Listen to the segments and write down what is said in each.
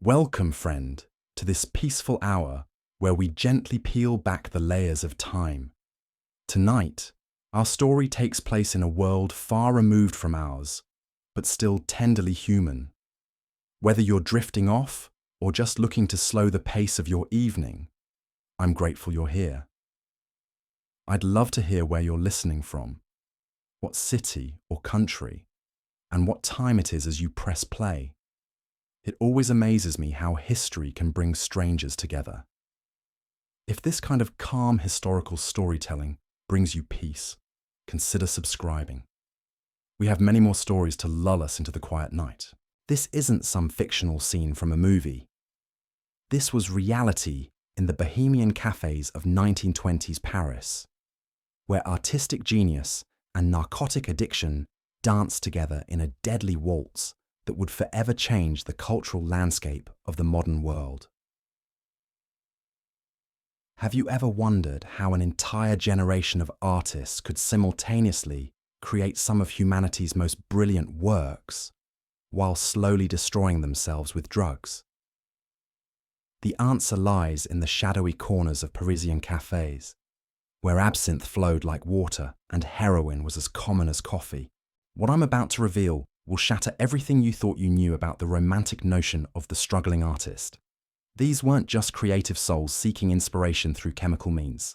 Welcome, friend, to this peaceful hour where we gently peel back the layers of time. Tonight, our story takes place in a world far removed from ours, but still tenderly human. Whether you're drifting off or just looking to slow the pace of your evening, I'm grateful you're here. I'd love to hear where you're listening from, what city or country, and what time it is as you press play. It always amazes me how history can bring strangers together. If this kind of calm historical storytelling brings you peace, consider subscribing. We have many more stories to lull us into the quiet night. This isn't some fictional scene from a movie. This was reality in the bohemian cafes of 1920s Paris, where artistic genius and narcotic addiction danced together in a deadly waltz that would forever change the cultural landscape of the modern world. Have you ever wondered how an entire generation of artists could simultaneously create some of humanity's most brilliant works while slowly destroying themselves with drugs? The answer lies in the shadowy corners of Parisian cafes, where absinthe flowed like water and heroin was as common as coffee. What I'm about to reveal will shatter everything you thought you knew about the romantic notion of the struggling artist. These weren't just creative souls seeking inspiration through chemical means.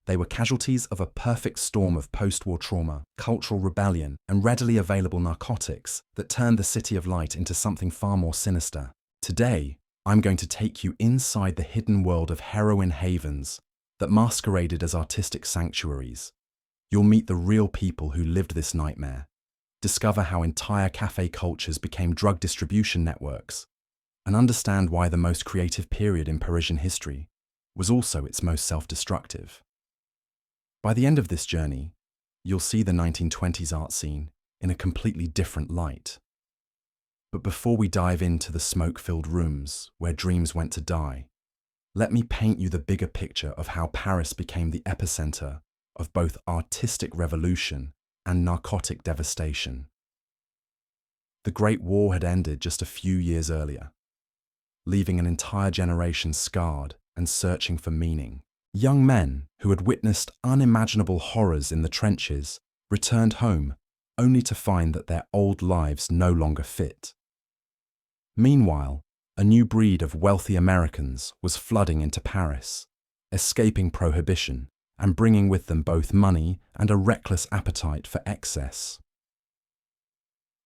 They were casualties of a perfect storm of post-war trauma, cultural rebellion, and readily available narcotics that turned the City of Light into something far more sinister. Today, I'm going to take you inside the hidden world of heroin havens that masqueraded as artistic sanctuaries. You'll meet the real people who lived this nightmare, discover how entire cafe cultures became drug distribution networks, and understand why the most creative period in Parisian history was also its most self-destructive. By the end of this journey, you'll see the 1920s art scene in a completely different light. But before we dive into the smoke-filled rooms where dreams went to die, let me paint you the bigger picture of how Paris became the epicenter of both artistic revolution and narcotic devastation. The Great War had ended just a few years earlier, leaving an entire generation scarred and searching for meaning. Young men who had witnessed unimaginable horrors in the trenches returned home only to find that their old lives no longer fit. Meanwhile, a new breed of wealthy Americans was flooding into Paris, escaping prohibition and bringing with them both money and a reckless appetite for excess.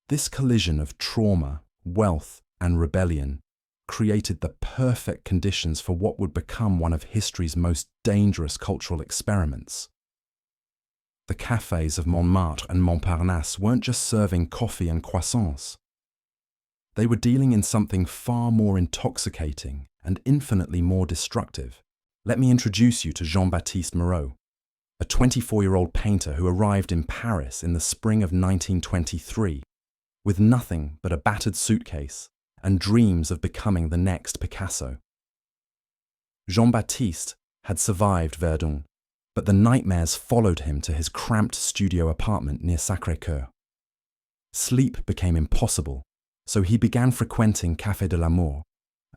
This collision of trauma, wealth, and rebellion created the perfect conditions for what would become one of history's most dangerous cultural experiments. The cafes of Montmartre and Montparnasse weren't just serving coffee and croissants. They were dealing in something far more intoxicating and infinitely more destructive. Let me introduce you to Jean-Baptiste Moreau, a 24-year-old painter who arrived in Paris in the spring of 1923 with nothing but a battered suitcase and dreams of becoming the next Picasso. Jean-Baptiste had survived Verdun, but the nightmares followed him to his cramped studio apartment near Sacré-Cœur. Sleep became impossible, so he began frequenting Café de l'Amour,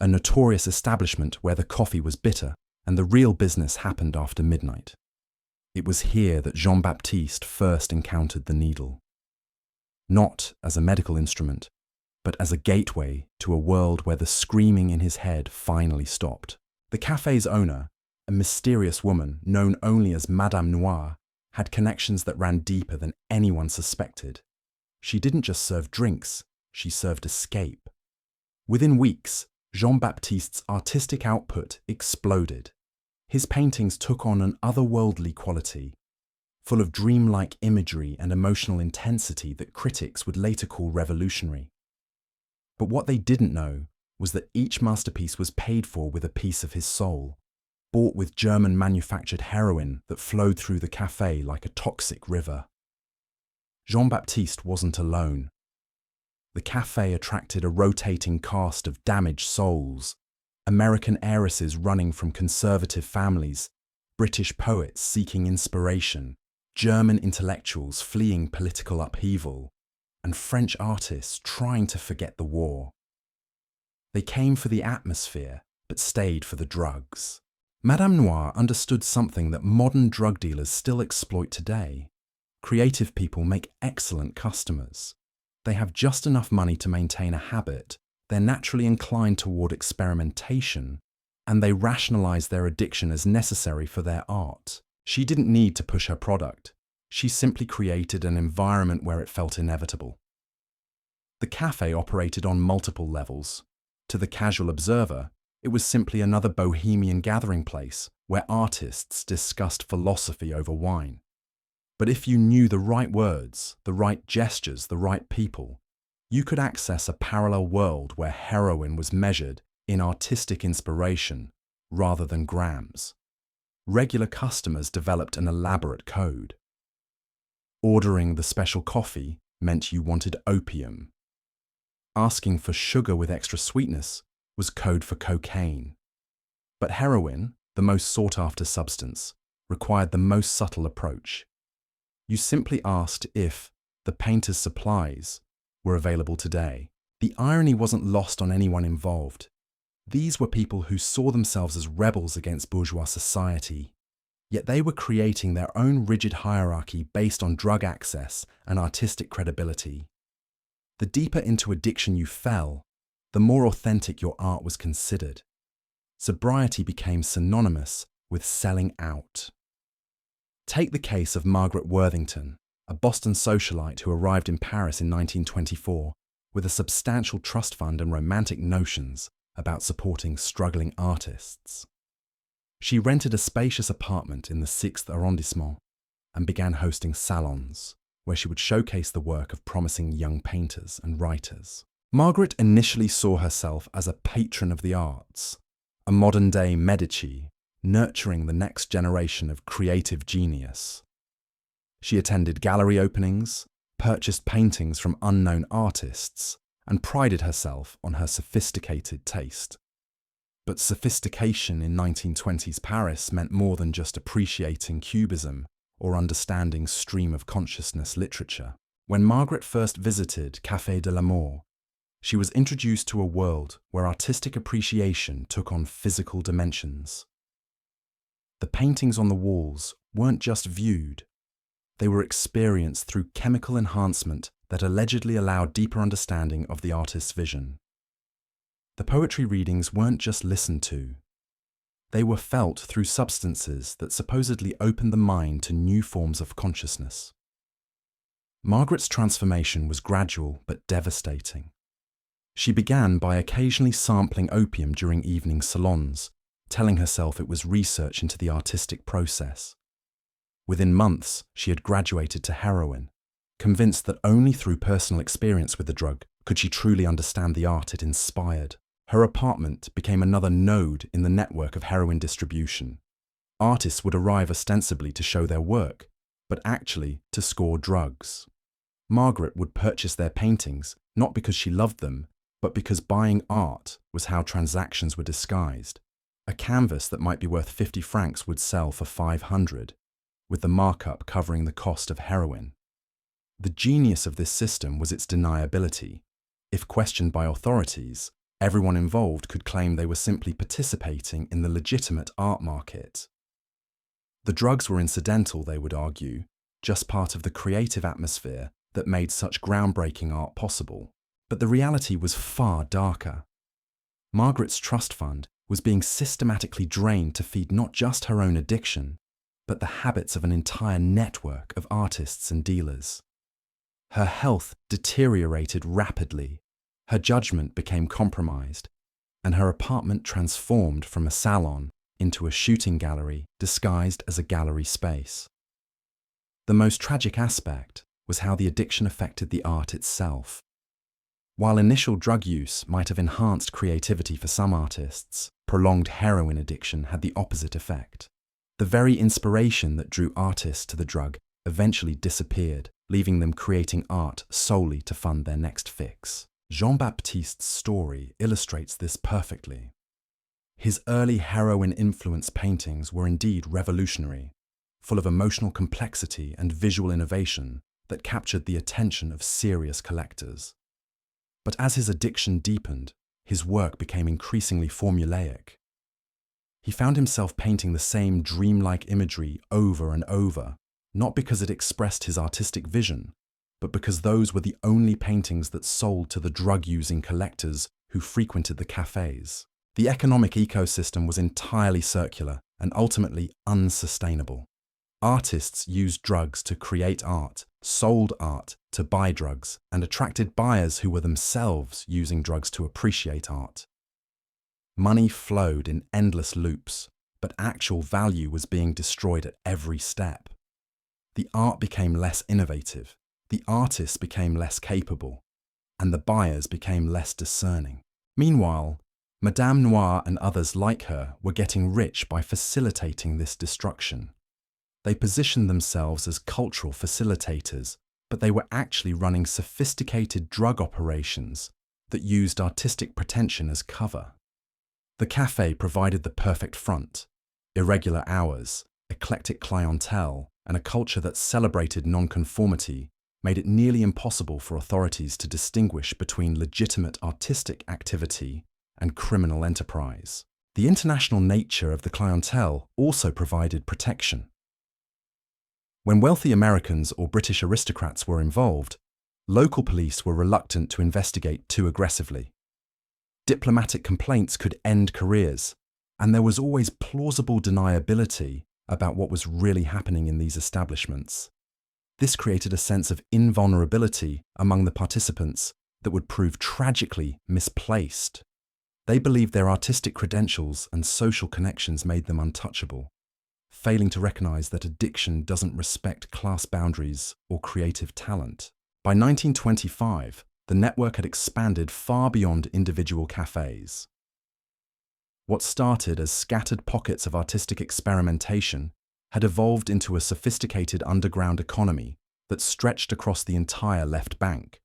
a notorious establishment where the coffee was bitter and the real business happened after midnight. It was here that Jean-Baptiste first encountered the needle. Not as a medical instrument, but as a gateway to a world where the screaming in his head finally stopped. The cafe's owner, a mysterious woman known only as Madame Noire, had connections that ran deeper than anyone suspected. She didn't just serve drinks, she served escape. Within weeks, Jean-Baptiste's artistic output exploded. His paintings took on an otherworldly quality, full of dreamlike imagery and emotional intensity that critics would later call revolutionary. But what they didn't know was that each masterpiece was paid for with a piece of his soul, bought with German-manufactured heroin that flowed through the café like a toxic river. Jean-Baptiste wasn't alone. The café attracted a rotating cast of damaged souls, American heiresses running from conservative families, British poets seeking inspiration, German intellectuals fleeing political upheaval, and French artists trying to forget the war. They came for the atmosphere, but stayed for the drugs. Madame Noir understood something that modern drug dealers still exploit today. Creative people make excellent customers. They have just enough money to maintain a habit, they're naturally inclined toward experimentation, and they rationalize their addiction as necessary for their art. She didn't need to push her product. She simply created an environment where it felt inevitable. The cafe operated on multiple levels. To the casual observer, it was simply another bohemian gathering place where artists discussed philosophy over wine. But if you knew the right words, the right gestures, the right people, you could access a parallel world where heroin was measured in artistic inspiration rather than grams. Regular customers developed an elaborate code. Ordering the special coffee meant you wanted opium. Asking for sugar with extra sweetness was code for cocaine. But heroin, the most sought-after substance, required the most subtle approach. You simply asked if the painter's supplies were available today. The irony wasn't lost on anyone involved. These were people who saw themselves as rebels against bourgeois society, yet they were creating their own rigid hierarchy based on drug access and artistic credibility. The deeper into addiction you fell, the more authentic your art was considered. Sobriety became synonymous with selling out. Take the case of Margaret Worthington, a Boston socialite who arrived in Paris in 1924 with a substantial trust fund and romantic notions about supporting struggling artists. She rented a spacious apartment in the 6th arrondissement and began hosting salons, where she would showcase the work of promising young painters and writers. Margaret initially saw herself as a patron of the arts, a modern-day Medici, nurturing the next generation of creative genius. She attended gallery openings, purchased paintings from unknown artists, and prided herself on her sophisticated taste. But sophistication in 1920s Paris meant more than just appreciating cubism or understanding stream of consciousness literature. When Margaret first visited Café de l'Amour, she was introduced to a world where artistic appreciation took on physical dimensions. The paintings on the walls weren't just viewed, they were experienced through chemical enhancement that allegedly allowed deeper understanding of the artist's vision. The poetry readings weren't just listened to, they were felt through substances that supposedly opened the mind to new forms of consciousness. Margaret's transformation was gradual but devastating. She began by occasionally sampling opium during evening salons, telling herself it was research into the artistic process. Within months, she had graduated to heroin, convinced that only through personal experience with the drug could she truly understand the art it inspired. Her apartment became another node in the network of heroin distribution. Artists would arrive ostensibly to show their work, but actually to score drugs. Margaret would purchase their paintings not because she loved them, but because buying art was how transactions were disguised. A canvas that might be worth 50 francs would sell for 500, with the markup covering the cost of heroin. The genius of this system was its deniability. If questioned by authorities, everyone involved could claim they were simply participating in the legitimate art market. The drugs were incidental, they would argue, just part of the creative atmosphere that made such groundbreaking art possible. But the reality was far darker. Margaret's trust fund was being systematically drained to feed not just her own addiction, but the habits of an entire network of artists and dealers. Her health deteriorated rapidly, her judgment became compromised, and her apartment transformed from a salon into a shooting gallery disguised as a gallery space. The most tragic aspect was how the addiction affected the art itself. While initial drug use might have enhanced creativity for some artists, prolonged heroin addiction had the opposite effect. The very inspiration that drew artists to the drug eventually disappeared, leaving them creating art solely to fund their next fix. Jean-Baptiste's story illustrates this perfectly. His early heroin-influenced paintings were indeed revolutionary, full of emotional complexity and visual innovation that captured the attention of serious collectors. But as his addiction deepened, his work became increasingly formulaic. He found himself painting the same dreamlike imagery over and over, not because it expressed his artistic vision, but because those were the only paintings that sold to the drug-using collectors who frequented the cafes. The economic ecosystem was entirely circular and ultimately unsustainable. Artists used drugs to create art, sold art to buy drugs, and attracted buyers who were themselves using drugs to appreciate art. Money flowed in endless loops, but actual value was being destroyed at every step. The art became less innovative, the artists became less capable, and the buyers became less discerning. Meanwhile, Madame Noire and others like her were getting rich by facilitating this destruction. They positioned themselves as cultural facilitators, but they were actually running sophisticated drug operations that used artistic pretension as cover. The cafe provided the perfect front: irregular hours, eclectic clientele, and a culture that celebrated nonconformity made it nearly impossible for authorities to distinguish between legitimate artistic activity and criminal enterprise. The international nature of the clientele also provided protection. When wealthy Americans or British aristocrats were involved, local police were reluctant to investigate too aggressively. Diplomatic complaints could end careers, and there was always plausible deniability about what was really happening in these establishments. This created a sense of invulnerability among the participants that would prove tragically misplaced. They believed their artistic credentials and social connections made them untouchable, failing to recognize that addiction doesn't respect class boundaries or creative talent. By 1925, the network had expanded far beyond individual cafes. What started as scattered pockets of artistic experimentation had evolved into a sophisticated underground economy that stretched across the entire left bank.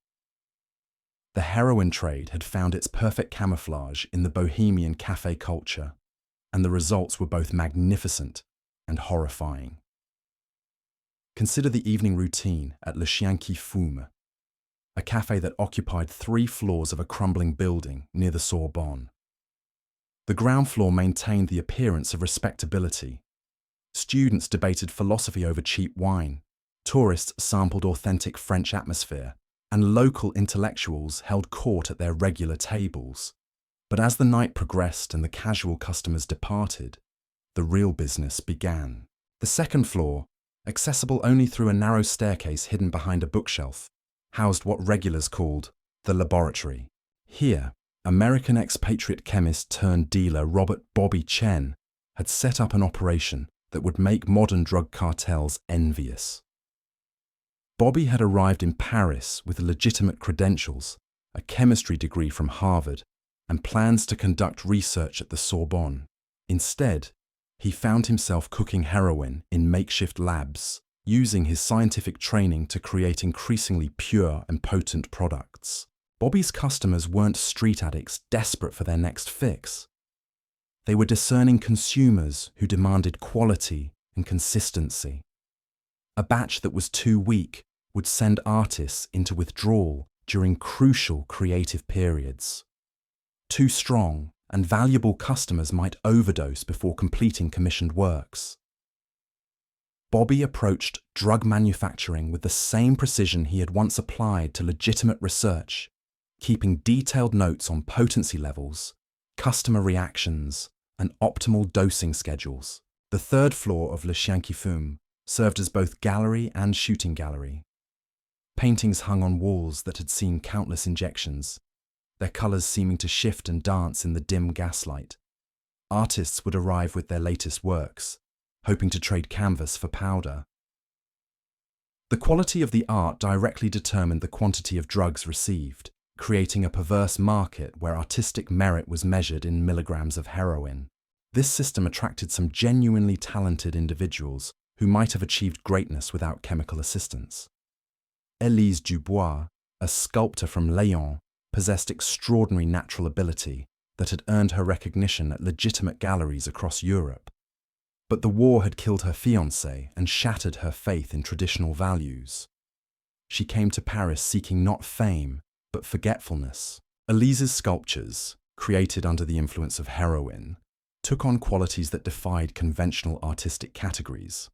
The heroin trade had found its perfect camouflage in the bohemian cafe culture, and the results were both magnificent and horrifying. Consider the evening routine at Le Chien qui Fume, a cafe that occupied 3 floors of a crumbling building near the Sorbonne. The ground floor maintained the appearance of respectability. Students debated philosophy over cheap wine, tourists sampled authentic French atmosphere, and local intellectuals held court at their regular tables. But as the night progressed and the casual customers departed, the real business began. The second floor, accessible only through a narrow staircase hidden behind a bookshelf, housed what regulars called the laboratory. Here, American expatriate chemist turned dealer Robert Bobby Chen had set up an operation that would make modern drug cartels envious. Bobby had arrived in Paris with legitimate credentials, a chemistry degree from Harvard, and plans to conduct research at the Sorbonne. Instead, he found himself cooking heroin in makeshift labs, using his scientific training to create increasingly pure and potent products. Bobby's customers weren't street addicts desperate for their next fix. They were discerning consumers who demanded quality and consistency. A batch that was too weak would send artists into withdrawal during crucial creative periods. Too strong and valuable customers might overdose before completing commissioned works. Bobby approached drug manufacturing with the same precision he had once applied to legitimate research, keeping detailed notes on potency levels, customer reactions, and optimal dosing schedules. The third floor of Le Chien qui Fume served as both gallery and shooting gallery. Paintings hung on walls that had seen countless injections, their colours seeming to shift and dance in the dim gaslight. Artists would arrive with their latest works, hoping to trade canvas for powder. The quality of the art directly determined the quantity of drugs received, creating a perverse market where artistic merit was measured in milligrams of heroin. This system attracted some genuinely talented individuals who might have achieved greatness without chemical assistance. Élise Dubois, a sculptor from Lyon, possessed extraordinary natural ability that had earned her recognition at legitimate galleries across Europe. But the war had killed her fiancé and shattered her faith in traditional values. She came to Paris seeking not fame, but forgetfulness. Élise's sculptures, created under the influence of heroin, took on qualities that defied conventional artistic categories.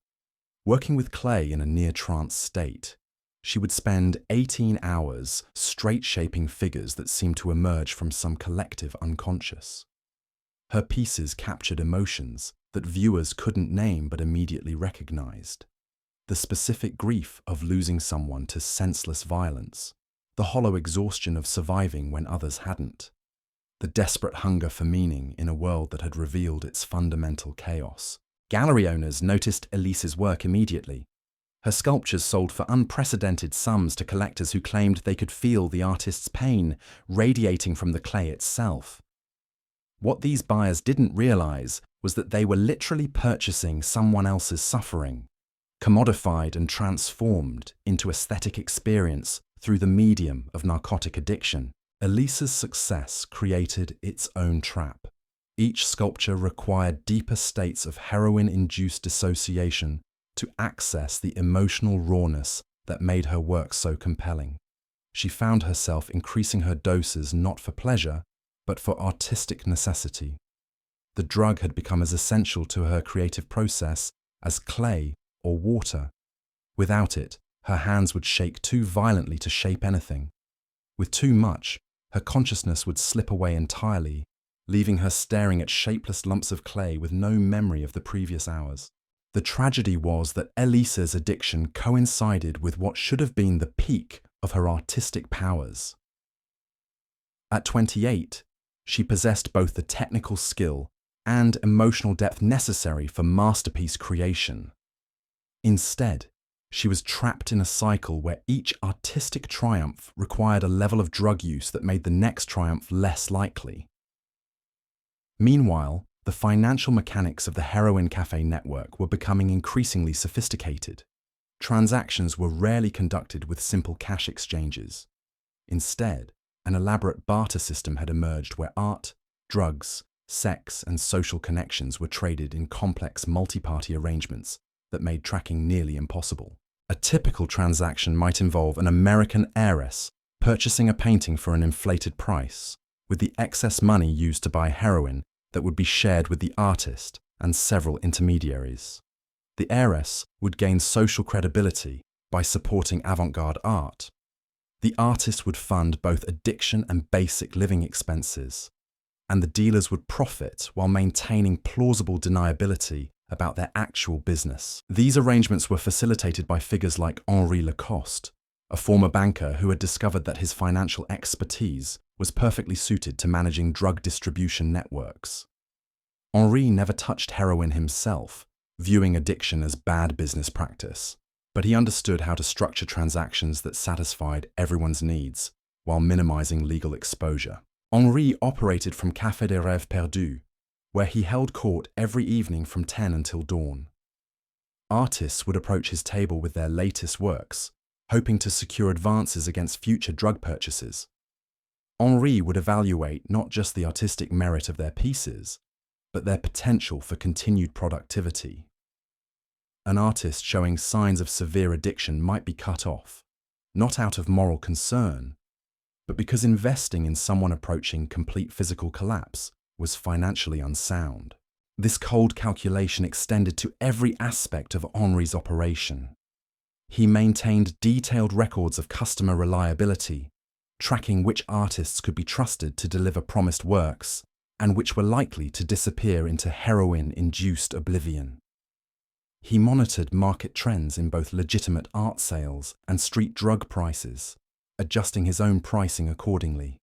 Working with clay in a near-trance state, she would spend 18 hours straight-shaping figures that seemed to emerge from some collective unconscious. Her pieces captured emotions that viewers couldn't name but immediately recognized. The specific grief of losing someone to senseless violence, the hollow exhaustion of surviving when others hadn't, the desperate hunger for meaning in a world that had revealed its fundamental chaos. Gallery owners noticed Elise's work immediately. Her sculptures sold for unprecedented sums to collectors who claimed they could feel the artist's pain radiating from the clay itself. What these buyers didn't realize was that they were literally purchasing someone else's suffering, commodified and transformed into aesthetic experience through the medium of narcotic addiction. Elise's success created its own trap. Each sculpture required deeper states of heroin-induced dissociation to access the emotional rawness that made her work so compelling. She found herself increasing her doses not for pleasure, but for artistic necessity. The drug had become as essential to her creative process as clay or water. Without it, her hands would shake too violently to shape anything. With too much, her consciousness would slip away entirely, leaving her staring at shapeless lumps of clay with no memory of the previous hours. The tragedy was that Elise's addiction coincided with what should have been the peak of her artistic powers. At 28, she possessed both the technical skill and emotional depth necessary for masterpiece creation. Instead, she was trapped in a cycle where each artistic triumph required a level of drug use that made the next triumph less likely. Meanwhile, the financial mechanics of the heroin cafe network were becoming increasingly sophisticated. Transactions were rarely conducted with simple cash exchanges. Instead, an elaborate barter system had emerged where art, drugs, sex, and social connections were traded in complex multi-party arrangements that made tracking nearly impossible. A typical transaction might involve an American heiress purchasing a painting for an inflated price, with the excess money used to buy heroin that would be shared with the artist and several intermediaries. The heiress would gain social credibility by supporting avant-garde art. The artist would fund both addiction and basic living expenses, and the dealers would profit while maintaining plausible deniability about their actual business. These arrangements were facilitated by figures like Henri Lacoste, a former banker who had discovered that his financial expertise was perfectly suited to managing drug distribution networks. Henri never touched heroin himself, viewing addiction as bad business practice, but he understood how to structure transactions that satisfied everyone's needs while minimizing legal exposure. Henri operated from Café des Rêves Perdus, where he held court every evening from 10 until dawn. Artists would approach his table with their latest works, hoping to secure advances against future drug purchases. Henri would evaluate not just the artistic merit of their pieces, but their potential for continued productivity. An artist showing signs of severe addiction might be cut off, not out of moral concern, but because investing in someone approaching complete physical collapse was financially unsound. This cold calculation extended to every aspect of Henri's operation. He maintained detailed records of customer reliability, tracking which artists could be trusted to deliver promised works and which were likely to disappear into heroin-induced oblivion. He monitored market trends in both legitimate art sales and street drug prices, adjusting his own pricing accordingly.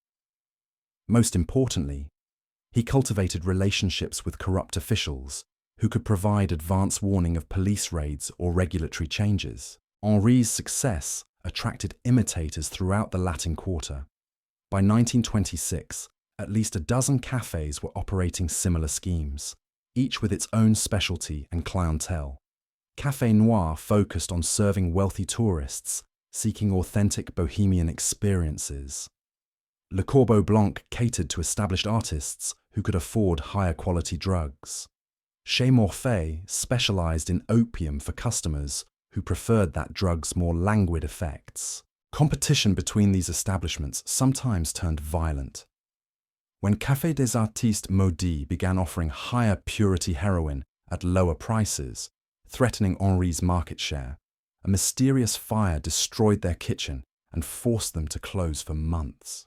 Most importantly, he cultivated relationships with corrupt officials who could provide advance warning of police raids or regulatory changes. Henri's success attracted imitators throughout the Latin Quarter. By 1926, at least a dozen cafes were operating similar schemes, each with its own specialty and clientele. Café Noir focused on serving wealthy tourists seeking authentic bohemian experiences. Le Corbeau Blanc catered to established artists who could afford higher quality drugs. Chez Morphe specialized in opium for customers who preferred that drug's more languid effects. Competition between these establishments sometimes turned violent. When Café des Artistes Maudits began offering higher purity heroin at lower prices, threatening Henri's market share, a mysterious fire destroyed their kitchen and forced them to close for months.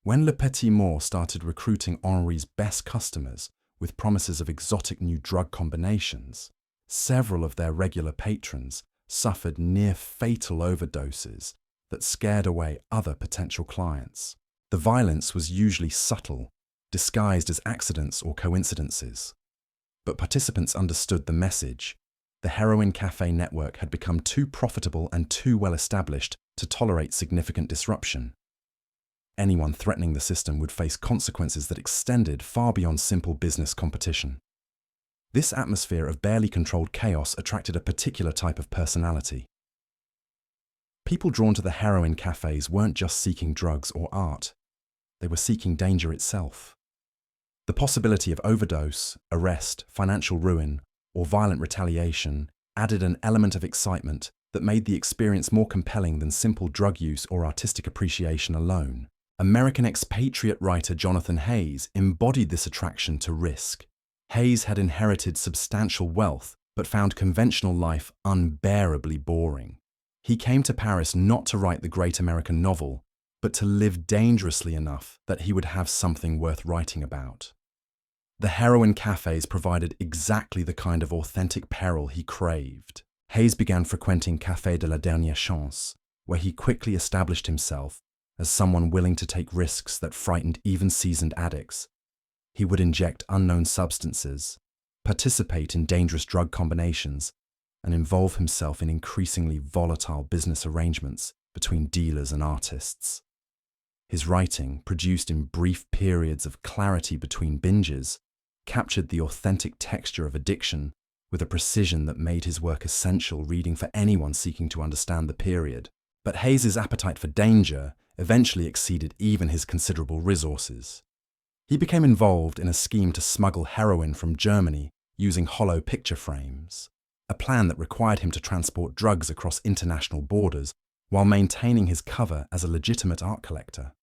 When Le Petit Mort started recruiting Henri's best customers with promises of exotic new drug combinations, several of their regular patrons suffered near-fatal overdoses that scared away other potential clients. The violence was usually subtle, disguised as accidents or coincidences. But participants understood the message. The Heroin Café network had become too profitable and too well established to tolerate significant disruption. Anyone threatening the system would face consequences that extended far beyond simple business competition. This atmosphere of barely controlled chaos attracted a particular type of personality. People drawn to the heroin cafes weren't just seeking drugs or art. They were seeking danger itself. The possibility of overdose, arrest, financial ruin, or violent retaliation added an element of excitement that made the experience more compelling than simple drug use or artistic appreciation alone. American expatriate writer Jonathan Hayes embodied this attraction to risk. Hayes had inherited substantial wealth but found conventional life unbearably boring. He came to Paris not to write the great American novel, but to live dangerously enough that he would have something worth writing about. The heroin cafes provided exactly the kind of authentic peril he craved. Hayes began frequenting Café de la Dernière Chance, where he quickly established himself as someone willing to take risks that frightened even seasoned addicts. He would inject unknown substances, participate in dangerous drug combinations, and involve himself in increasingly volatile business arrangements between dealers and artists. His writing, produced in brief periods of clarity between binges, captured the authentic texture of addiction with a precision that made his work essential reading for anyone seeking to understand the period. But Hayes's appetite for danger eventually exceeded even his considerable resources. He became involved in a scheme to smuggle heroin from Germany using hollow picture frames, a plan that required him to transport drugs across international borders while maintaining his cover as a legitimate art collector.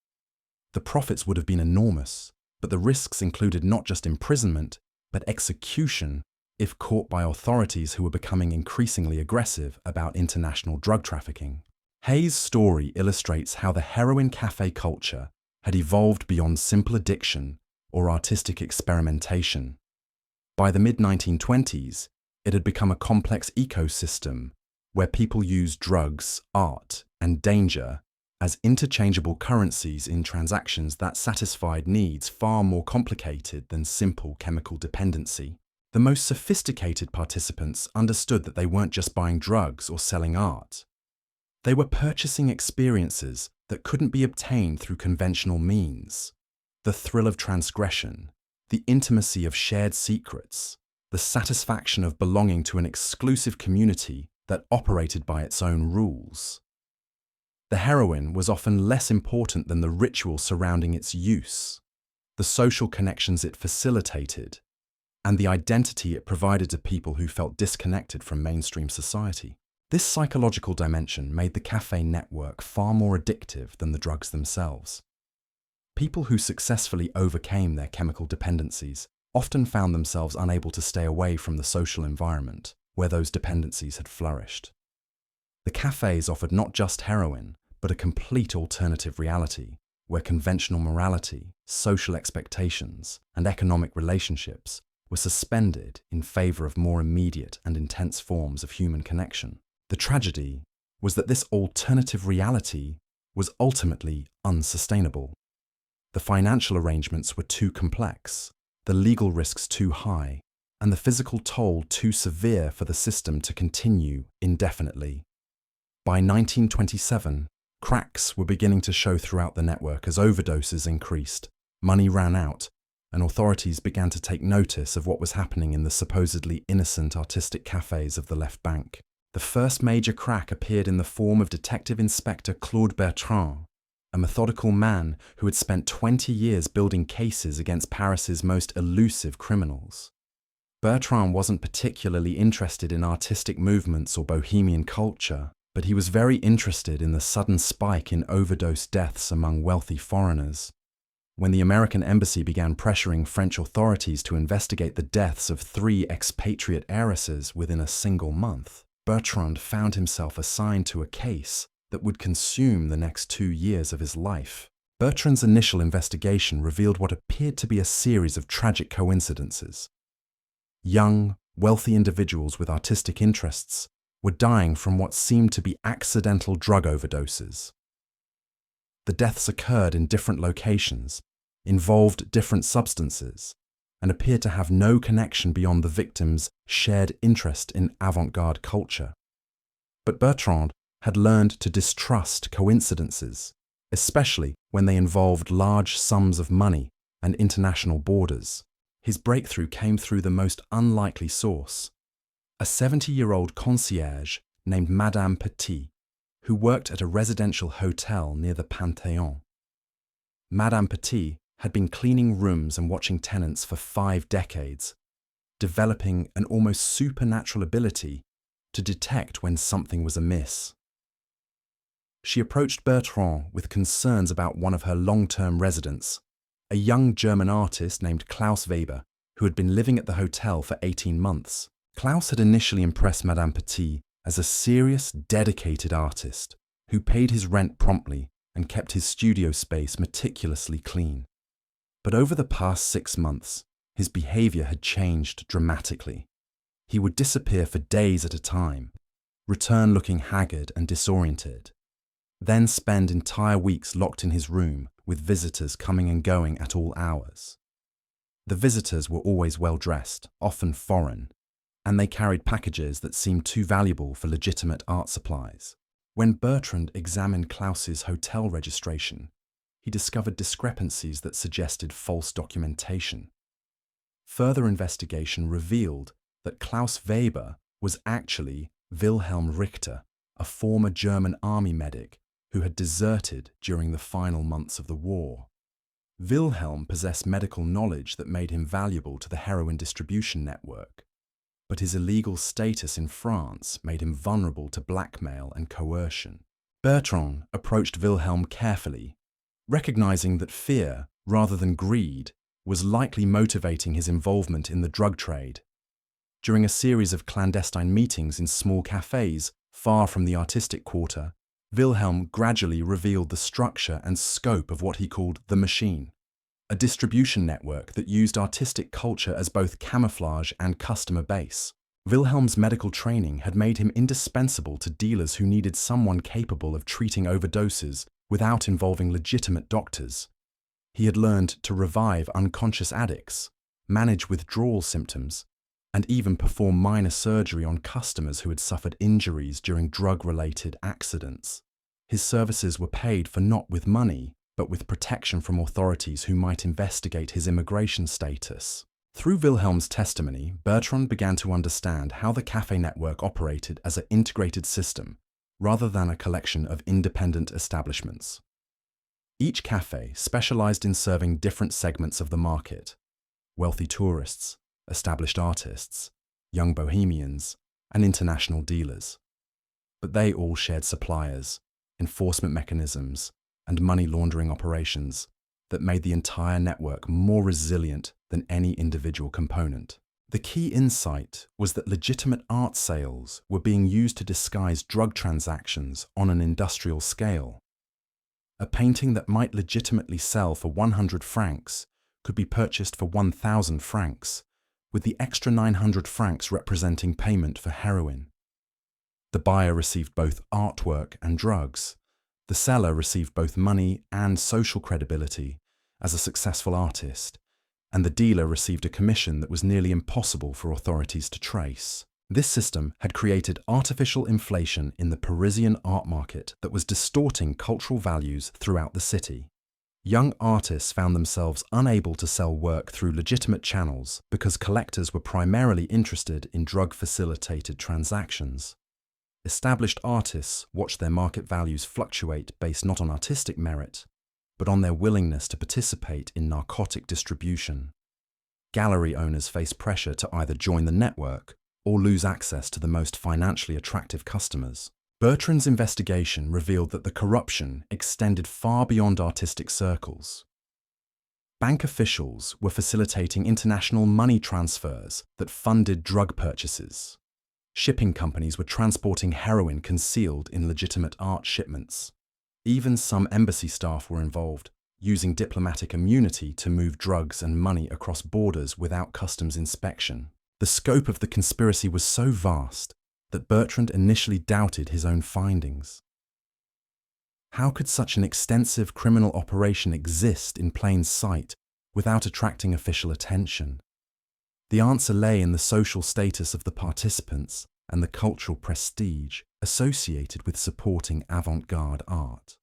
The profits would have been enormous, but the risks included not just imprisonment, but execution if caught by authorities who were becoming increasingly aggressive about international drug trafficking. Hayes' story illustrates how the heroin cafe culture had evolved beyond simple addiction or artistic experimentation. By the mid-1920s, it had become a complex ecosystem where people used drugs, art, and danger as interchangeable currencies in transactions that satisfied needs far more complicated than simple chemical dependency. The most sophisticated participants understood that they weren't just buying drugs or selling art. They were purchasing experiences that couldn't be obtained through conventional means. The thrill of transgression, the intimacy of shared secrets, the satisfaction of belonging to an exclusive community that operated by its own rules. The heroin was often less important than the ritual surrounding its use, the social connections it facilitated, and the identity it provided to people who felt disconnected from mainstream society. This psychological dimension made the cafe network far more addictive than the drugs themselves. People who successfully overcame their chemical dependencies often found themselves unable to stay away from the social environment where those dependencies had flourished. The cafes offered not just heroin, but a complete alternative reality where conventional morality, social expectations, and economic relationships were suspended in favor of more immediate and intense forms of human connection. The tragedy was that this alternative reality was ultimately unsustainable. The financial arrangements were too complex, the legal risks too high, and the physical toll too severe for the system to continue indefinitely. By 1927, cracks were beginning to show throughout the network as overdoses increased, money ran out, and authorities began to take notice of what was happening in the supposedly innocent artistic cafes of the left bank. The first major crack appeared in the form of Detective Inspector Claude Bertrand, a methodical man who had spent 20 years building cases against Paris's most elusive criminals. Bertrand wasn't particularly interested in artistic movements or bohemian culture, but he was very interested in the sudden spike in overdose deaths among wealthy foreigners. When the American embassy began pressuring French authorities to investigate the deaths of 3 expatriate heiresses within a single month, Bertrand found himself assigned to a case that would consume the next 2 years of his life. Bertrand's initial investigation revealed what appeared to be a series of tragic coincidences. Young, wealthy individuals with artistic interests were dying from what seemed to be accidental drug overdoses. The deaths occurred in different locations, involved different substances, and appeared to have no connection beyond the victims' shared interest in avant-garde culture. But Bertrand had learned to distrust coincidences, especially when they involved large sums of money and international borders. His breakthrough came through the most unlikely source: a 70-year-old concierge named Madame Petit, who worked at a residential hotel near the Panthéon. Madame Petit had been cleaning rooms and watching tenants for 5 decades, developing an almost supernatural ability to detect when something was amiss. She approached Bertrand with concerns about one of her long-term residents, a young German artist named Klaus Weber, who had been living at the hotel for 18 months. Klaus had initially impressed Madame Petit as a serious, dedicated artist who paid his rent promptly and kept his studio space meticulously clean. But over the past 6 months, his behavior had changed dramatically. He would disappear for days at a time, return looking haggard and disoriented, then spend entire weeks locked in his room with visitors coming and going at all hours. The visitors were always well-dressed, often foreign, and they carried packages that seemed too valuable for legitimate art supplies. When Bertrand examined Klaus's hotel registration, he discovered discrepancies that suggested false documentation. Further investigation revealed that Klaus Weber was actually Wilhelm Richter, a former German army medic who had deserted during the final months of the war. Wilhelm possessed medical knowledge that made him valuable to the heroin distribution network, but his illegal status in France made him vulnerable to blackmail and coercion. Bertrand approached Wilhelm carefully, recognizing that fear, rather than greed, was likely motivating his involvement in the drug trade. During a series of clandestine meetings in small cafes far from the artistic quarter, Wilhelm gradually revealed the structure and scope of what he called the machine, a distribution network that used artistic culture as both camouflage and customer base. Wilhelm's medical training had made him indispensable to dealers who needed someone capable of treating overdoses without involving legitimate doctors. He had learned to revive unconscious addicts, manage withdrawal symptoms, and even perform minor surgery on customers who had suffered injuries during drug-related accidents. His services were paid for not with money, but with protection from authorities who might investigate his immigration status. Through Wilhelm's testimony, Bertrand began to understand how the cafe network operated as an integrated system, rather than a collection of independent establishments. Each cafe specialized in serving different segments of the market: wealthy tourists, established artists, young bohemians, and international dealers. But they all shared suppliers, enforcement mechanisms, and money laundering operations that made the entire network more resilient than any individual component. The key insight was that legitimate art sales were being used to disguise drug transactions on an industrial scale. A painting that might legitimately sell for 100 francs could be purchased for 1,000 francs, with the extra 900 francs representing payment for heroin. The buyer received both artwork and drugs. The seller received both money and social credibility as a successful artist, and the dealer received a commission that was nearly impossible for authorities to trace. This system had created artificial inflation in the Parisian art market that was distorting cultural values throughout the city. Young artists found themselves unable to sell work through legitimate channels because collectors were primarily interested in drug-facilitated transactions. Established artists watched their market values fluctuate based not on artistic merit, but on their willingness to participate in narcotic distribution. Gallery owners faced pressure to either join the network or lose access to the most financially attractive customers. Bertrand's investigation revealed that the corruption extended far beyond artistic circles. Bank officials were facilitating international money transfers that funded drug purchases. Shipping companies were transporting heroin concealed in legitimate art shipments. Even some embassy staff were involved, using diplomatic immunity to move drugs and money across borders without customs inspection. The scope of the conspiracy was so vast that Bertrand initially doubted his own findings. How could such an extensive criminal operation exist in plain sight without attracting official attention? The answer lay in the social status of the participants and the cultural prestige associated with supporting avant-garde art.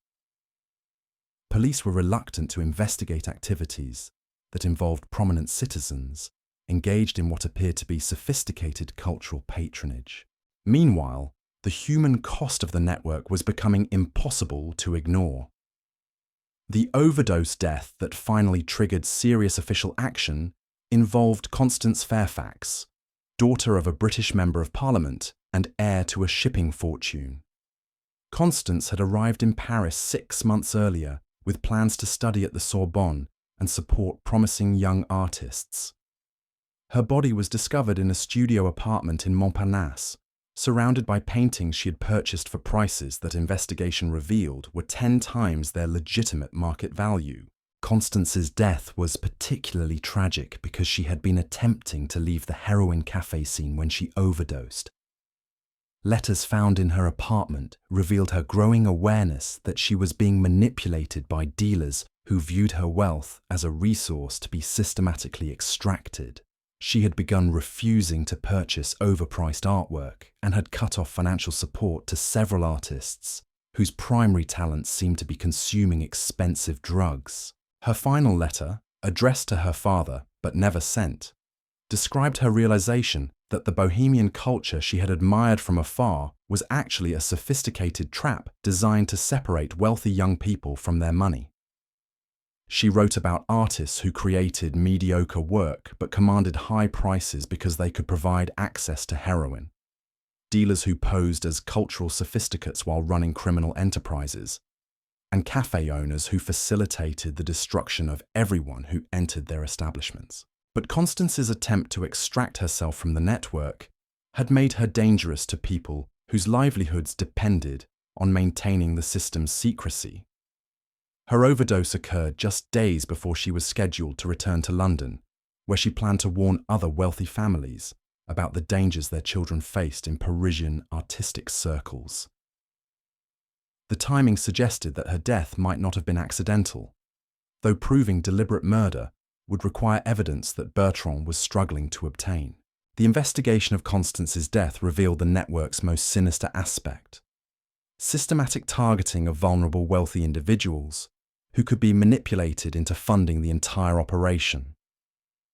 Police were reluctant to investigate activities that involved prominent citizens engaged in what appeared to be sophisticated cultural patronage. Meanwhile, the human cost of the network was becoming impossible to ignore. The overdose death that finally triggered serious official action involved Constance Fairfax, daughter of a British Member of Parliament and heir to a shipping fortune. Constance had arrived in Paris 6 months earlier with plans to study at the Sorbonne and support promising young artists. Her body was discovered in a studio apartment in Montparnasse, surrounded by paintings she had purchased for prices that investigation revealed were 10 times their legitimate market value. Constance's death was particularly tragic because she had been attempting to leave the heroin cafe scene when she overdosed. Letters found in her apartment revealed her growing awareness that she was being manipulated by dealers who viewed her wealth as a resource to be systematically extracted. She had begun refusing to purchase overpriced artwork and had cut off financial support to several artists whose primary talents seemed to be consuming expensive drugs. Her final letter, addressed to her father but never sent, described her realization that the bohemian culture she had admired from afar was actually a sophisticated trap designed to separate wealthy young people from their money. She wrote about artists who created mediocre work but commanded high prices because they could provide access to heroin, dealers who posed as cultural sophisticates while running criminal enterprises, and cafe owners who facilitated the destruction of everyone who entered their establishments. But Constance's attempt to extract herself from the network had made her dangerous to people whose livelihoods depended on maintaining the system's secrecy. Her overdose occurred just days before she was scheduled to return to London, where she planned to warn other wealthy families about the dangers their children faced in Parisian artistic circles. The timing suggested that her death might not have been accidental, though proving deliberate murder would require evidence that Bertrand was struggling to obtain. The investigation of Constance's death revealed the network's most sinister aspect: systematic targeting of vulnerable wealthy individuals who could be manipulated into funding the entire operation.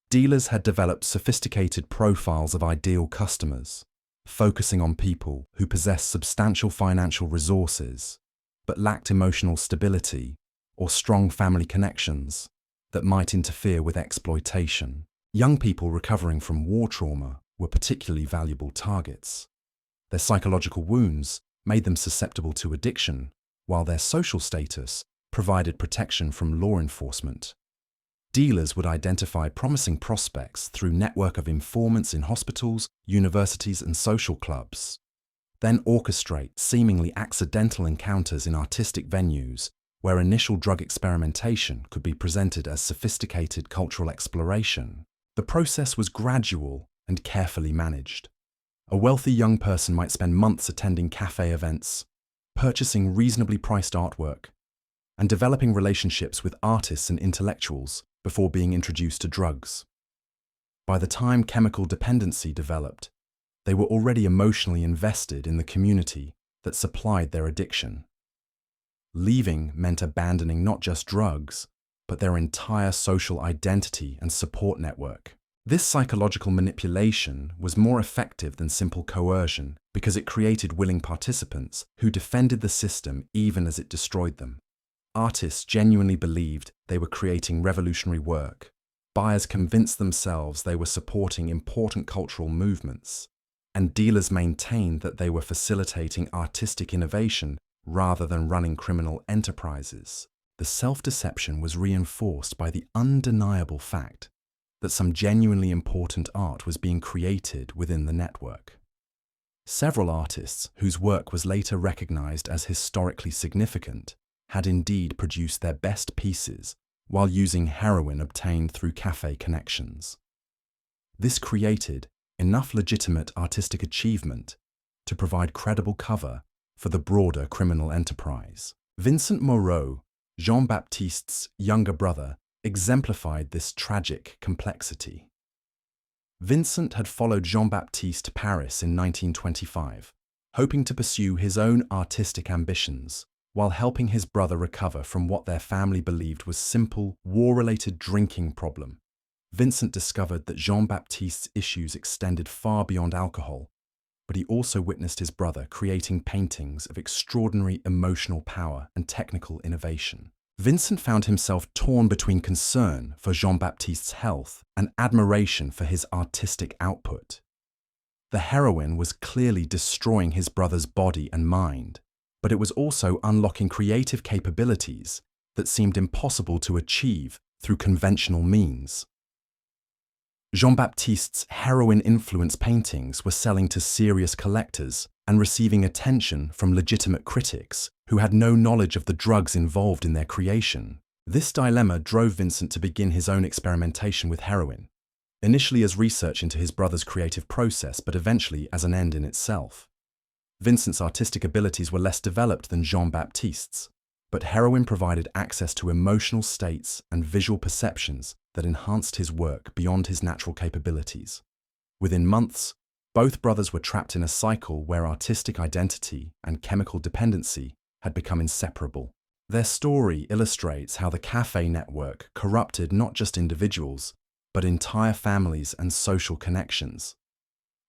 Dealers had developed sophisticated profiles of ideal customers, focusing on people who possessed substantial financial resources but lacked emotional stability or strong family connections that might interfere with exploitation. Young people recovering from war trauma were particularly valuable targets. Their psychological wounds made them susceptible to addiction, while their social status provided protection from law enforcement. Dealers would identify promising prospects through a network of informants in hospitals, universities, and social clubs, then orchestrate seemingly accidental encounters in artistic venues where initial drug experimentation could be presented as sophisticated cultural exploration. The process was gradual and carefully managed. A wealthy young person might spend months attending cafe events, purchasing reasonably priced artwork, and developing relationships with artists and intellectuals before being introduced to drugs. By the time chemical dependency developed, they were already emotionally invested in the community that supplied their addiction. Leaving meant abandoning not just drugs, but their entire social identity and support network. This psychological manipulation was more effective than simple coercion because it created willing participants who defended the system even as it destroyed them. Artists genuinely believed they were creating revolutionary work. Buyers convinced themselves they were supporting important cultural movements, and dealers maintained that they were facilitating artistic innovation rather than running criminal enterprises. the self-deception was reinforced by the undeniable fact that some genuinely important art was being created within the network. Several artists whose work was later recognized as historically significant had indeed produced their best pieces while using heroin obtained through cafe connections. This created enough legitimate artistic achievement to provide credible cover for the broader criminal enterprise. Vincent Moreau, Jean-Baptiste's younger brother, exemplified this tragic complexity. Vincent had followed Jean-Baptiste to Paris in 1925, hoping to pursue his own artistic ambitions while helping his brother recover from what their family believed was simple, war-related drinking problem. Vincent discovered that Jean-Baptiste's issues extended far beyond alcohol, but he also witnessed his brother creating paintings of extraordinary emotional power and technical innovation. Vincent found himself torn between concern for Jean-Baptiste's health and admiration for his artistic output. The heroin was clearly destroying his brother's body and mind, but it was also unlocking creative capabilities that seemed impossible to achieve through conventional means. Jean-Baptiste's heroin-influenced paintings were selling to serious collectors and receiving attention from legitimate critics who had no knowledge of the drugs involved in their creation. This dilemma drove Vincent to begin his own experimentation with heroin, initially as research into his brother's creative process, but eventually as an end in itself. Vincent's artistic abilities were less developed than Jean-Baptiste's, but heroin provided access to emotional states and visual perceptions that enhanced his work beyond his natural capabilities. Within months, both brothers were trapped in a cycle where artistic identity and chemical dependency had become inseparable. Their story illustrates how the cafe network corrupted not just individuals, but entire families and social connections.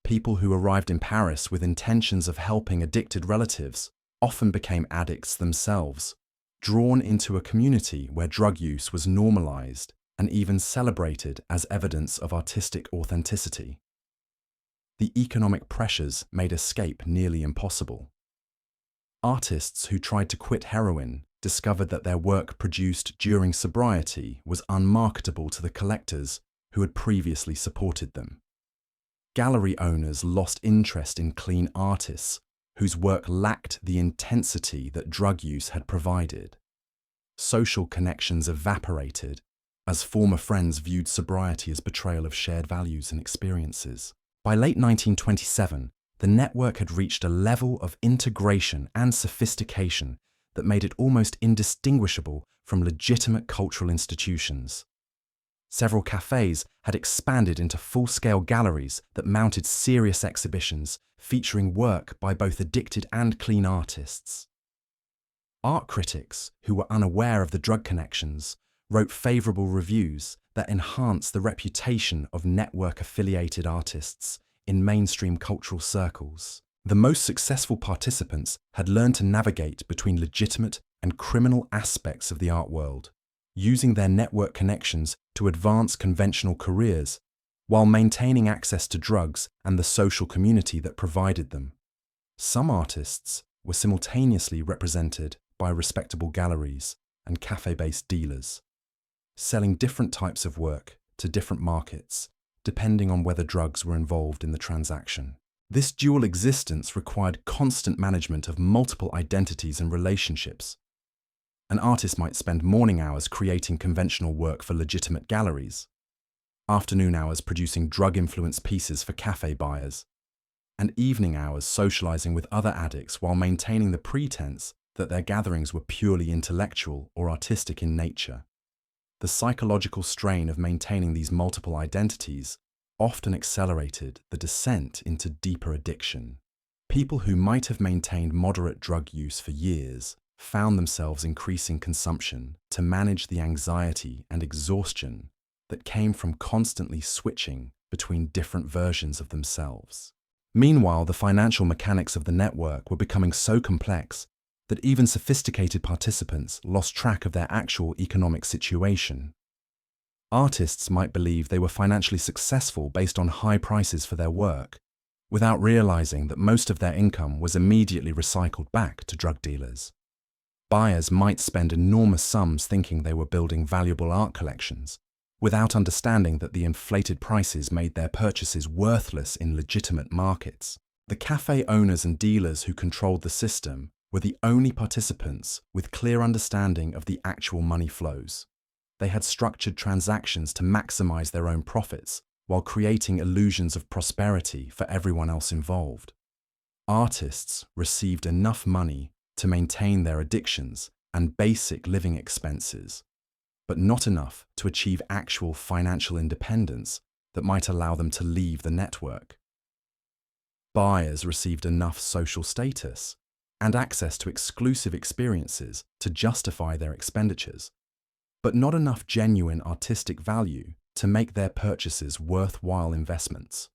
People who arrived in Paris with intentions of helping addicted relatives often became addicts themselves, drawn into a community where drug use was normalized and even celebrated as evidence of artistic authenticity. The economic pressures made escape nearly impossible. Artists who tried to quit heroin discovered that their work produced during sobriety was unmarketable to the collectors who had previously supported them. Gallery owners lost interest in clean artists whose work lacked the intensity that drug use had provided. Social connections evaporated as former friends viewed sobriety as betrayal of shared values and experiences. By late 1927, the network had reached a level of integration and sophistication that made it almost indistinguishable from legitimate cultural institutions. Several cafes had expanded into full-scale galleries that mounted serious exhibitions featuring work by both addicted and clean artists. Art critics, who were unaware of the drug connections, wrote favorable reviews that enhanced the reputation of network-affiliated artists in mainstream cultural circles. The most successful participants had learned to navigate between legitimate and criminal aspects of the art world, using their network connections to advance conventional careers while maintaining access to drugs and the social community that provided them. Some artists were simultaneously represented by respectable galleries and cafe-based dealers, selling different types of work to different markets, depending on whether drugs were involved in the transaction. This dual existence required constant management of multiple identities and relationships. An artist might spend morning hours creating conventional work for legitimate galleries, afternoon hours producing drug-influenced pieces for cafe buyers, and evening hours socializing with other addicts while maintaining the pretense that their gatherings were purely intellectual or artistic in nature. The psychological strain of maintaining these multiple identities often accelerated the descent into deeper addiction. People who might have maintained moderate drug use for years found themselves increasing consumption to manage the anxiety and exhaustion that came from constantly switching between different versions of themselves. Meanwhile, the financial mechanics of the network were becoming so complex that even sophisticated participants lost track of their actual economic situation. Artists might believe they were financially successful based on high prices for their work, without realizing that most of their income was immediately recycled back to drug dealers. Buyers might spend enormous sums thinking they were building valuable art collections, without understanding that the inflated prices made their purchases worthless in legitimate markets. The cafe owners and dealers who controlled the system were the only participants with clear understanding of the actual money flows. They had structured transactions to maximize their own profits while creating illusions of prosperity for everyone else involved. Artists received enough money to maintain their addictions and basic living expenses, but not enough to achieve actual financial independence that might allow them to leave the network. Buyers received enough social status and access to exclusive experiences to justify their expenditures, but not enough genuine artistic value to make their purchases worthwhile investments.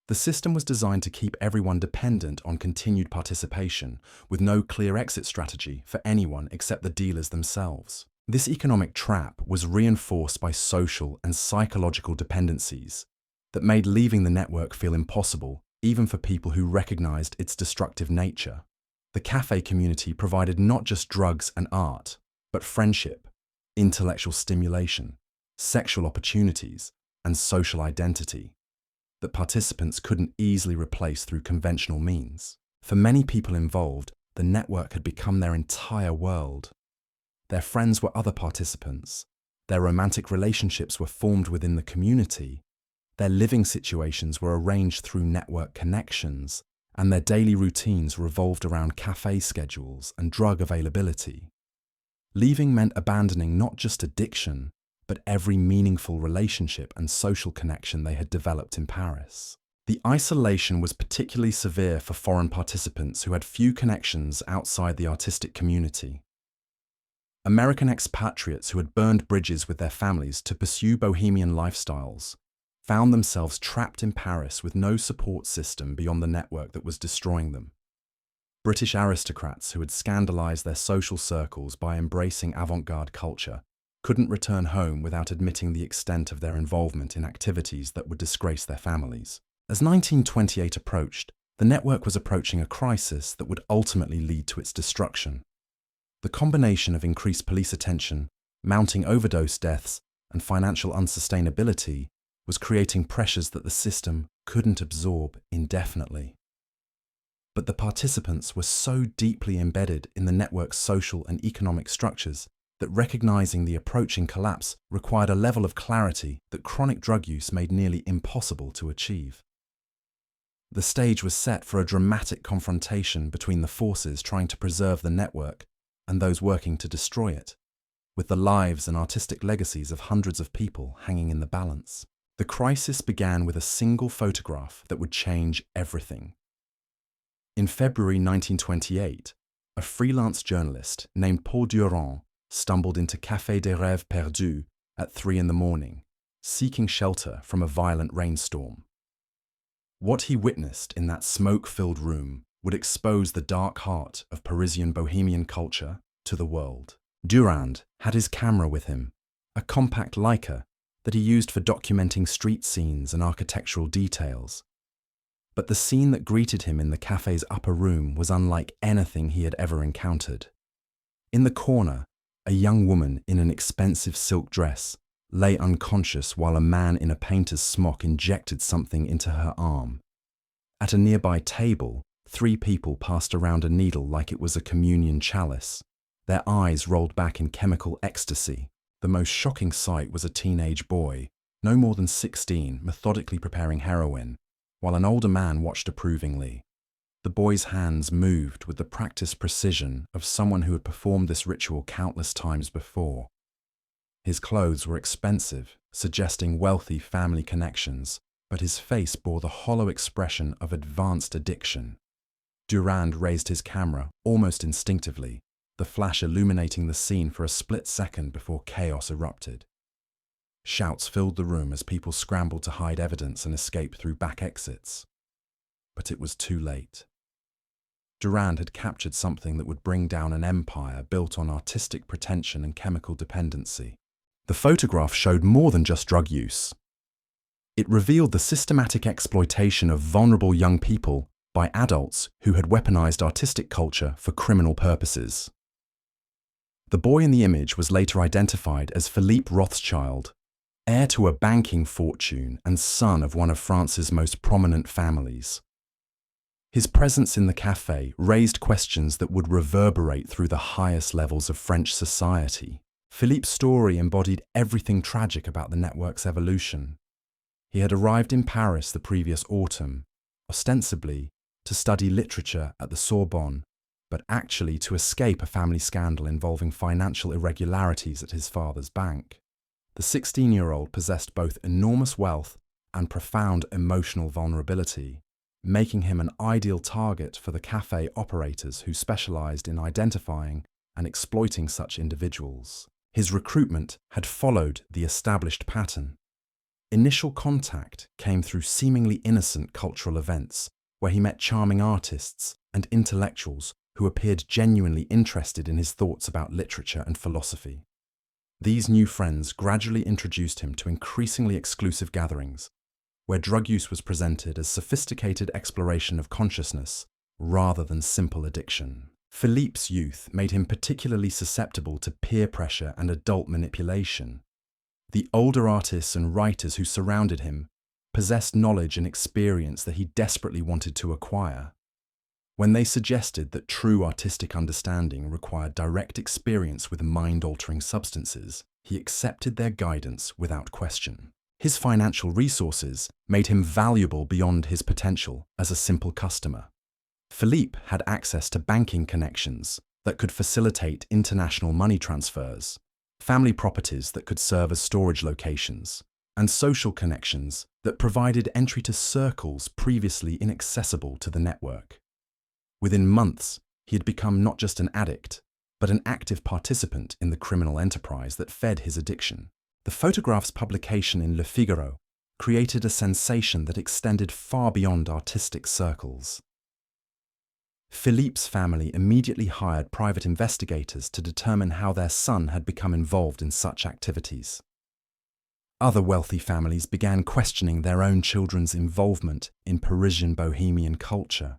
The system was designed to keep everyone dependent on continued participation, with no clear exit strategy for anyone except the dealers themselves. This economic trap was reinforced by social and psychological dependencies that made leaving the network feel impossible, even for people who recognized its destructive nature. The cafe community provided not just drugs and art, but friendship, intellectual stimulation, sexual opportunities, and social identity that participants couldn't easily replace through conventional means. For many people involved, the network had become their entire world. Their friends were other participants, their romantic relationships were formed within the community, their living situations were arranged through network connections, and their daily routines revolved around cafe schedules and drug availability. Leaving meant abandoning not just addiction, but every meaningful relationship and social connection they had developed in Paris. The isolation was particularly severe for foreign participants who had few connections outside the artistic community. American expatriates who had burned bridges with their families to pursue bohemian lifestyles found themselves trapped in Paris with no support system beyond the network that was destroying them. British aristocrats who had scandalized their social circles by embracing avant-garde culture couldn't return home without admitting the extent of their involvement in activities that would disgrace their families. As 1928 approached, the network was approaching a crisis that would ultimately lead to its destruction. The combination of increased police attention, mounting overdose deaths, and financial unsustainability was creating pressures that the system couldn't absorb indefinitely. But the participants were so deeply embedded in the network's social and economic structures that recognizing the approaching collapse required a level of clarity that chronic drug use made nearly impossible to achieve. The stage was set for a dramatic confrontation between the forces trying to preserve the network and those working to destroy it, with the lives and artistic legacies of hundreds of people hanging in the balance. The crisis began with a single photograph that would change everything. In February 1928, a freelance journalist named Paul Durand stumbled into Café des Rêves Perdus at 3 a.m, seeking shelter from a violent rainstorm. What he witnessed in that smoke-filled room would expose the dark heart of Parisian bohemian culture to the world. Durand had his camera with him, a compact Leica that he used for documenting street scenes and architectural details. But the scene that greeted him in the cafe's upper room was unlike anything he had ever encountered. In the corner, a young woman in an expensive silk dress lay unconscious while a man in a painter's smock injected something into her arm. At a nearby table, 3 people passed around a needle like it was a communion chalice, their eyes rolled back in chemical ecstasy. The most shocking sight was a teenage boy, no more than 16, methodically preparing heroin, while an older man watched approvingly. The boy's hands moved with the practiced precision of someone who had performed this ritual countless times before. His clothes were expensive, suggesting wealthy family connections, but his face bore the hollow expression of advanced addiction. Durand raised his camera almost instinctively, the flash illuminating the scene for a split second before chaos erupted. Shouts filled the room as people scrambled to hide evidence and escape through back exits. But it was too late. Durand had captured something that would bring down an empire built on artistic pretension and chemical dependency. The photograph showed more than just drug use. It revealed the systematic exploitation of vulnerable young people by adults who had weaponized artistic culture for criminal purposes. The boy in the image was later identified as Philippe Rothschild, heir to a banking fortune and son of one of France's most prominent families. His presence in the café raised questions that would reverberate through the highest levels of French society. Philippe's story embodied everything tragic about the network's evolution. He had arrived in Paris the previous autumn, ostensibly to study literature at the Sorbonne, but actually to escape a family scandal involving financial irregularities at his father's bank. The 16-year-old possessed both enormous wealth and profound emotional vulnerability, making him an ideal target for the café operators who specialized in identifying and exploiting such individuals. His recruitment had followed the established pattern. Initial contact came through seemingly innocent cultural events, where he met charming artists and intellectuals who appeared genuinely interested in his thoughts about literature and philosophy. These new friends gradually introduced him to increasingly exclusive gatherings, where drug use was presented as sophisticated exploration of consciousness rather than simple addiction. Philippe's youth made him particularly susceptible to peer pressure and adult manipulation. The older artists and writers who surrounded him possessed knowledge and experience that he desperately wanted to acquire. When they suggested that true artistic understanding required direct experience with mind-altering substances, he accepted their guidance without question. His financial resources made him valuable beyond his potential as a simple customer. Philippe had access to banking connections that could facilitate international money transfers, family properties that could serve as storage locations, and social connections that provided entry to circles previously inaccessible to the network. Within months, he had become not just an addict, but an active participant in the criminal enterprise that fed his addiction. The photograph's publication in Le Figaro created a sensation that extended far beyond artistic circles. Philippe's family immediately hired private investigators to determine how their son had become involved in such activities. Other wealthy families began questioning their own children's involvement in Parisian bohemian culture.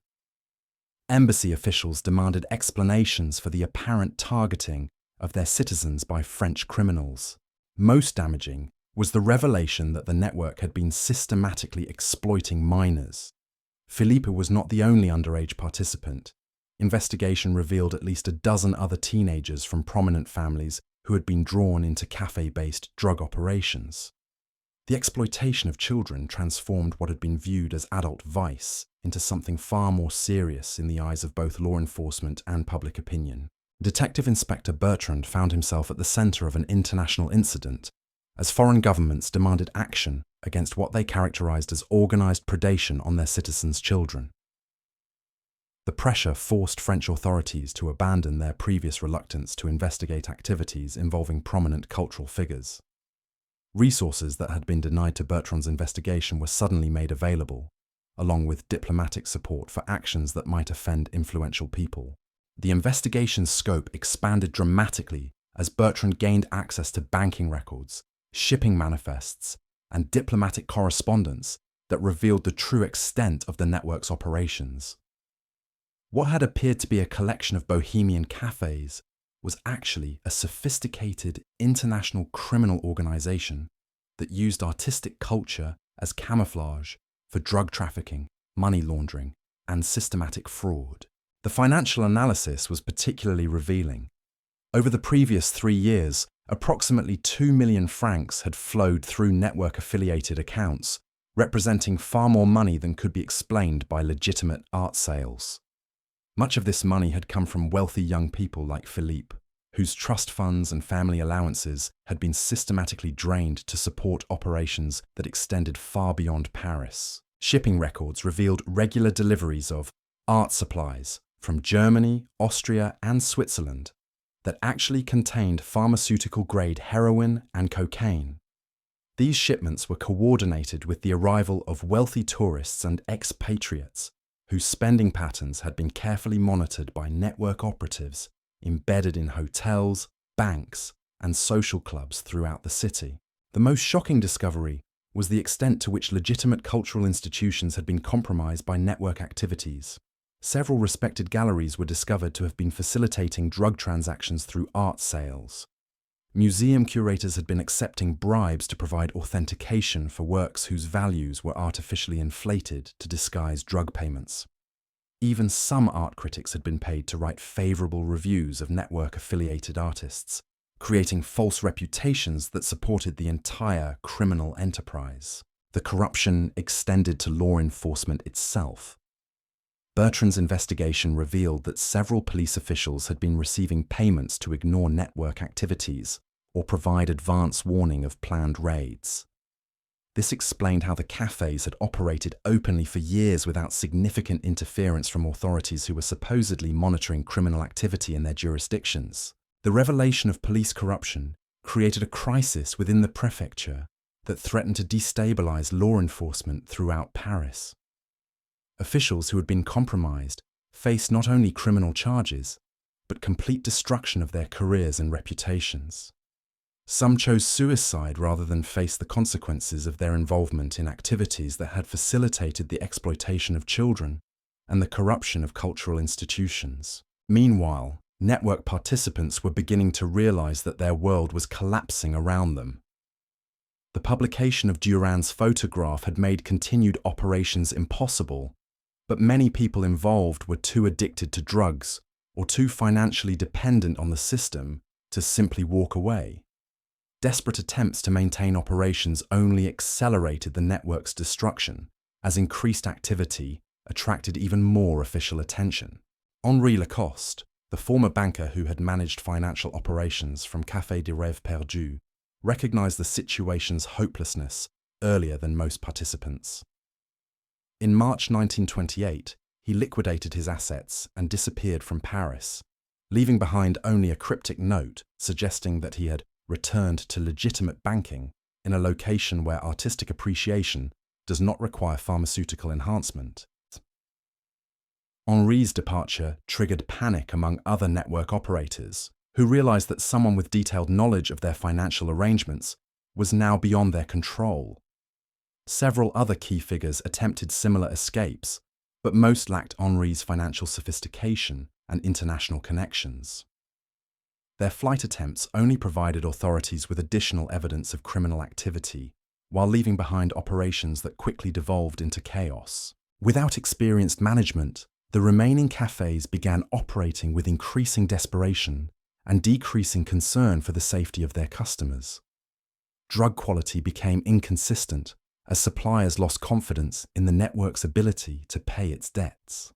Embassy officials demanded explanations for the apparent targeting of their citizens by French criminals. Most damaging was the revelation that the network had been systematically exploiting minors. Philippe was not the only underage participant. Investigation revealed at least a dozen other teenagers from prominent families who had been drawn into cafe-based drug operations. The exploitation of children transformed what had been viewed as adult vice into something far more serious in the eyes of both law enforcement and public opinion. Detective Inspector Bertrand found himself at the center of an international incident, as foreign governments demanded action against what they characterized as organized predation on their citizens' children. The pressure forced French authorities to abandon their previous reluctance to investigate activities involving prominent cultural figures. Resources that had been denied to Bertrand's investigation were suddenly made available, along with diplomatic support for actions that might offend influential people. The investigation's scope expanded dramatically as Bertrand gained access to banking records, shipping manifests, and diplomatic correspondence that revealed the true extent of the network's operations. What had appeared to be a collection of bohemian cafes was actually a sophisticated international criminal organization that used artistic culture as camouflage for drug trafficking, money laundering, and systematic fraud. The financial analysis was particularly revealing. Over the previous 3 years, approximately 2 million francs had flowed through network-affiliated accounts, representing far more money than could be explained by legitimate art sales. Much of this money had come from wealthy young people like Philippe, whose trust funds and family allowances had been systematically drained to support operations that extended far beyond Paris. Shipping records revealed regular deliveries of art supplies from Germany, Austria, and Switzerland that actually contained pharmaceutical-grade heroin and cocaine. These shipments were coordinated with the arrival of wealthy tourists and expatriates whose spending patterns had been carefully monitored by network operatives embedded in hotels, banks, and social clubs throughout the city. The most shocking discovery was the extent to which legitimate cultural institutions had been compromised by network activities. Several respected galleries were discovered to have been facilitating drug transactions through art sales. Museum curators had been accepting bribes to provide authentication for works whose values were artificially inflated to disguise drug payments. Even some art critics had been paid to write favorable reviews of network-affiliated artists, creating false reputations that supported the entire criminal enterprise. The corruption extended to law enforcement itself. Bertrand's investigation revealed that several police officials had been receiving payments to ignore network activities or provide advance warning of planned raids. This explained how the cafes had operated openly for years without significant interference from authorities who were supposedly monitoring criminal activity in their jurisdictions. The revelation of police corruption created a crisis within the prefecture that threatened to destabilize law enforcement throughout Paris. Officials who had been compromised faced not only criminal charges, but complete destruction of their careers and reputations. Some chose suicide rather than face the consequences of their involvement in activities that had facilitated the exploitation of children and the corruption of cultural institutions. Meanwhile, network participants were beginning to realize that their world was collapsing around them. The publication of Durand's photograph had made continued operations impossible, but many people involved were too addicted to drugs or too financially dependent on the system to simply walk away. Desperate attempts to maintain operations only accelerated the network's destruction, as increased activity attracted even more official attention. Henri Lacoste, the former banker who had managed financial operations from Café des Rêves Perdus, recognized the situation's hopelessness earlier than most participants. In March 1928, he liquidated his assets and disappeared from Paris, leaving behind only a cryptic note suggesting that he had returned to legitimate banking in a location where artistic appreciation does not require pharmaceutical enhancement. Henri's departure triggered panic among other network operators, who realized that someone with detailed knowledge of their financial arrangements was now beyond their control. Several other key figures attempted similar escapes, but most lacked Henri's financial sophistication and international connections. Their flight attempts only provided authorities with additional evidence of criminal activity, while leaving behind operations that quickly devolved into chaos. Without experienced management, the remaining cafes began operating with increasing desperation and decreasing concern for the safety of their customers. Drug quality became inconsistent as suppliers lost confidence in the network's ability to pay its debts.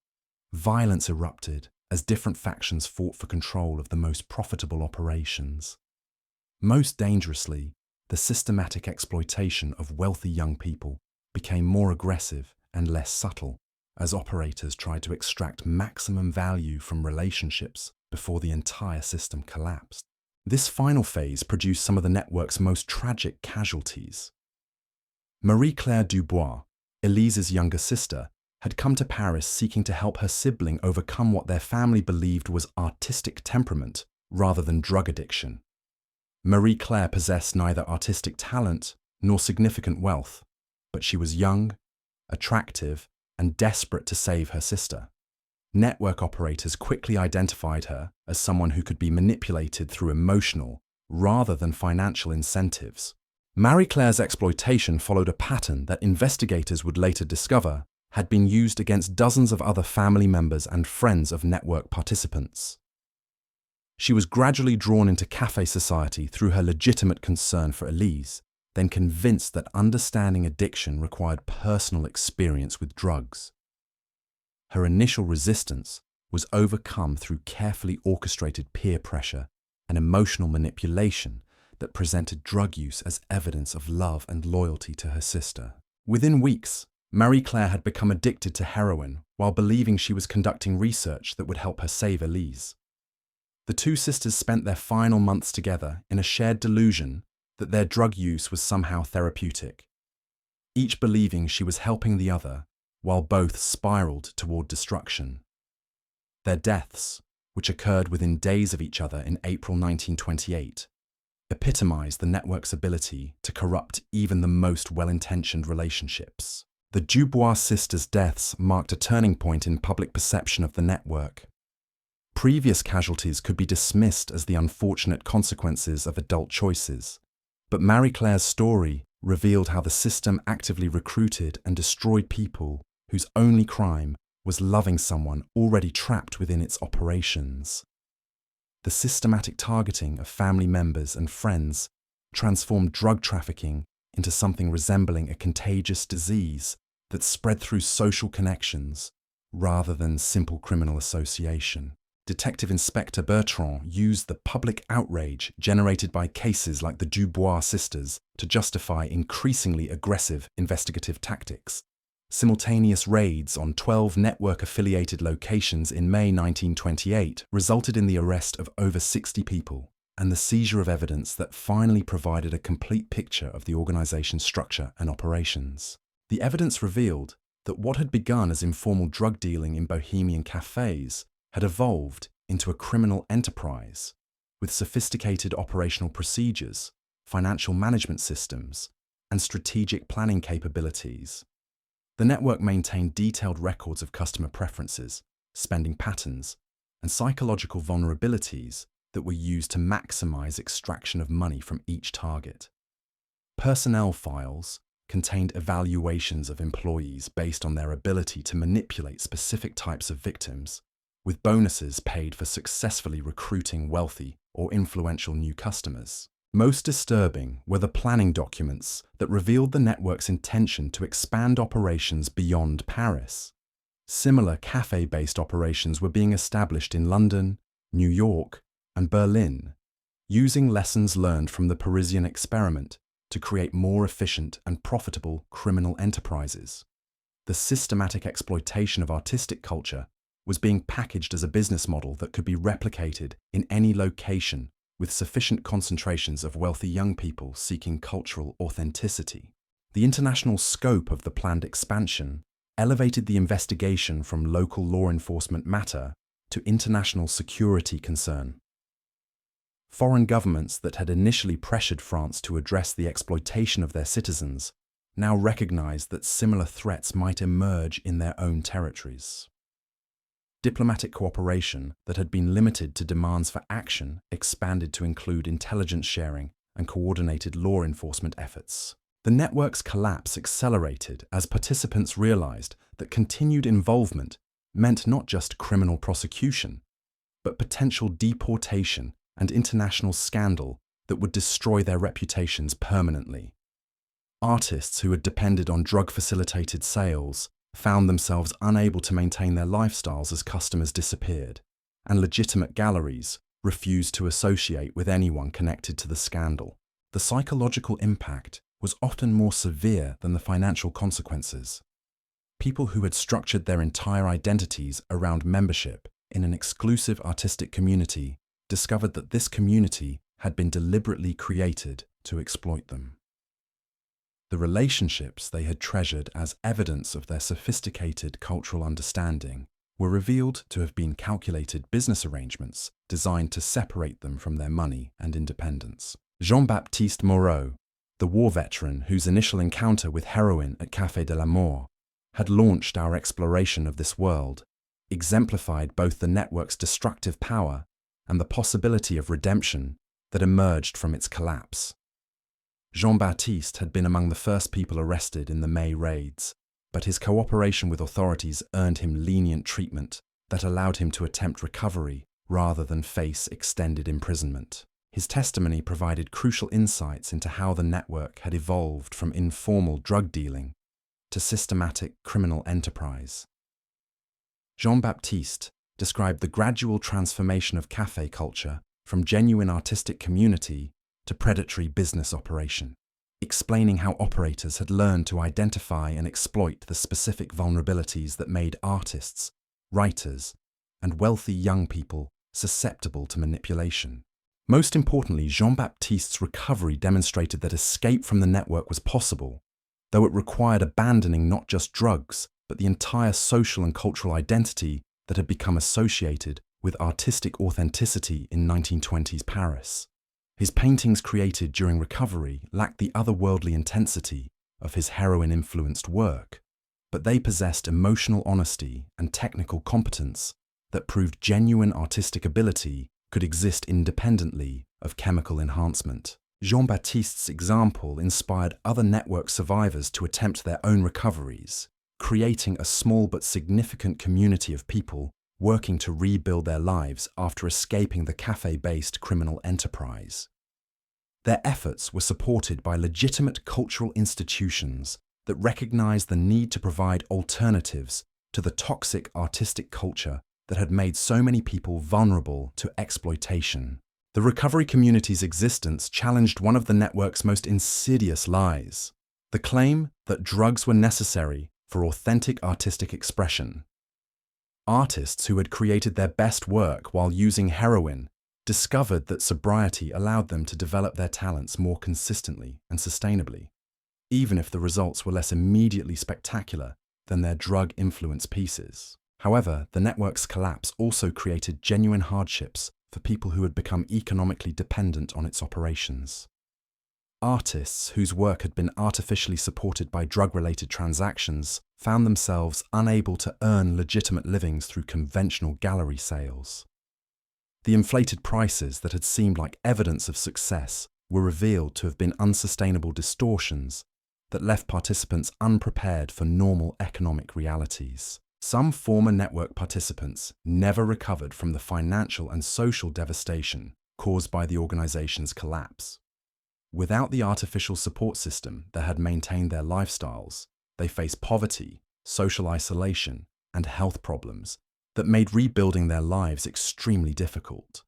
Violence erupted as different factions fought for control of the most profitable operations. Most dangerously, the systematic exploitation of wealthy young people became more aggressive and less subtle as operators tried to extract maximum value from relationships before the entire system collapsed. This final phase produced some of the network's most tragic casualties. Marie-Claire Dubois, Elise's younger sister, had come to Paris seeking to help her sibling overcome what their family believed was artistic temperament rather than drug addiction. Marie-Claire possessed neither artistic talent nor significant wealth, but she was young, attractive, and desperate to save her sister. Network operators quickly identified her as someone who could be manipulated through emotional rather than financial incentives. Marie-Claire's exploitation followed a pattern that investigators would later discover had been used against dozens of other family members and friends of network participants. She was gradually drawn into cafe society through her legitimate concern for Elise, then convinced that understanding addiction required personal experience with drugs. Her initial resistance was overcome through carefully orchestrated peer pressure and emotional manipulation that presented drug use as evidence of love and loyalty to her sister. Within weeks, Marie-Claire had become addicted to heroin while believing she was conducting research that would help her save Elise. The two sisters spent their final months together in a shared delusion that their drug use was somehow therapeutic, each believing she was helping the other while both spiraled toward destruction. Their deaths, which occurred within days of each other in April 1928, epitomized the network's ability to corrupt even the most well-intentioned relationships. The Dubois sisters' deaths marked a turning point in public perception of the network. Previous casualties could be dismissed as the unfortunate consequences of adult choices, but Marie-Claire's story revealed how the system actively recruited and destroyed people whose only crime was loving someone already trapped within its operations. The systematic targeting of family members and friends transformed drug trafficking into something resembling a contagious disease that spread through social connections rather than simple criminal association. Detective Inspector Bertrand used the public outrage generated by cases like the Dubois sisters to justify increasingly aggressive investigative tactics. Simultaneous raids on 12 network-affiliated locations in May 1928 resulted in the arrest of over 60 people and the seizure of evidence that finally provided a complete picture of the organization's structure and operations. The evidence revealed that what had begun as informal drug dealing in bohemian cafes had evolved into a criminal enterprise with sophisticated operational procedures, financial management systems, and strategic planning capabilities. The network maintained detailed records of customer preferences, spending patterns, and psychological vulnerabilities that were used to maximize extraction of money from each target. Personnel files contained evaluations of employees based on their ability to manipulate specific types of victims, with bonuses paid for successfully recruiting wealthy or influential new customers. Most disturbing were the planning documents that revealed the network's intention to expand operations beyond Paris. Similar cafe-based operations were being established in London, New York, and Berlin, using lessons learned from the Parisian experiment to create more efficient and profitable criminal enterprises. The systematic exploitation of artistic culture was being packaged as a business model that could be replicated in any location with sufficient concentrations of wealthy young people seeking cultural authenticity. The international scope of the planned expansion elevated the investigation from local law enforcement matter to international security concern. Foreign governments that had initially pressured France to address the exploitation of their citizens now recognized that similar threats might emerge in their own territories. Diplomatic cooperation that had been limited to demands for action expanded to include intelligence sharing and coordinated law enforcement efforts. The network's collapse accelerated as participants realized that continued involvement meant not just criminal prosecution, but potential deportation and international scandal that would destroy their reputations permanently. Artists who had depended on drug-facilitated sales found themselves unable to maintain their lifestyles as customers disappeared, and legitimate galleries refused to associate with anyone connected to the scandal. The psychological impact was often more severe than the financial consequences. People who had structured their entire identities around membership in an exclusive artistic community discovered that this community had been deliberately created to exploit them. The relationships they had treasured as evidence of their sophisticated cultural understanding were revealed to have been calculated business arrangements designed to separate them from their money and independence. Jean-Baptiste Moreau, the war veteran whose initial encounter with heroin at Café de la Mort had launched our exploration of this world, exemplified both the network's destructive power and the possibility of redemption that emerged from its collapse. Jean-Baptiste had been among the first people arrested in the May raids, but his cooperation with authorities earned him lenient treatment that allowed him to attempt recovery rather than face extended imprisonment. His testimony provided crucial insights into how the network had evolved from informal drug dealing to systematic criminal enterprise. Jean-Baptiste described the gradual transformation of café culture from genuine artistic community to predatory business operation, explaining how operators had learned to identify and exploit the specific vulnerabilities that made artists, writers, and wealthy young people susceptible to manipulation. Most importantly, Jean-Baptiste's recovery demonstrated that escape from the network was possible, though it required abandoning not just drugs, but the entire social and cultural identity that had become associated with artistic authenticity in 1920s Paris. His paintings created during recovery lacked the otherworldly intensity of his heroin-influenced work, but they possessed emotional honesty and technical competence that proved genuine artistic ability could exist independently of chemical enhancement. Jean-Baptiste's example inspired other network survivors to attempt their own recoveries, creating a small but significant community of people working to rebuild their lives after escaping the cafe-based criminal enterprise. Their efforts were supported by legitimate cultural institutions that recognized the need to provide alternatives to the toxic artistic culture that had made so many people vulnerable to exploitation. The recovery community's existence challenged one of the network's most insidious lies: the claim that drugs were necessary for authentic artistic expression. Artists who had created their best work while using heroin discovered that sobriety allowed them to develop their talents more consistently and sustainably, even if the results were less immediately spectacular than their drug-influenced pieces. However, the network's collapse also created genuine hardships for people who had become economically dependent on its operations. Artists whose work had been artificially supported by drug-related transactions found themselves unable to earn legitimate livings through conventional gallery sales. The inflated prices that had seemed like evidence of success were revealed to have been unsustainable distortions that left participants unprepared for normal economic realities. Some former network participants never recovered from the financial and social devastation caused by the organization's collapse. Without the artificial support system that had maintained their lifestyles, they faced poverty, social isolation, and health problems that made rebuilding their lives extremely difficult.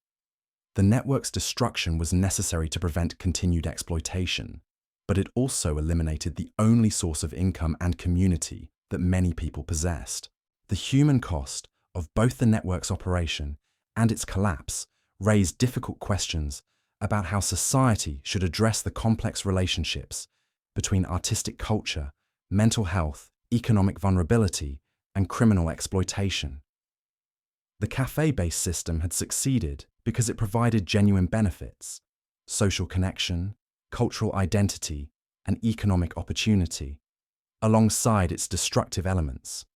The network's destruction was necessary to prevent continued exploitation, but it also eliminated the only source of income and community that many people possessed. The human cost of both the network's operation and its collapse raised difficult questions about how society should address the complex relationships between artistic culture, mental health, economic vulnerability, and criminal exploitation. The cafe-based system had succeeded because it provided genuine benefits: social connection, cultural identity, and economic opportunity, alongside its destructive elements.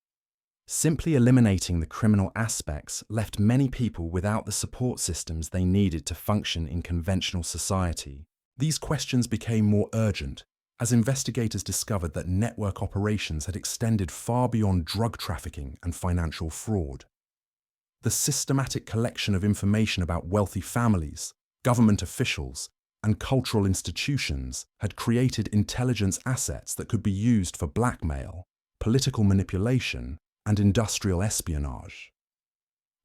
Simply eliminating the criminal aspects left many people without the support systems they needed to function in conventional society. These questions became more urgent as investigators discovered that network operations had extended far beyond drug trafficking and financial fraud. The systematic collection of information about wealthy families, government officials, and cultural institutions had created intelligence assets that could be used for blackmail, political manipulation, and industrial espionage.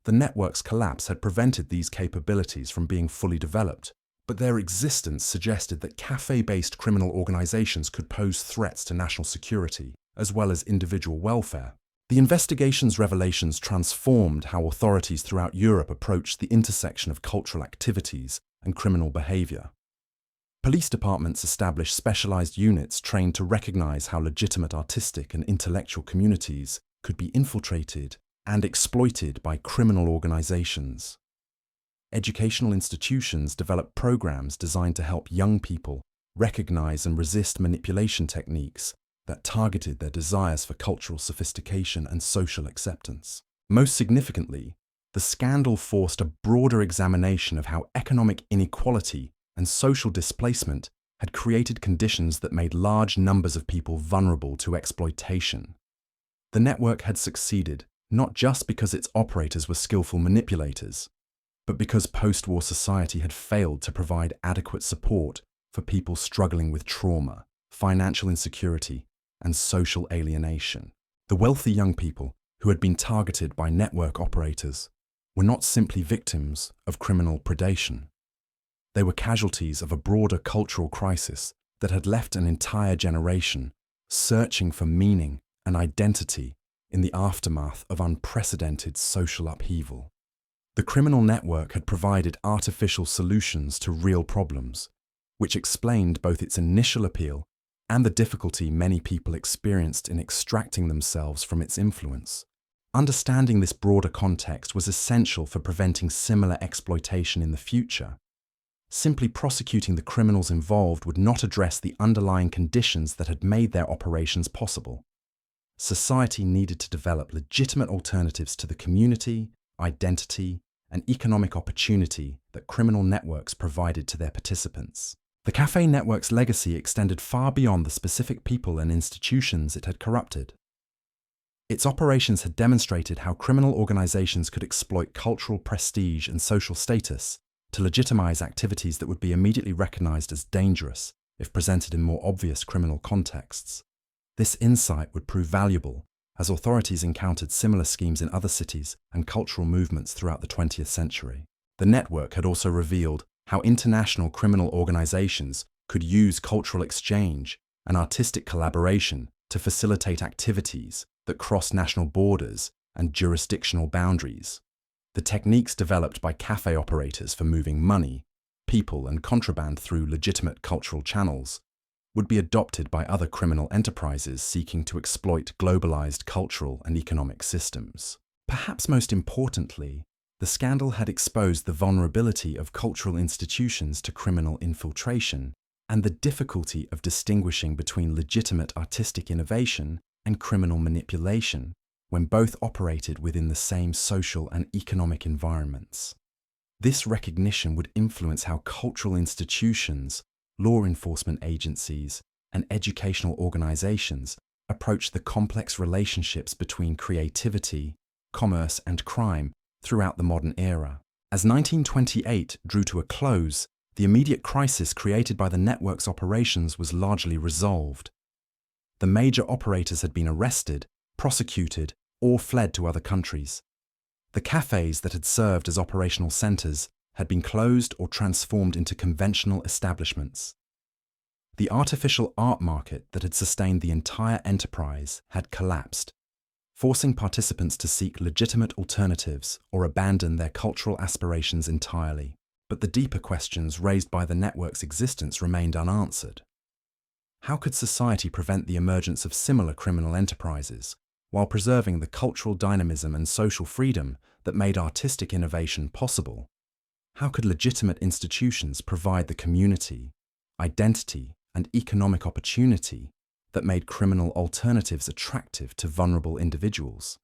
The network's collapse had prevented these capabilities from being fully developed, but their existence suggested that cafe-based criminal organizations could pose threats to national security, as well as individual welfare. The investigation's revelations transformed how authorities throughout Europe approached the intersection of cultural activities and criminal behavior. Police departments established specialized units trained to recognize how legitimate artistic and intellectual communities could be infiltrated and exploited by criminal organizations. Educational institutions developed programs designed to help young people recognize and resist manipulation techniques that targeted their desires for cultural sophistication and social acceptance. Most significantly, the scandal forced a broader examination of how economic inequality and social displacement had created conditions that made large numbers of people vulnerable to exploitation. The network had succeeded not just because its operators were skillful manipulators, but because post-war society had failed to provide adequate support for people struggling with trauma, financial insecurity, and social alienation. The wealthy young people who had been targeted by network operators were not simply victims of criminal predation. They were casualties of a broader cultural crisis that had left an entire generation searching for meaning and identity in the aftermath of unprecedented social upheaval. The criminal network had provided artificial solutions to real problems, which explained both its initial appeal and the difficulty many people experienced in extracting themselves from its influence. Understanding this broader context was essential for preventing similar exploitation in the future. Simply prosecuting the criminals involved would not address the underlying conditions that had made their operations possible. society needed to develop legitimate alternatives to the community, identity, and economic opportunity that criminal networks provided to their participants. The cafe network's legacy extended far beyond the specific people and institutions it had corrupted. Its operations had demonstrated how criminal organizations could exploit cultural prestige and social status to legitimize activities that would be immediately recognized as dangerous if presented in more obvious criminal contexts. This insight would prove valuable as authorities encountered similar schemes in other cities and cultural movements throughout the 20th century. The network had also revealed how international criminal organizations could use cultural exchange and artistic collaboration to facilitate activities that cross national borders and jurisdictional boundaries. The techniques developed by cafe operators for moving money, people, and contraband through legitimate cultural channels would be adopted by other criminal enterprises seeking to exploit globalized cultural and economic systems. Perhaps most importantly, the scandal had exposed the vulnerability of cultural institutions to criminal infiltration and the difficulty of distinguishing between legitimate artistic innovation and criminal manipulation when both operated within the same social and economic environments. This recognition would influence how cultural institutions, law enforcement agencies, and educational organizations approach the complex relationships between creativity, commerce, and crime throughout the modern era. As 1928 drew to a close, the immediate crisis created by the network's operations was largely resolved. The major operators had been arrested, prosecuted, or fled to other countries. The cafes that had served as operational centers had been closed or transformed into conventional establishments. The artificial art market that had sustained the entire enterprise had collapsed, forcing participants to seek legitimate alternatives or abandon their cultural aspirations entirely. But the deeper questions raised by the network's existence remained unanswered. How could society prevent the emergence of similar criminal enterprises while preserving the cultural dynamism and social freedom that made artistic innovation possible? How could legitimate institutions provide the community, identity, and economic opportunity that made criminal alternatives attractive to vulnerable individuals?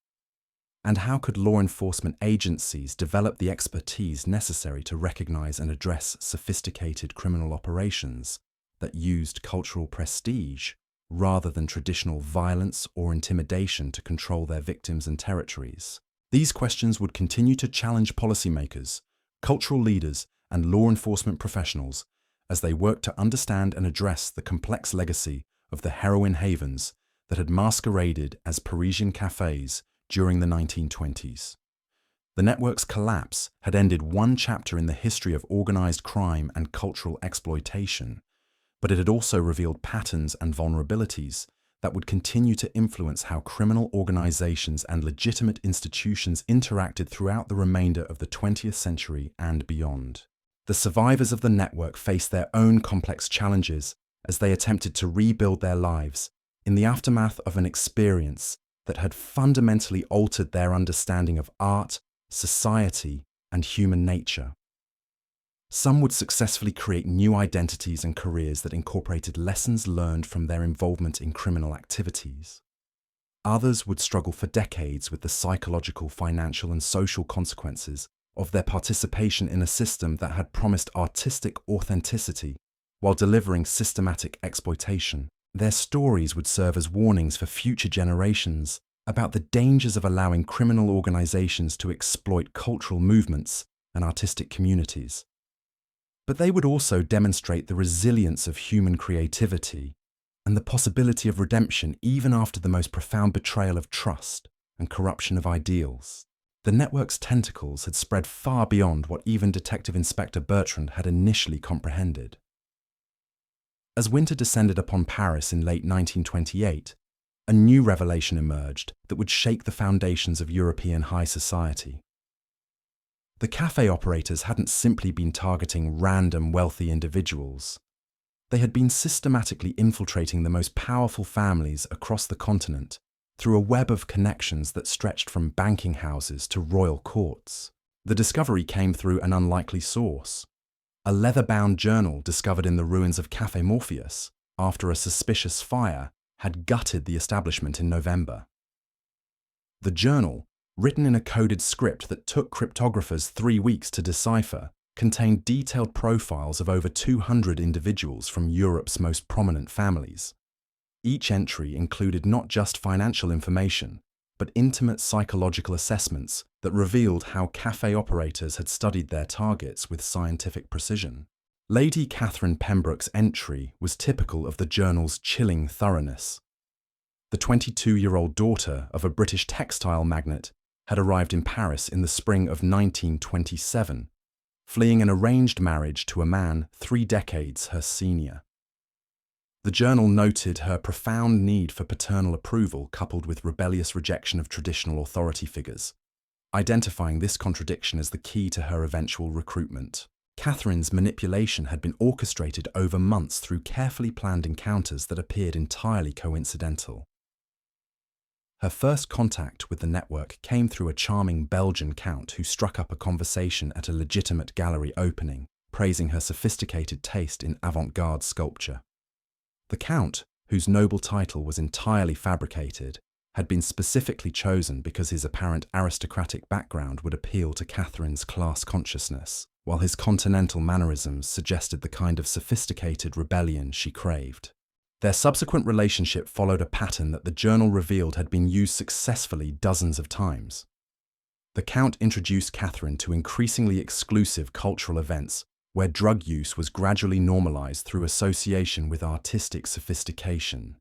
And how could law enforcement agencies develop the expertise necessary to recognize and address sophisticated criminal operations that used cultural prestige rather than traditional violence or intimidation to control their victims and territories? These questions would continue to challenge policymakers, cultural leaders, and law enforcement professionals as they worked to understand and address the complex legacy of the heroin havens that had masqueraded as Parisian cafes during the 1920s. The network's collapse had ended one chapter in the history of organized crime and cultural exploitation, but it had also revealed patterns and vulnerabilities that would continue to influence how criminal organizations and legitimate institutions interacted throughout the remainder of the 20th century and beyond. The survivors of the network faced their own complex challenges as they attempted to rebuild their lives in the aftermath of an experience that had fundamentally altered their understanding of art, society, and human nature. Some would successfully create new identities and careers that incorporated lessons learned from their involvement in criminal activities. Others would struggle for decades with the psychological, financial, and social consequences of their participation in a system that had promised artistic authenticity while delivering systematic exploitation. Their stories would serve as warnings for future generations about the dangers of allowing criminal organizations to exploit cultural movements and artistic communities. But they would also demonstrate the resilience of human creativity and the possibility of redemption even after the most profound betrayal of trust and corruption of ideals. The network's tentacles had spread far beyond what even Detective Inspector Bertrand had initially comprehended. As winter descended upon Paris in late 1928, a new revelation emerged that would shake the foundations of European high society. The cafe operators hadn't simply been targeting random wealthy individuals. They had been systematically infiltrating the most powerful families across the continent through a web of connections that stretched from banking houses to royal courts. The discovery came through an unlikely source: a leather-bound journal discovered in the ruins of Café Morpheus after a suspicious fire had gutted the establishment in November. The journal, written in a coded script that took cryptographers 3 weeks to decipher, contained detailed profiles of over 200 individuals from Europe's most prominent families. Each entry included not just financial information, but intimate psychological assessments that revealed how cafe operators had studied their targets with scientific precision. Lady Catherine Pembroke's entry was typical of the journal's chilling thoroughness. The 22-year-old daughter of a British textile magnate had arrived in Paris in the spring of 1927, fleeing an arranged marriage to a man 3 decades her senior. The journal noted her profound need for paternal approval coupled with rebellious rejection of traditional authority figures, identifying this contradiction as the key to her eventual recruitment. Catherine's manipulation had been orchestrated over months through carefully planned encounters that appeared entirely coincidental. Her first contact with the network came through a charming Belgian count who struck up a conversation at a legitimate gallery opening, praising her sophisticated taste in avant-garde sculpture. The count, whose noble title was entirely fabricated, had been specifically chosen because his apparent aristocratic background would appeal to Catherine's class consciousness, while his continental mannerisms suggested the kind of sophisticated rebellion she craved. Their subsequent relationship followed a pattern that the journal revealed had been used successfully dozens of times. The Count introduced Catherine to increasingly exclusive cultural events where drug use was gradually normalized through association with artistic sophistication.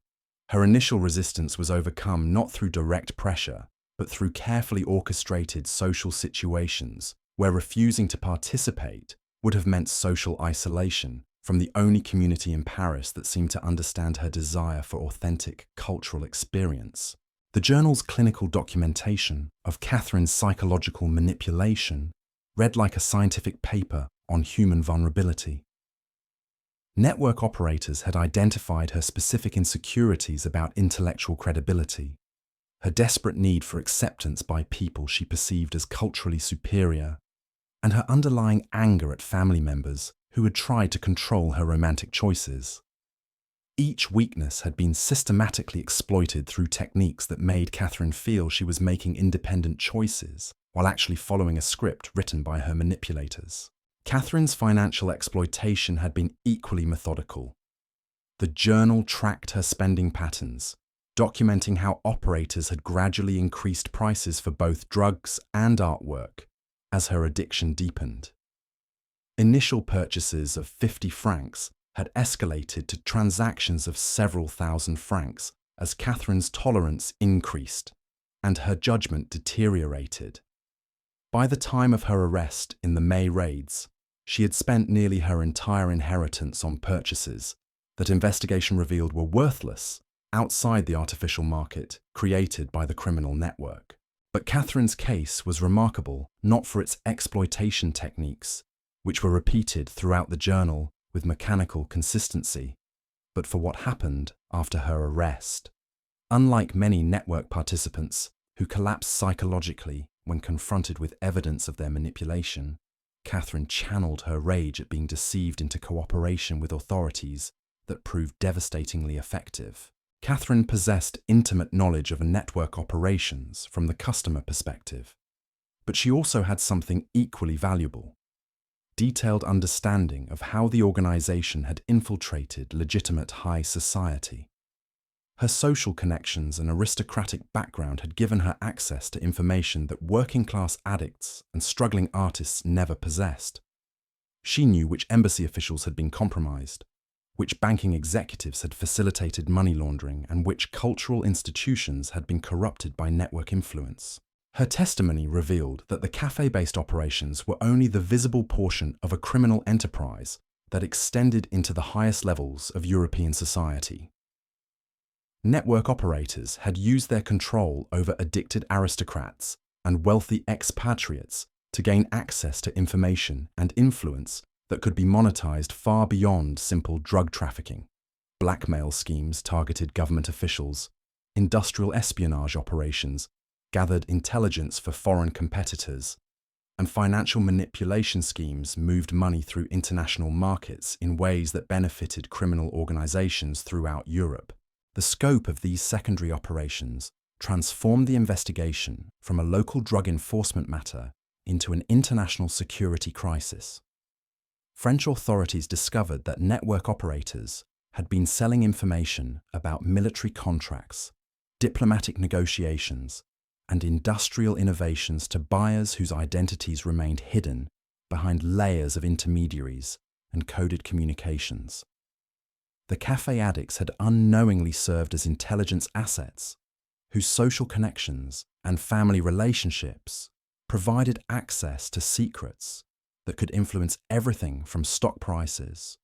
Her initial resistance was overcome not through direct pressure, but through carefully orchestrated social situations where refusing to participate would have meant social isolation from the only community in Paris that seemed to understand her desire for authentic cultural experience. The journal's clinical documentation of Catherine's psychological manipulation read like a scientific paper on human vulnerability. Network operators had identified her specific insecurities about intellectual credibility, her desperate need for acceptance by people she perceived as culturally superior, and her underlying anger at family members who had tried to control her romantic choices. Each weakness had been systematically exploited through techniques that made Catherine feel she was making independent choices while actually following a script written by her manipulators. Catherine's financial exploitation had been equally methodical. The journal tracked her spending patterns, documenting how operators had gradually increased prices for both drugs and artwork as her addiction deepened. Initial purchases of 50 francs had escalated to transactions of several thousand francs as Catherine's tolerance increased and her judgment deteriorated. By the time of her arrest in the May raids, she had spent nearly her entire inheritance on purchases that investigation revealed were worthless outside the artificial market created by the criminal network. But Catherine's case was remarkable not for its exploitation techniques, which were repeated throughout the journal with mechanical consistency, but for what happened after her arrest. Unlike many network participants who collapsed psychologically when confronted with evidence of their manipulation, Catherine channeled her rage at being deceived into cooperation with authorities that proved devastatingly effective. Catherine possessed intimate knowledge of network operations from the customer perspective, but she also had something equally valuable: detailed understanding of how the organization had infiltrated legitimate high society. Her social connections and aristocratic background had given her access to information that working-class addicts and struggling artists never possessed. She knew which embassy officials had been compromised, which banking executives had facilitated money laundering, and which cultural institutions had been corrupted by network influence. Her testimony revealed that the cafe-based operations were only the visible portion of a criminal enterprise that extended into the highest levels of European society. Network operators had used their control over addicted aristocrats and wealthy expatriates to gain access to information and influence that could be monetized far beyond simple drug trafficking. Blackmail schemes targeted government officials, industrial espionage operations gathered intelligence for foreign competitors, and financial manipulation schemes moved money through international markets in ways that benefited criminal organizations throughout Europe. The scope of these secondary operations transformed the investigation from a local drug enforcement matter into an international security crisis. French authorities discovered that network operators had been selling information about military contracts, diplomatic negotiations, and industrial innovations to buyers whose identities remained hidden behind layers of intermediaries and coded communications. The cafe addicts had unknowingly served as intelligence assets, whose social connections and family relationships provided access to secrets that could influence everything from stock prices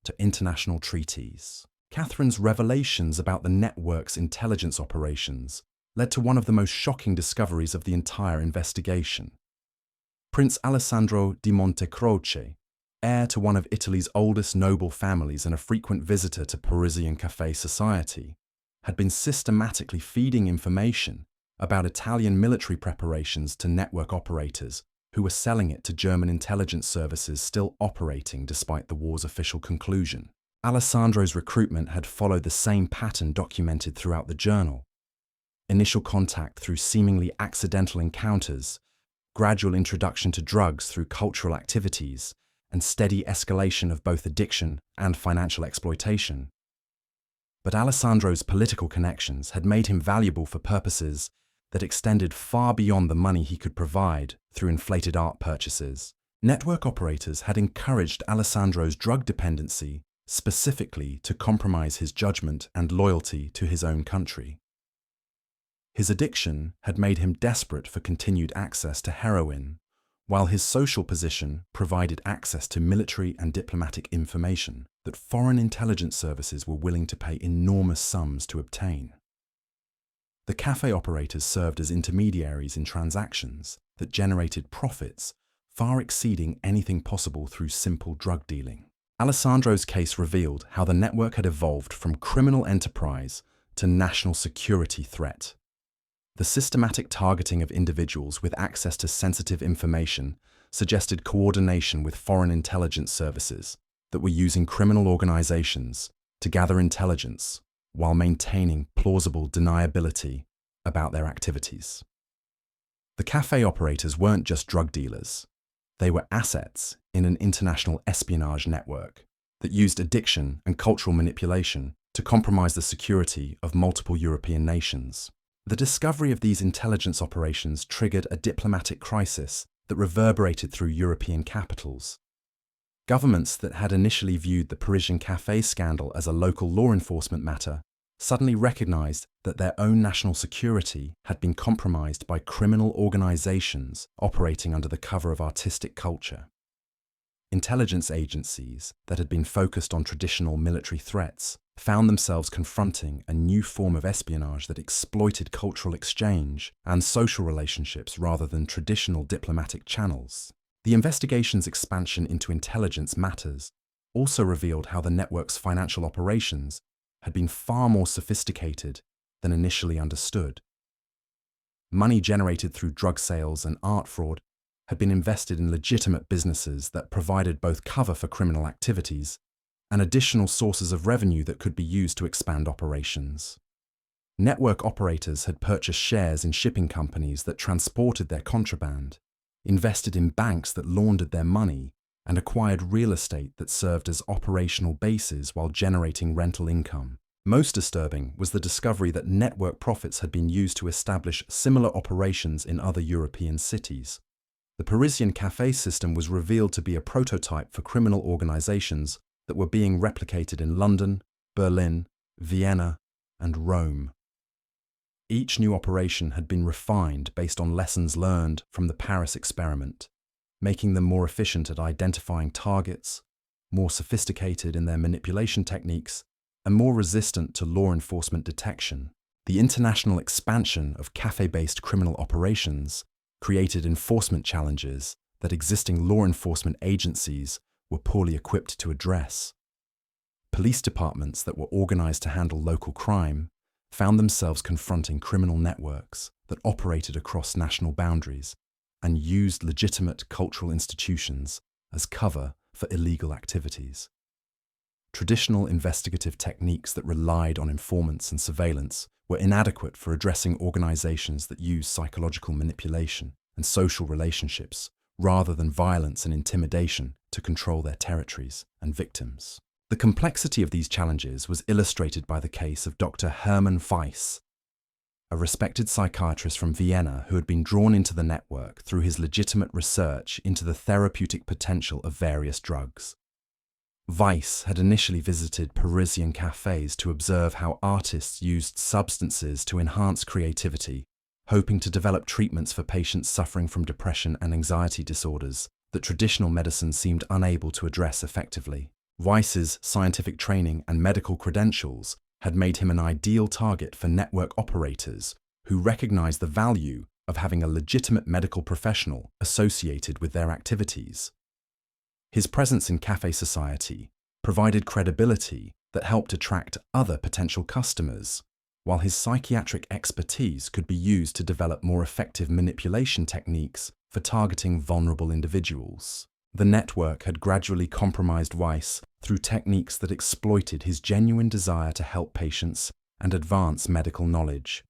to international treaties. Catherine's revelations about the network's intelligence operations led to one of the most shocking discoveries of the entire investigation. Prince Alessandro di Montecroce, heir to one of Italy's oldest noble families and a frequent visitor to Parisian café society, had been systematically feeding information about Italian military preparations to network operators who were selling it to German intelligence services still operating despite the war's official conclusion. Alessandro's recruitment had followed the same pattern documented throughout the journal. Initial contact through seemingly accidental encounters, gradual introduction to drugs through cultural activities, and steady escalation of both addiction and financial exploitation. But Alessandro's political connections had made him valuable for purposes that extended far beyond the money he could provide through inflated art purchases. Network operators had encouraged Alessandro's drug dependency specifically to compromise his judgment and loyalty to his own country. His addiction had made him desperate for continued access to heroin, while his social position provided access to military and diplomatic information that foreign intelligence services were willing to pay enormous sums to obtain. The cafe operators served as intermediaries in transactions that generated profits far exceeding anything possible through simple drug dealing. Alessandro's case revealed how the network had evolved from criminal enterprise to national security threat. The systematic targeting of individuals with access to sensitive information suggested coordination with foreign intelligence services that were using criminal organizations to gather intelligence while maintaining plausible deniability about their activities. The cafe operators weren't just drug dealers. They were assets in an international espionage network that used addiction and cultural manipulation to compromise the security of multiple European nations. The discovery of these intelligence operations triggered a diplomatic crisis that reverberated through European capitals. Governments that had initially viewed the Parisian café scandal as a local law enforcement matter suddenly recognized that their own national security had been compromised by criminal organizations operating under the cover of artistic culture. Intelligence agencies that had been focused on traditional military threats found themselves confronting a new form of espionage that exploited cultural exchange and social relationships rather than traditional diplomatic channels. The investigation's expansion into intelligence matters also revealed how the network's financial operations had been far more sophisticated than initially understood. Money generated through drug sales and art fraud had been invested in legitimate businesses that provided both cover for criminal activities and additional sources of revenue that could be used to expand operations. Network operators had purchased shares in shipping companies that transported their contraband, invested in banks that laundered their money, and acquired real estate that served as operational bases while generating rental income. Most disturbing was the discovery that network profits had been used to establish similar operations in other European cities. The Parisian café system was revealed to be a prototype for criminal organizations that were being replicated in London, Berlin, Vienna, and Rome. Each new operation had been refined based on lessons learned from the Paris experiment, making them more efficient at identifying targets, more sophisticated in their manipulation techniques, and more resistant to law enforcement detection. The international expansion of cafe-based criminal operations created enforcement challenges that existing law enforcement agencies were poorly equipped to address. Police departments that were organized to handle local crime found themselves confronting criminal networks that operated across national boundaries and used legitimate cultural institutions as cover for illegal activities. Traditional investigative techniques that relied on informants and surveillance were inadequate for addressing organizations that use psychological manipulation and social relationships rather than violence and intimidation to control their territories and victims. The complexity of these challenges was illustrated by the case of Dr. Hermann Weiss, a respected psychiatrist from Vienna who had been drawn into the network through his legitimate research into the therapeutic potential of various drugs. Weiss had initially visited Parisian cafes to observe how artists used substances to enhance creativity, hoping to develop treatments for patients suffering from depression and anxiety disorders that traditional medicine seemed unable to address effectively. Weiss's scientific training and medical credentials had made him an ideal target for network operators who recognized the value of having a legitimate medical professional associated with their activities. His presence in cafe society provided credibility that helped attract other potential customers, while his psychiatric expertise could be used to develop more effective manipulation techniques for targeting vulnerable individuals. The network had gradually compromised Weiss through techniques that exploited his genuine desire to help patients and advance medical knowledge.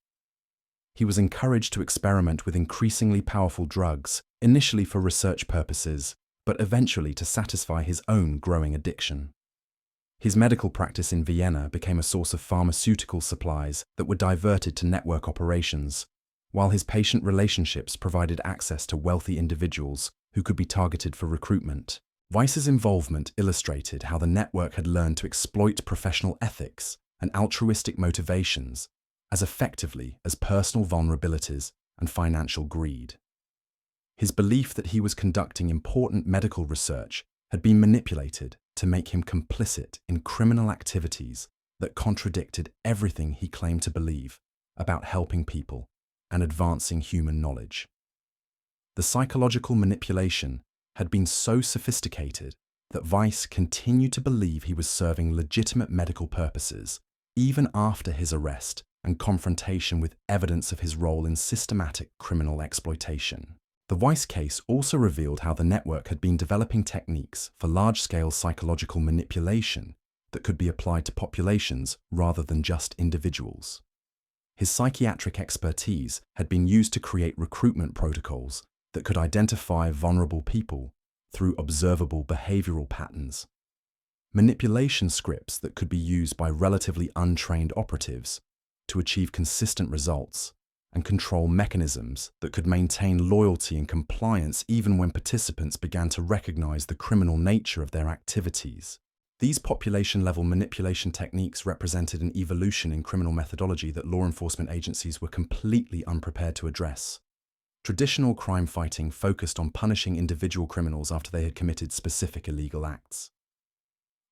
He was encouraged to experiment with increasingly powerful drugs, initially for research purposes, but eventually to satisfy his own growing addiction. His medical practice in Vienna became a source of pharmaceutical supplies that were diverted to network operations, while his patient relationships provided access to wealthy individuals who could be targeted for recruitment. Weiss's involvement illustrated how the network had learned to exploit professional ethics and altruistic motivations as effectively as personal vulnerabilities and financial greed. His belief that he was conducting important medical research had been manipulated to make him complicit in criminal activities that contradicted everything he claimed to believe about helping people and advancing human knowledge. The psychological manipulation had been so sophisticated that Weiss continued to believe he was serving legitimate medical purposes even after his arrest and confrontation with evidence of his role in systematic criminal exploitation. The Weiss case also revealed how the network had been developing techniques for large-scale psychological manipulation that could be applied to populations rather than just individuals. His psychiatric expertise had been used to create recruitment protocols that could identify vulnerable people through observable behavioral patterns, manipulation scripts that could be used by relatively untrained operatives to achieve consistent results, and control mechanisms that could maintain loyalty and compliance even when participants began to recognize the criminal nature of their activities. These population-level manipulation techniques represented an evolution in criminal methodology that law enforcement agencies were completely unprepared to address. Traditional crime fighting focused on punishing individual criminals after they had committed specific illegal acts.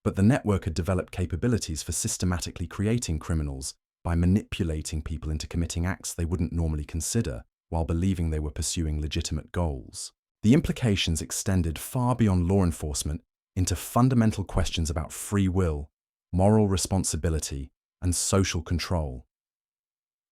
But the network had developed capabilities for systematically creating criminals by manipulating people into committing acts they wouldn't normally consider while believing they were pursuing legitimate goals. The implications extended far beyond law enforcement into fundamental questions about free will, moral responsibility, and social control.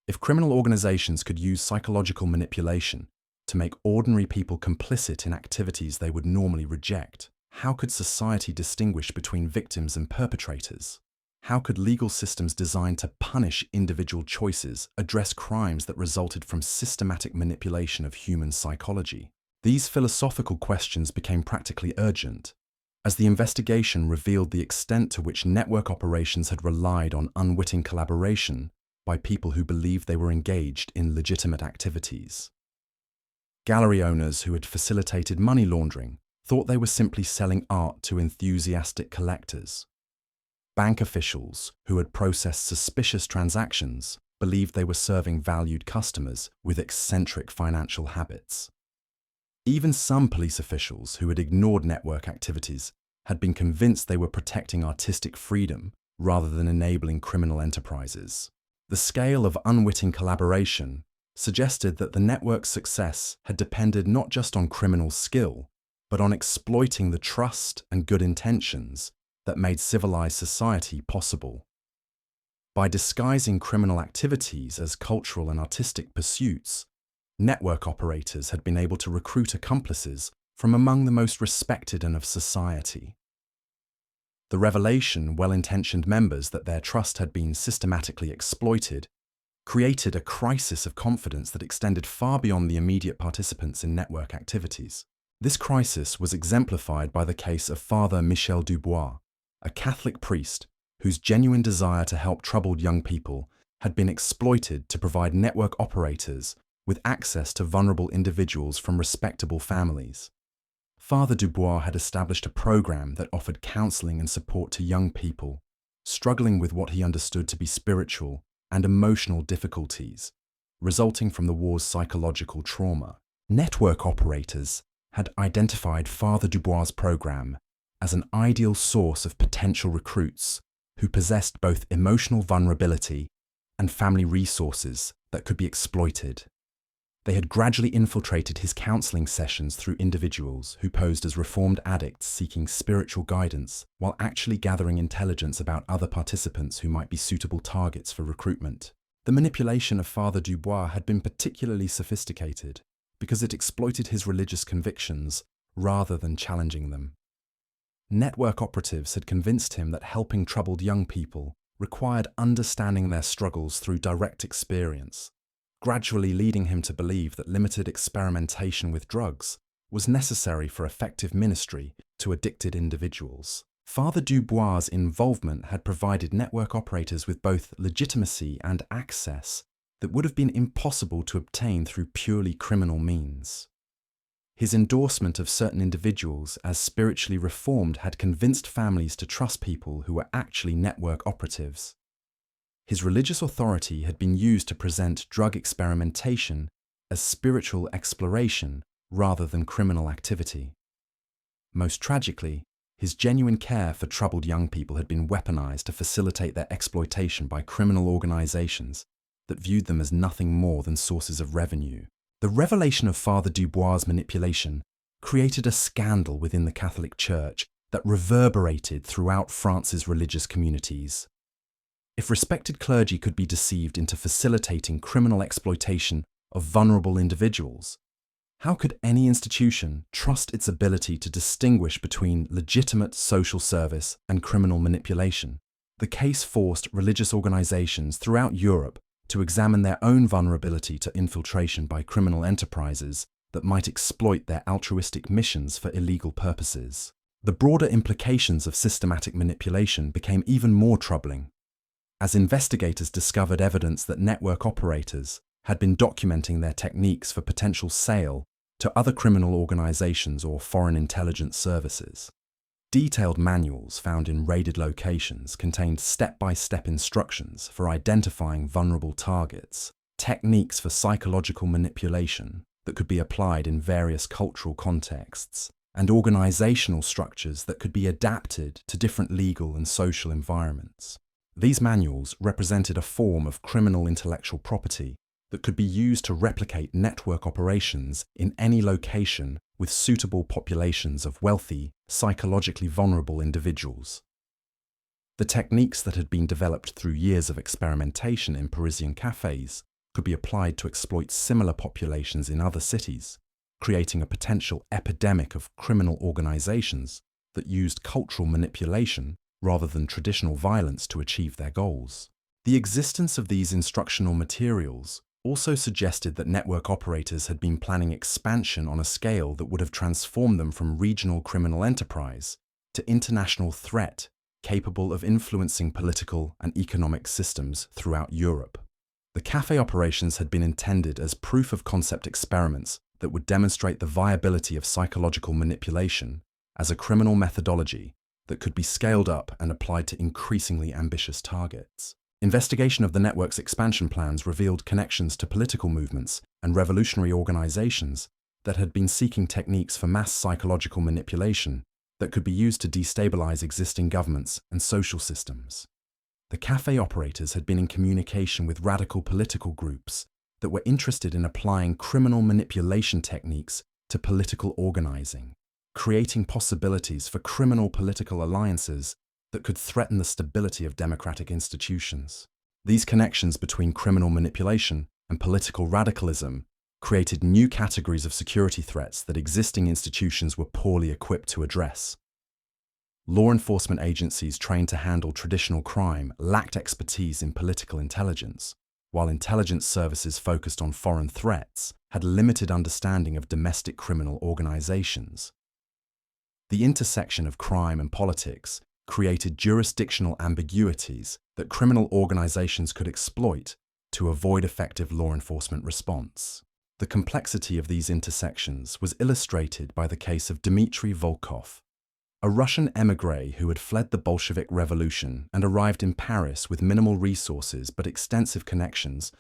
If criminal organizations could use psychological manipulation to make ordinary people complicit in activities they would normally reject, how could society distinguish between victims and perpetrators? How could legal systems designed to punish individual choices address crimes that resulted from systematic manipulation of human psychology? These philosophical questions became practically urgent, as the investigation revealed the extent to which network operations had relied on unwitting collaboration by people who believed they were engaged in legitimate activities. Gallery owners who had facilitated money laundering thought they were simply selling art to enthusiastic collectors. Bank officials who had processed suspicious transactions believed they were serving valued customers with eccentric financial habits. Even some police officials who had ignored network activities had been convinced they were protecting artistic freedom rather than enabling criminal enterprises. The scale of unwitting collaboration suggested that the network's success had depended not just on criminal skill, but on exploiting the trust and good intentions that made civilized society possible. By disguising criminal activities as cultural and artistic pursuits, network operators had been able to recruit accomplices from among the most respected and of society. The revelation well-intentioned members that their trust had been systematically exploited created a crisis of confidence that extended far beyond the immediate participants in network activities. This crisis was exemplified by the case of Father Michel Dubois, a Catholic priest whose genuine desire to help troubled young people had been exploited to provide network operators with access to vulnerable individuals from respectable families. Father Dubois had established a program that offered counseling and support to young people struggling with what he understood to be spiritual and emotional difficulties resulting from the war's psychological trauma. Network operators had identified Father Dubois' program as an ideal source of potential recruits who possessed both emotional vulnerability and family resources that could be exploited. They had gradually infiltrated his counseling sessions through individuals who posed as reformed addicts seeking spiritual guidance while actually gathering intelligence about other participants who might be suitable targets for recruitment. The manipulation of Father Dubois had been particularly sophisticated because it exploited his religious convictions rather than challenging them. Network operatives had convinced him that helping troubled young people required understanding their struggles through direct experience, gradually leading him to believe that limited experimentation with drugs was necessary for effective ministry to addicted individuals. Father Dubois' involvement had provided network operators with both legitimacy and access that would have been impossible to obtain through purely criminal means. His endorsement of certain individuals as spiritually reformed had convinced families to trust people who were actually network operatives. His religious authority had been used to present drug experimentation as spiritual exploration rather than criminal activity. Most tragically, his genuine care for troubled young people had been weaponized to facilitate their exploitation by criminal organizations that viewed them as nothing more than sources of revenue. The revelation of Father Dubois' manipulation created a scandal within the Catholic Church that reverberated throughout France's religious communities. If respected clergy could be deceived into facilitating criminal exploitation of vulnerable individuals, how could any institution trust its ability to distinguish between legitimate social service and criminal manipulation? The case forced religious organizations throughout Europe to examine their own vulnerability to infiltration by criminal enterprises that might exploit their altruistic missions for illegal purposes. The broader implications of systematic manipulation became even more troubling, as investigators discovered evidence that network operators had been documenting their techniques for potential sale to other criminal organizations or foreign intelligence services. Detailed manuals found in raided locations contained step-by-step instructions for identifying vulnerable targets, techniques for psychological manipulation that could be applied in various cultural contexts, and organizational structures that could be adapted to different legal and social environments. These manuals represented a form of criminal intellectual property that could be used to replicate network operations in any location with suitable populations of wealthy, psychologically vulnerable individuals. The techniques that had been developed through years of experimentation in Parisian cafes could be applied to exploit similar populations in other cities, creating a potential epidemic of criminal organizations that used cultural manipulation rather than traditional violence to achieve their goals. The existence of these instructional materials also suggested that network operators had been planning expansion on a scale that would have transformed them from regional criminal enterprise to international threat capable of influencing political and economic systems throughout Europe. The cafe operations had been intended as proof-of-concept experiments that would demonstrate the viability of psychological manipulation as a criminal methodology that could be scaled up and applied to increasingly ambitious targets. Investigation of the network's expansion plans revealed connections to political movements and revolutionary organizations that had been seeking techniques for mass psychological manipulation that could be used to destabilize existing governments and social systems. The cafe operators had been in communication with radical political groups that were interested in applying criminal manipulation techniques to political organizing, creating possibilities for criminal political alliances that could threaten the stability of democratic institutions. These connections between criminal manipulation and political radicalism created new categories of security threats that existing institutions were poorly equipped to address. Law enforcement agencies trained to handle traditional crime lacked expertise in political intelligence, while intelligence services focused on foreign threats had limited understanding of domestic criminal organizations. The intersection of crime and politics created jurisdictional ambiguities that criminal organizations could exploit to avoid effective law enforcement response. The complexity of these intersections was illustrated by the case of Dmitry Volkov, a Russian émigré who had fled the Bolshevik Revolution and arrived in Paris with minimal resources but extensive connections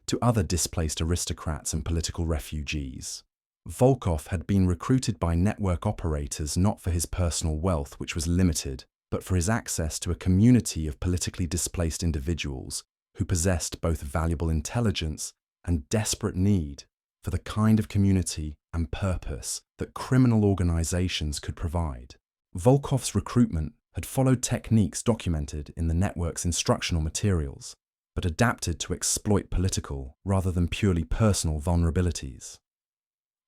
to other displaced aristocrats and political refugees. Volkov had been recruited by network operators not for his personal wealth, which was limited, but for his access to a community of politically displaced individuals who possessed both valuable intelligence and desperate need for the kind of community and purpose that criminal organizations could provide. Volkov's recruitment had followed techniques documented in the network's instructional materials, but adapted to exploit political rather than purely personal vulnerabilities.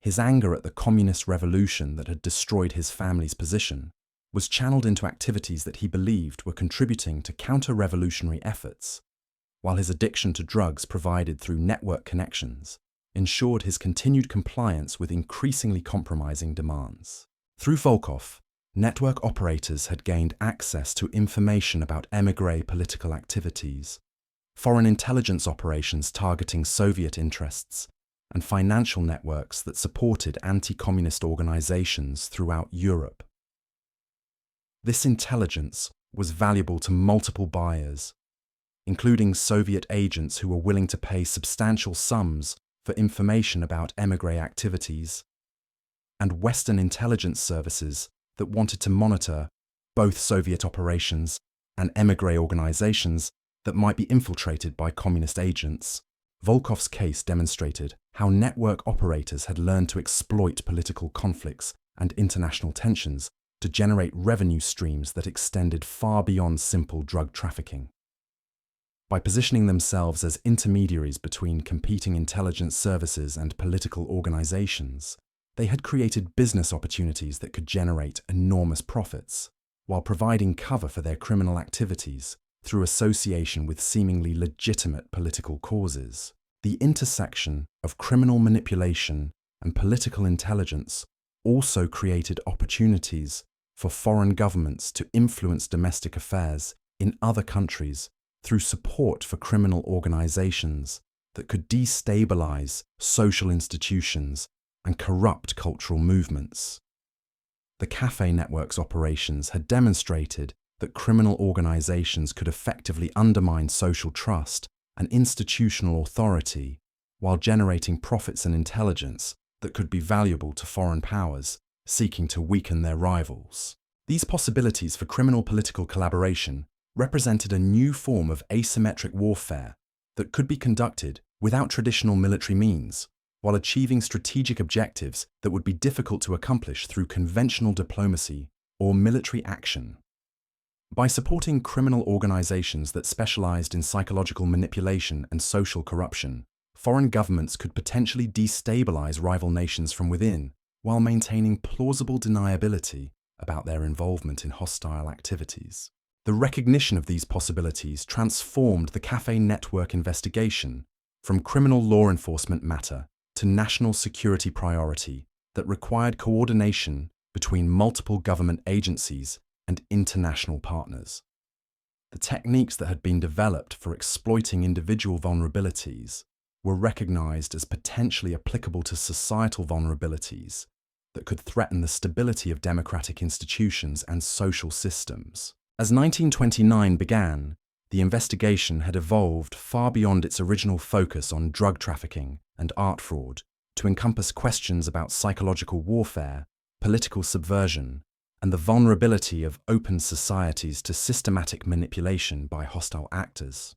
His anger at the communist revolution that had destroyed his family's position was channeled into activities that he believed were contributing to counter-revolutionary efforts, while his addiction to drugs provided through network connections ensured his continued compliance with increasingly compromising demands. Through Volkov, network operators had gained access to information about émigré political activities, foreign intelligence operations targeting Soviet interests, and financial networks that supported anti-communist organizations throughout Europe. This intelligence was valuable to multiple buyers, including Soviet agents who were willing to pay substantial sums for information about émigré activities, and Western intelligence services that wanted to monitor both Soviet operations and émigré organizations that might be infiltrated by communist agents. Volkov's case demonstrated how network operators had learned to exploit political conflicts and international tensions to generate revenue streams that extended far beyond simple drug trafficking. By positioning themselves as intermediaries between competing intelligence services and political organizations, they had created business opportunities that could generate enormous profits, while providing cover for their criminal activities through association with seemingly legitimate political causes. The intersection of criminal manipulation and political intelligence also created opportunities for foreign governments to influence domestic affairs in other countries through support for criminal organizations that could destabilize social institutions and corrupt cultural movements. The cafe network's operations had demonstrated that criminal organizations could effectively undermine social trust and institutional authority while generating profits and intelligence that could be valuable to foreign powers seeking to weaken their rivals. These possibilities for criminal political collaboration represented a new form of asymmetric warfare that could be conducted without traditional military means, while achieving strategic objectives that would be difficult to accomplish through conventional diplomacy or military action. By supporting criminal organizations that specialized in psychological manipulation and social corruption, foreign governments could potentially destabilize rival nations from within while maintaining plausible deniability about their involvement in hostile activities. The recognition of these possibilities transformed the cafe network investigation from criminal law enforcement matter to national security priority that required coordination between multiple government agencies and international partners. The techniques that had been developed for exploiting individual vulnerabilities were recognized as potentially applicable to societal vulnerabilities that could threaten the stability of democratic institutions and social systems. As 1929 began, the investigation had evolved far beyond its original focus on drug trafficking and art fraud to encompass questions about psychological warfare, political subversion, and the vulnerability of open societies to systematic manipulation by hostile actors.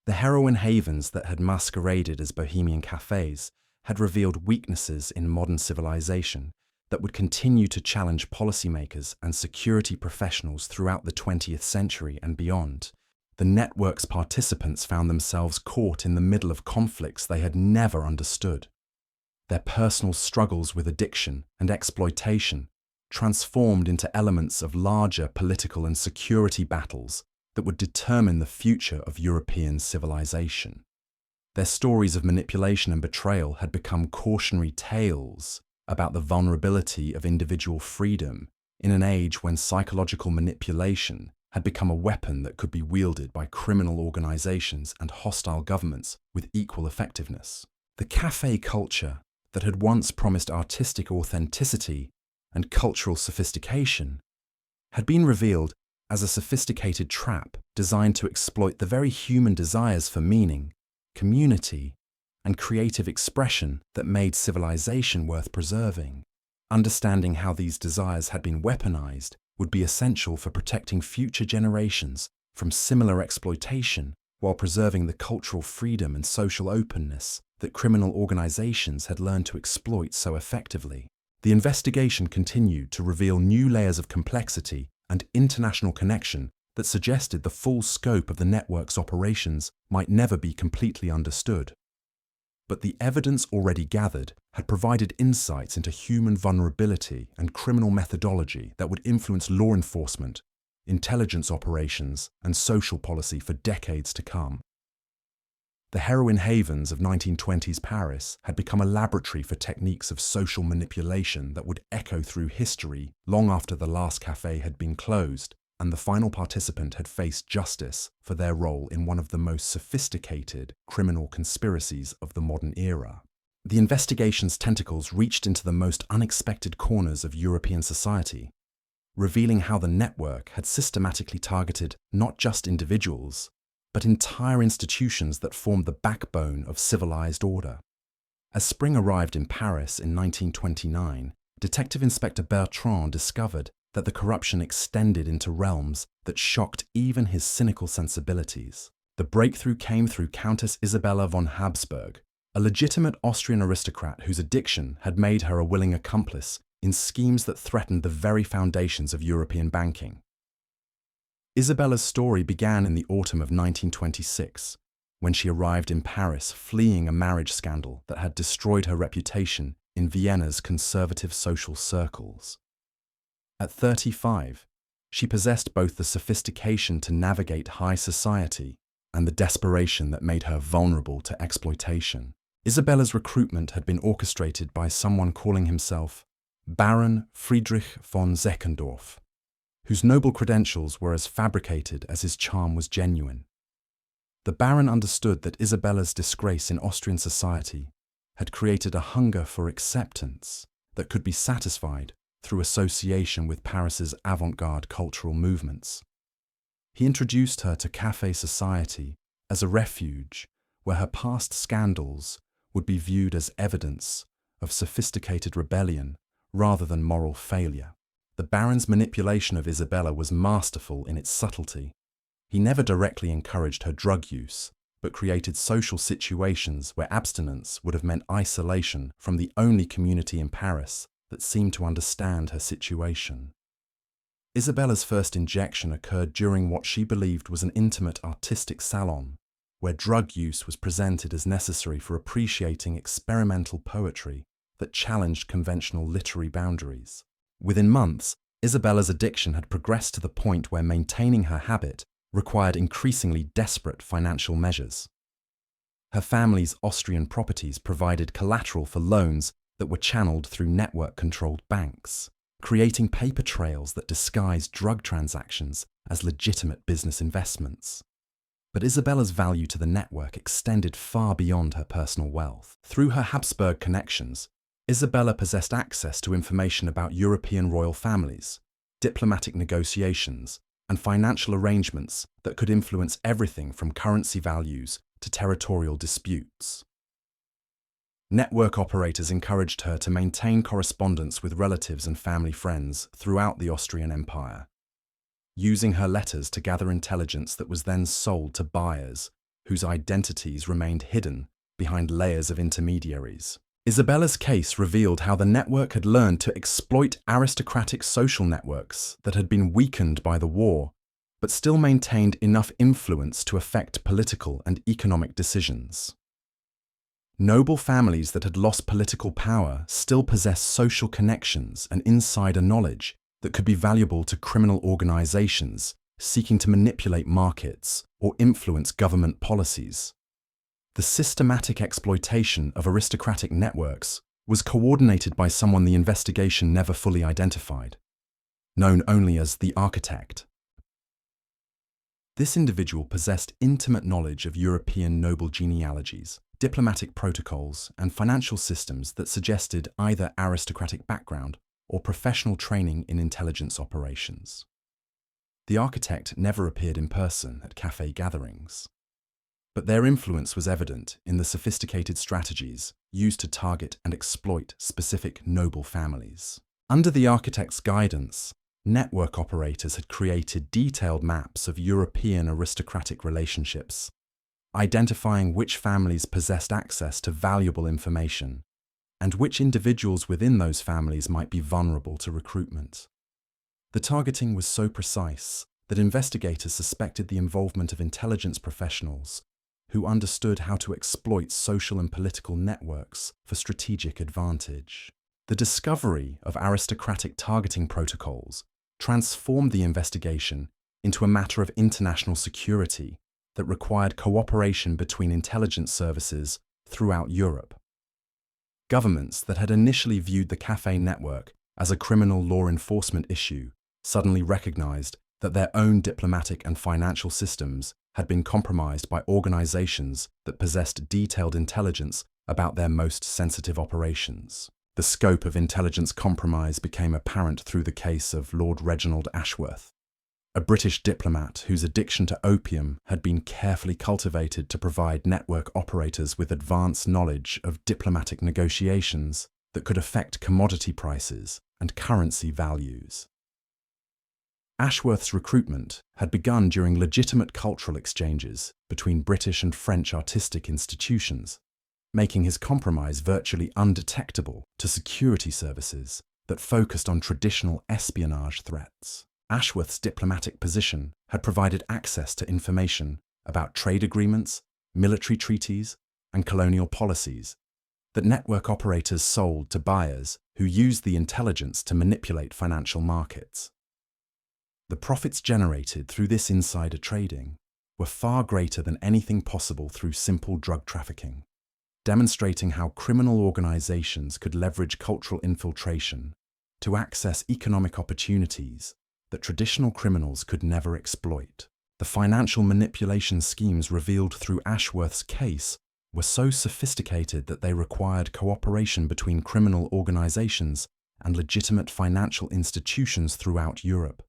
The heroin havens that had masqueraded as bohemian cafes had revealed weaknesses in modern civilization that would continue to challenge policymakers and security professionals throughout the 20th century and beyond. The network's participants found themselves caught in the middle of conflicts they had never understood. Their personal struggles with addiction and exploitation, transformed into elements of larger political and security battles that would determine the future of European civilization. Their stories of manipulation and betrayal had become cautionary tales about the vulnerability of individual freedom in an age when psychological manipulation had become a weapon that could be wielded by criminal organizations and hostile governments with equal effectiveness. The café culture that had once promised artistic authenticity and cultural sophistication had been revealed as a sophisticated trap designed to exploit the very human desires for meaning, community, and creative expression that made civilization worth preserving. Understanding how these desires had been weaponized would be essential for protecting future generations from similar exploitation while preserving the cultural freedom and social openness that criminal organizations had learned to exploit so effectively. The investigation continued to reveal new layers of complexity and international connection that suggested the full scope of the network's operations might never be completely understood. But the evidence already gathered had provided insights into human vulnerability and criminal methodology that would influence law enforcement, intelligence operations, and social policy for decades to come. The heroin havens of 1920s Paris had become a laboratory for techniques of social manipulation that would echo through history long after the last café had been closed and the final participant had faced justice for their role in one of the most sophisticated criminal conspiracies of the modern era. The investigation's tentacles reached into the most unexpected corners of European society, revealing how the network had systematically targeted not just individuals, but entire institutions that formed the backbone of civilized order. As spring arrived in Paris in 1929, Detective Inspector Bertrand discovered that the corruption extended into realms that shocked even his cynical sensibilities. The breakthrough came through Countess Isabella von Habsburg, a legitimate Austrian aristocrat whose addiction had made her a willing accomplice in schemes that threatened the very foundations of European banking. Isabella's story began in the autumn of 1926, when she arrived in Paris fleeing a marriage scandal that had destroyed her reputation in Vienna's conservative social circles. At 35, she possessed both the sophistication to navigate high society and the desperation that made her vulnerable to exploitation. Isabella's recruitment had been orchestrated by someone calling himself Baron Friedrich von Seckendorf, whose noble credentials were as fabricated as his charm was genuine. The Baron understood that Isabella's disgrace in Austrian society had created a hunger for acceptance that could be satisfied through association with Paris's avant-garde cultural movements. He introduced her to café society as a refuge where her past scandals would be viewed as evidence of sophisticated rebellion rather than moral failure. The Baron's manipulation of Isabella was masterful in its subtlety. He never directly encouraged her drug use, but created social situations where abstinence would have meant isolation from the only community in Paris that seemed to understand her situation. Isabella's first injection occurred during what she believed was an intimate artistic salon, where drug use was presented as necessary for appreciating experimental poetry that challenged conventional literary boundaries. Within months, Isabella's addiction had progressed to the point where maintaining her habit required increasingly desperate financial measures. Her family's Austrian properties provided collateral for loans that were channeled through network-controlled banks, creating paper trails that disguised drug transactions as legitimate business investments. But Isabella's value to the network extended far beyond her personal wealth. Through her Habsburg connections, Isabella possessed access to information about European royal families, diplomatic negotiations, and financial arrangements that could influence everything from currency values to territorial disputes. Network operators encouraged her to maintain correspondence with relatives and family friends throughout the Austrian Empire, using her letters to gather intelligence that was then sold to buyers whose identities remained hidden behind layers of intermediaries. Isabella's case revealed how the network had learned to exploit aristocratic social networks that had been weakened by the war, but still maintained enough influence to affect political and economic decisions. Noble families that had lost political power still possessed social connections and insider knowledge that could be valuable to criminal organizations seeking to manipulate markets or influence government policies. The systematic exploitation of aristocratic networks was coordinated by someone the investigation never fully identified, known only as the architect. This individual possessed intimate knowledge of European noble genealogies, diplomatic protocols, and financial systems that suggested either aristocratic background or professional training in intelligence operations. The architect never appeared in person at cafe gatherings, but their influence was evident in the sophisticated strategies used to target and exploit specific noble families. Under the architect's guidance, network operators had created detailed maps of European aristocratic relationships, identifying which families possessed access to valuable information and which individuals within those families might be vulnerable to recruitment. The targeting was so precise that investigators suspected the involvement of intelligence professionals who understood how to exploit social and political networks for strategic advantage. The discovery of aristocratic targeting protocols transformed the investigation into a matter of international security that required cooperation between intelligence services throughout Europe. Governments that had initially viewed the cafe network as a criminal law enforcement issue suddenly recognized that their own diplomatic and financial systems had been compromised by organizations that possessed detailed intelligence about their most sensitive operations. The scope of intelligence compromise became apparent through the case of Lord Reginald Ashworth, a British diplomat whose addiction to opium had been carefully cultivated to provide network operators with advanced knowledge of diplomatic negotiations that could affect commodity prices and currency values. Ashworth's recruitment had begun during legitimate cultural exchanges between British and French artistic institutions, making his compromise virtually undetectable to security services that focused on traditional espionage threats. Ashworth's diplomatic position had provided access to information about trade agreements, military treaties, and colonial policies that network operators sold to buyers who used the intelligence to manipulate financial markets. The profits generated through this insider trading were far greater than anything possible through simple drug trafficking, demonstrating how criminal organizations could leverage cultural infiltration to access economic opportunities that traditional criminals could never exploit. The financial manipulation schemes revealed through Ashworth's case were so sophisticated that they required cooperation between criminal organizations and legitimate financial institutions throughout Europe.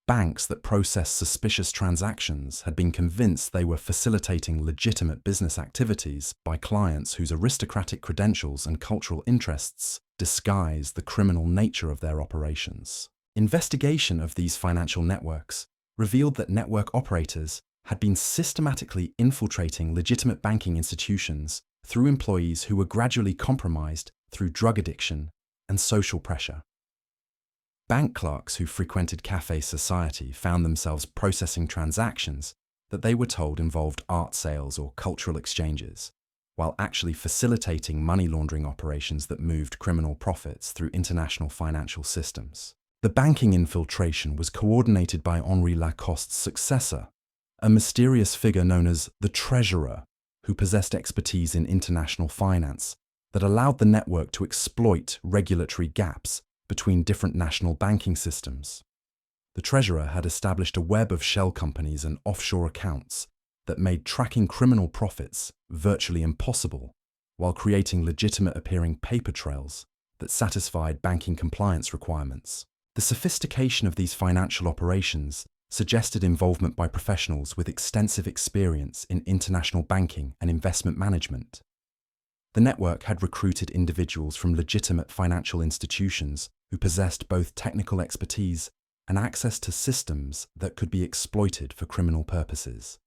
Banks that processed suspicious transactions had been convinced they were facilitating legitimate business activities by clients whose aristocratic credentials and cultural interests disguised the criminal nature of their operations. Investigation of these financial networks revealed that network operators had been systematically infiltrating legitimate banking institutions through employees who were gradually compromised through drug addiction and social pressure. Bank clerks who frequented cafe society found themselves processing transactions that they were told involved art sales or cultural exchanges, while actually facilitating money laundering operations that moved criminal profits through international financial systems. The banking infiltration was coordinated by Henri Lacoste's successor, a mysterious figure known as the Treasurer, who possessed expertise in international finance that allowed the network to exploit regulatory gaps between different national banking systems. The Treasurer had established a web of shell companies and offshore accounts that made tracking criminal profits virtually impossible, while creating legitimate-appearing paper trails that satisfied banking compliance requirements. The sophistication of these financial operations suggested involvement by professionals with extensive experience in international banking and investment management. The network had recruited individuals from legitimate financial institutions who possessed both technical expertise and access to systems that could be exploited for criminal purposes.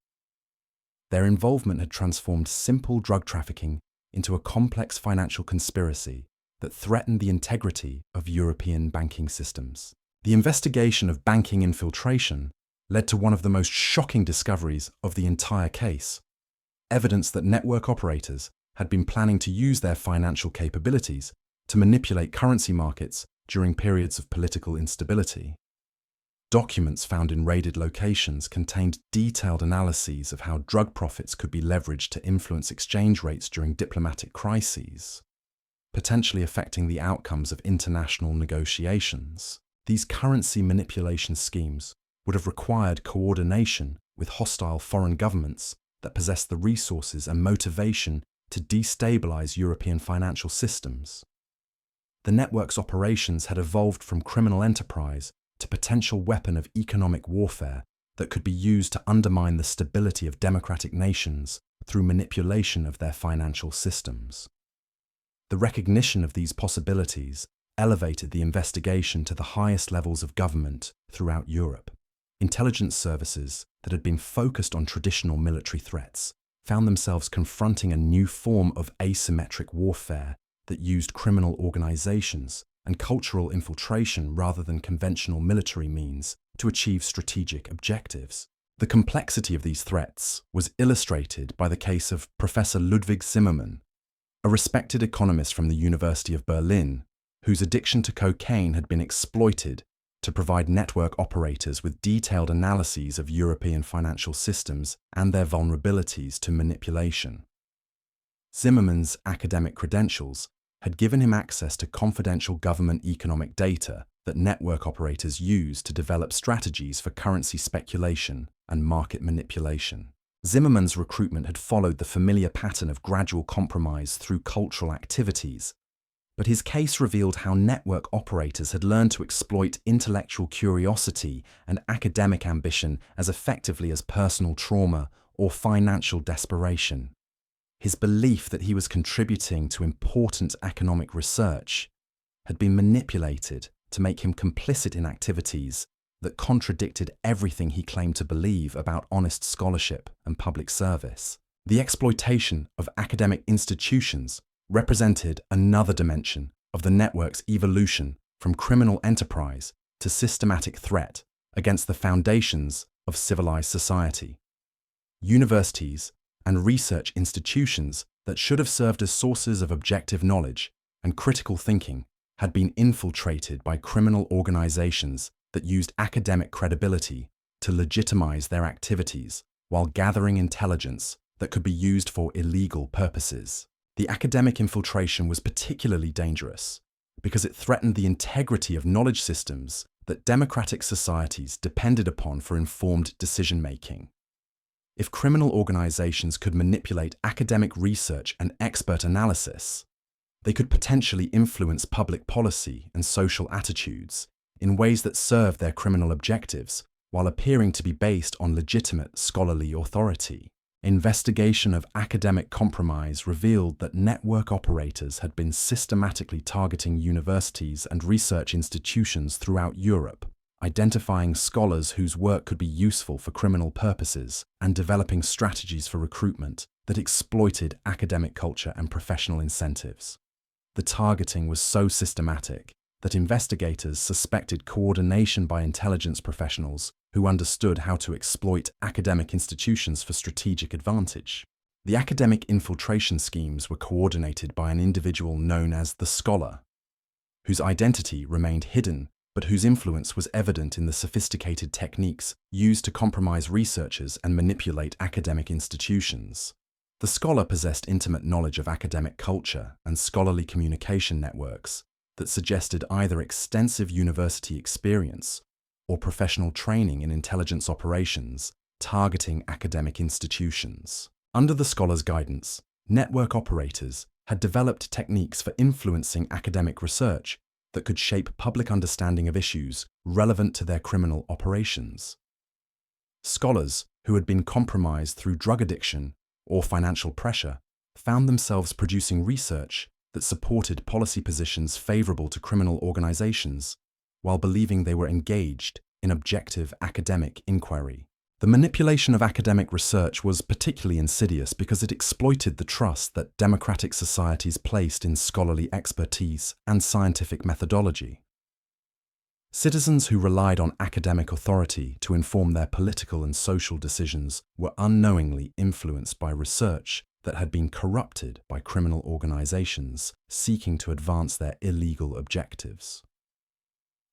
Their involvement had transformed simple drug trafficking into a complex financial conspiracy that threatened the integrity of European banking systems. The investigation of banking infiltration led to one of the most shocking discoveries of the entire case: evidence that network operators had been planning to use their financial capabilities to manipulate currency markets during periods of political instability. Documents found in raided locations contained detailed analyses of how drug profits could be leveraged to influence exchange rates during diplomatic crises, potentially affecting the outcomes of international negotiations. These currency manipulation schemes would have required coordination with hostile foreign governments that possess the resources and motivation to destabilize European financial systems. The network's operations had evolved from criminal enterprise to potential weapon of economic warfare that could be used to undermine the stability of democratic nations through manipulation of their financial systems. The recognition of these possibilities elevated the investigation to the highest levels of government throughout Europe. Intelligence services that had been focused on traditional military threats found themselves confronting a new form of asymmetric warfare that used criminal organizations and cultural infiltration rather than conventional military means to achieve strategic objectives. The complexity of these threats was illustrated by the case of Professor Ludwig Zimmermann, a respected economist from the University of Berlin, whose addiction to cocaine had been exploited to provide network operators with detailed analyses of European financial systems and their vulnerabilities to manipulation. Zimmermann's academic credentials had given him access to confidential government economic data that network operators use to develop strategies for currency speculation and market manipulation. Zimmermann's recruitment had followed the familiar pattern of gradual compromise through cultural activities, but his case revealed how network operators had learned to exploit intellectual curiosity and academic ambition as effectively as personal trauma or financial desperation. His belief that he was contributing to important economic research had been manipulated to make him complicit in activities that contradicted everything he claimed to believe about honest scholarship and public service. The exploitation of academic institutions represented another dimension of the network's evolution from criminal enterprise to systematic threat against the foundations of civilized society. Universities and research institutions that should have served as sources of objective knowledge and critical thinking had been infiltrated by criminal organizations that used academic credibility to legitimize their activities while gathering intelligence that could be used for illegal purposes. The academic infiltration was particularly dangerous because it threatened the integrity of knowledge systems that democratic societies depended upon for informed decision-making. If criminal organizations could manipulate academic research and expert analysis, they could potentially influence public policy and social attitudes in ways that serve their criminal objectives while appearing to be based on legitimate scholarly authority. Investigation of academic compromise revealed that network operators had been systematically targeting universities and research institutions throughout Europe, identifying scholars whose work could be useful for criminal purposes, and developing strategies for recruitment that exploited academic culture and professional incentives. The targeting was so systematic that investigators suspected coordination by intelligence professionals who understood how to exploit academic institutions for strategic advantage. The academic infiltration schemes were coordinated by an individual known as the scholar, whose identity remained hidden but whose influence was evident in the sophisticated techniques used to compromise researchers and manipulate academic institutions. The scholar possessed intimate knowledge of academic culture and scholarly communication networks that suggested either extensive university experience or professional training in intelligence operations targeting academic institutions. Under the scholar's guidance, network operators had developed techniques for influencing academic research that could shape public understanding of issues relevant to their criminal operations. Scholars who had been compromised through drug addiction or financial pressure found themselves producing research that supported policy positions favorable to criminal organizations while believing they were engaged in objective academic inquiry. The manipulation of academic research was particularly insidious because it exploited the trust that democratic societies placed in scholarly expertise and scientific methodology. Citizens who relied on academic authority to inform their political and social decisions were unknowingly influenced by research that had been corrupted by criminal organizations seeking to advance their illegal objectives.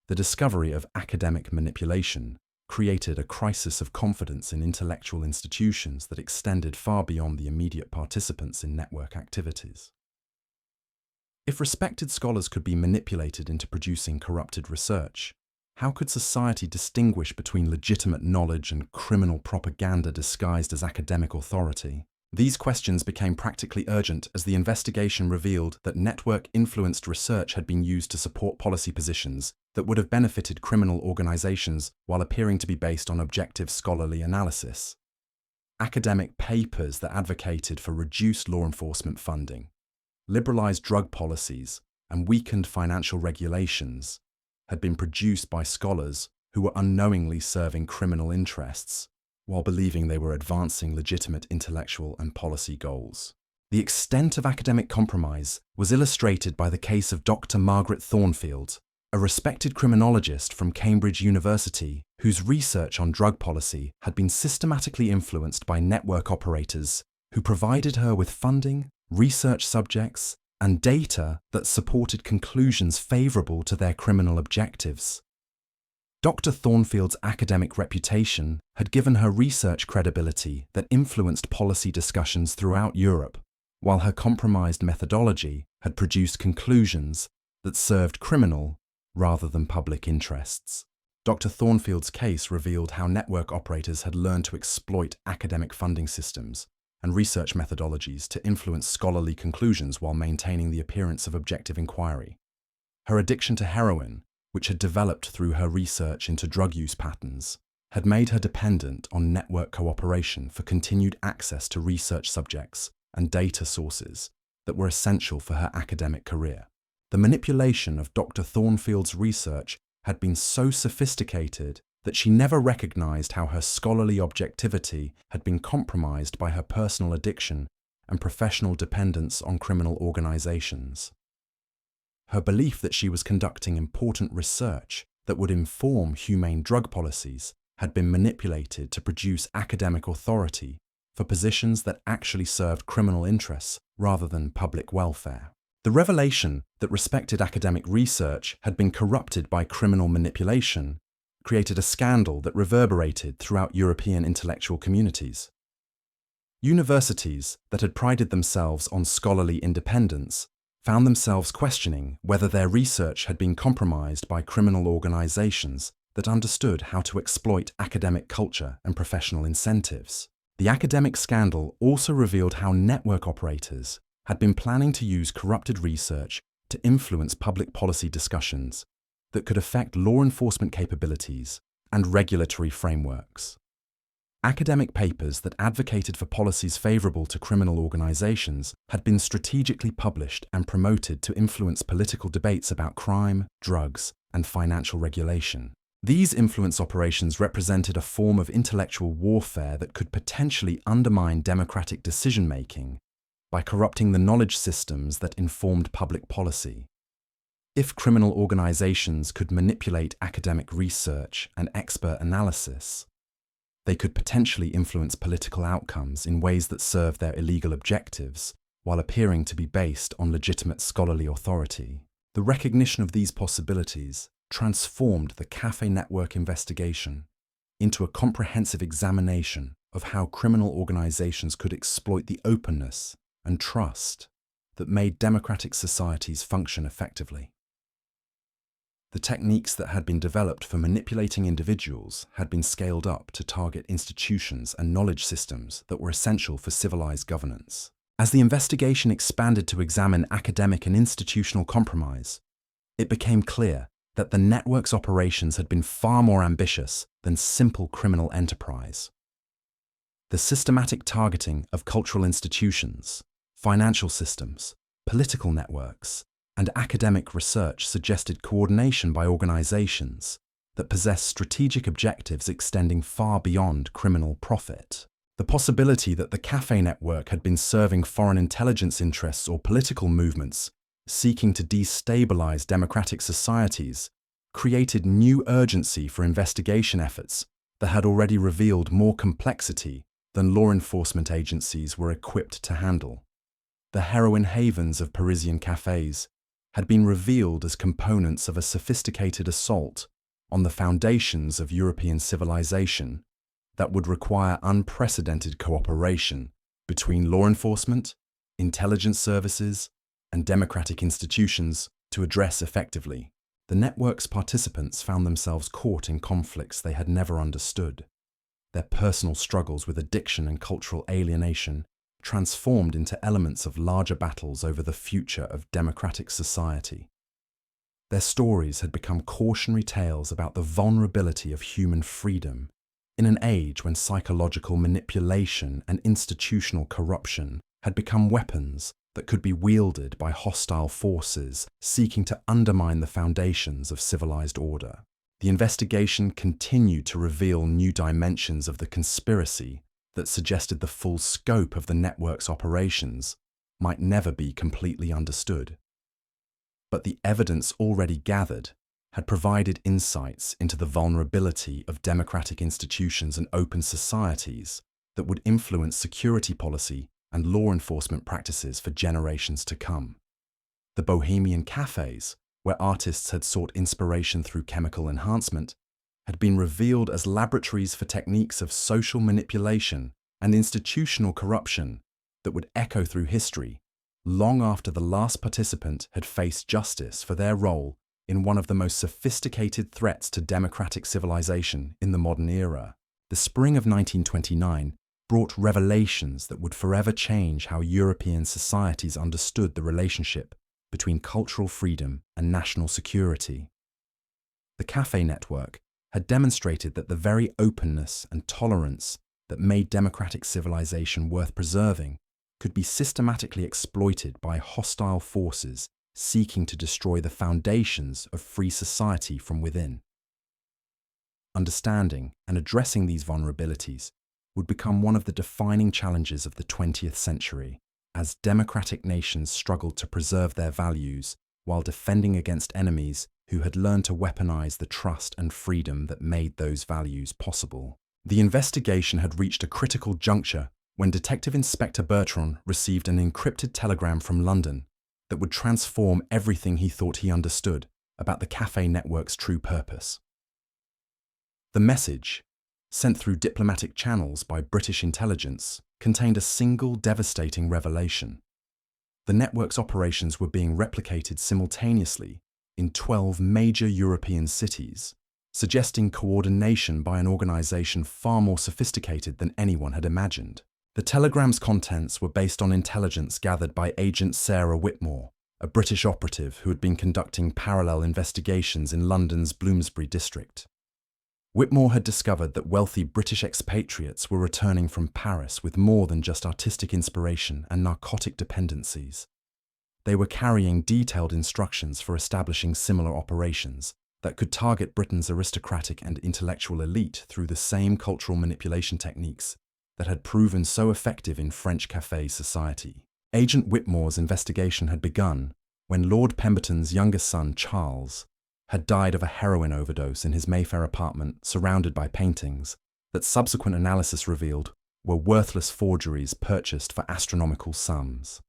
The discovery of academic manipulation created a crisis of confidence in intellectual institutions that extended far beyond the immediate participants in network activities. If respected scholars could be manipulated into producing corrupted research, how could society distinguish between legitimate knowledge and criminal propaganda disguised as academic authority? These questions became practically urgent as the investigation revealed that network-influenced research had been used to support policy positions that would have benefited criminal organizations while appearing to be based on objective scholarly analysis. Academic papers that advocated for reduced law enforcement funding, liberalized drug policies, and weakened financial regulations had been produced by scholars who were unknowingly serving criminal interests while believing they were advancing legitimate intellectual and policy goals. The extent of academic compromise was illustrated by the case of Dr. Margaret Thornfield, a respected criminologist from Cambridge University whose research on drug policy had been systematically influenced by network operators who provided her with funding, research subjects, and data that supported conclusions favorable to their criminal objectives. Dr. Thornfield's academic reputation had given her research credibility that influenced policy discussions throughout Europe, while her compromised methodology had produced conclusions that served criminal rather than public interests. Dr. Thornfield's case revealed how network operators had learned to exploit academic funding systems and research methodologies to influence scholarly conclusions while maintaining the appearance of objective inquiry. Her addiction to heroin, which had developed through her research into drug use patterns, had made her dependent on network cooperation for continued access to research subjects and data sources that were essential for her academic career. The manipulation of Dr. Thornfield's research had been so sophisticated that she never recognized how her scholarly objectivity had been compromised by her personal addiction and professional dependence on criminal organizations. Her belief that she was conducting important research that would inform humane drug policies had been manipulated to produce academic authority for positions that actually served criminal interests rather than public welfare. The revelation that respected academic research had been corrupted by criminal manipulation created a scandal that reverberated throughout European intellectual communities. Universities that had prided themselves on scholarly independence found themselves questioning whether their research had been compromised by criminal organizations that understood how to exploit academic culture and professional incentives. The academic scandal also revealed how network operators had been planning to use corrupted research to influence public policy discussions that could affect law enforcement capabilities and regulatory frameworks. Academic papers that advocated for policies favorable to criminal organizations had been strategically published and promoted to influence political debates about crime, drugs, and financial regulation. These influence operations represented a form of intellectual warfare that could potentially undermine democratic decision-making by corrupting the knowledge systems that informed public policy. If criminal organizations could manipulate academic research and expert analysis, they could potentially influence political outcomes in ways that serve their illegal objectives while appearing to be based on legitimate scholarly authority. The recognition of these possibilities transformed the Cafe Network investigation into a comprehensive examination of how criminal organizations could exploit the openness and trust that made democratic societies function effectively. The techniques that had been developed for manipulating individuals had been scaled up to target institutions and knowledge systems that were essential for civilized governance. As the investigation expanded to examine academic and institutional compromise, it became clear that the network's operations had been far more ambitious than simple criminal enterprise. The systematic targeting of cultural institutions, financial systems, political networks, and academic research suggested coordination by organizations that possess strategic objectives extending far beyond criminal profit. The possibility that the Cafe Network had been serving foreign intelligence interests or political movements seeking to destabilize democratic societies created new urgency for investigation efforts that had already revealed more complexity than law enforcement agencies were equipped to handle. The heroin havens of Parisian cafes had been revealed as components of a sophisticated assault on the foundations of European civilization that would require unprecedented cooperation between law enforcement, intelligence services, and democratic institutions to address effectively. The network's participants found themselves caught in conflicts they had never understood. Their personal struggles with addiction and cultural alienation transformed into elements of larger battles over the future of democratic society. Their stories had become cautionary tales about the vulnerability of human freedom in an age when psychological manipulation and institutional corruption had become weapons that could be wielded by hostile forces seeking to undermine the foundations of civilized order. The investigation continued to reveal new dimensions of the conspiracy that suggested the full scope of the network's operations might never be completely understood. But the evidence already gathered had provided insights into the vulnerability of democratic institutions and open societies that would influence security policy and law enforcement practices for generations to come. The bohemian cafes, where artists had sought inspiration through chemical enhancement, had been revealed as laboratories for techniques of social manipulation and institutional corruption that would echo through history long after the last participant had faced justice for their role in one of the most sophisticated threats to democratic civilization in the modern era. The spring of 1929 brought revelations that would forever change how European societies understood the relationship between cultural freedom and national security. The cafe network had demonstrated that the very openness and tolerance that made democratic civilization worth preserving could be systematically exploited by hostile forces seeking to destroy the foundations of free society from within. Understanding and addressing these vulnerabilities would become one of the defining challenges of the 20th century, as democratic nations struggled to preserve their values while defending against enemies who had learned to weaponize the trust and freedom that made those values possible. The investigation had reached a critical juncture when Detective Inspector Bertrand received an encrypted telegram from London that would transform everything he thought he understood about the cafe network's true purpose. The message, sent through diplomatic channels by British intelligence, contained a single devastating revelation. The network's operations were being replicated simultaneously in 12 major European cities, suggesting coordination by an organization far more sophisticated than anyone had imagined. The telegram's contents were based on intelligence gathered by Agent Sarah Whitmore, a British operative who had been conducting parallel investigations in London's Bloomsbury district. Whitmore had discovered that wealthy British expatriates were returning from Paris with more than just artistic inspiration and narcotic dependencies. They were carrying detailed instructions for establishing similar operations that could target Britain's aristocratic and intellectual elite through the same cultural manipulation techniques that had proven so effective in French café society. Agent Whitmore's investigation had begun when Lord Pemberton's youngest son, Charles, had died of a heroin overdose in his Mayfair apartment surrounded by paintings that subsequent analysis revealed were worthless forgeries purchased for astronomical sums.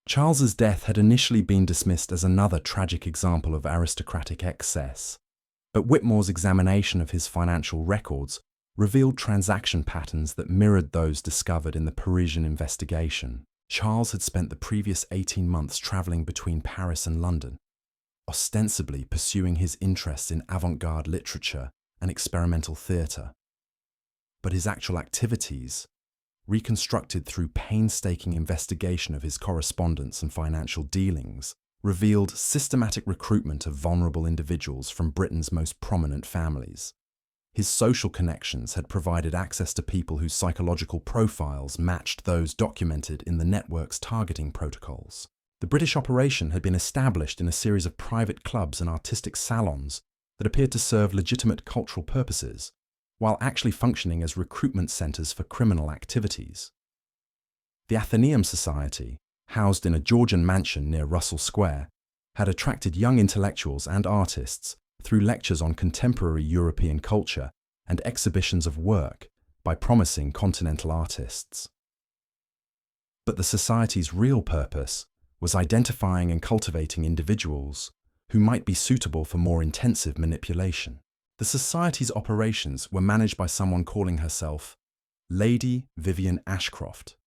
Charles's death had initially been dismissed as another tragic example of aristocratic excess, but Whitmore's examination of his financial records revealed transaction patterns that mirrored those discovered in the Parisian investigation. Charles had spent the previous 18 months travelling between Paris and London, ostensibly pursuing his interests in avant-garde literature and experimental theatre. But his actual activities, reconstructed through painstaking investigation of his correspondence and financial dealings, revealed systematic recruitment of vulnerable individuals from Britain's most prominent families. His social connections had provided access to people whose psychological profiles matched those documented in the network's targeting protocols. The British operation had been established in a series of private clubs and artistic salons that appeared to serve legitimate cultural purposes, while actually functioning as recruitment centres for criminal activities. The Athenaeum Society, housed in a Georgian mansion near Russell Square, had attracted young intellectuals and artists through lectures on contemporary European culture and exhibitions of work by promising continental artists. But the society's real purpose was identifying and cultivating individuals who might be suitable for more intensive manipulation. The society's operations were managed by someone calling herself Lady Vivian Ashcroft,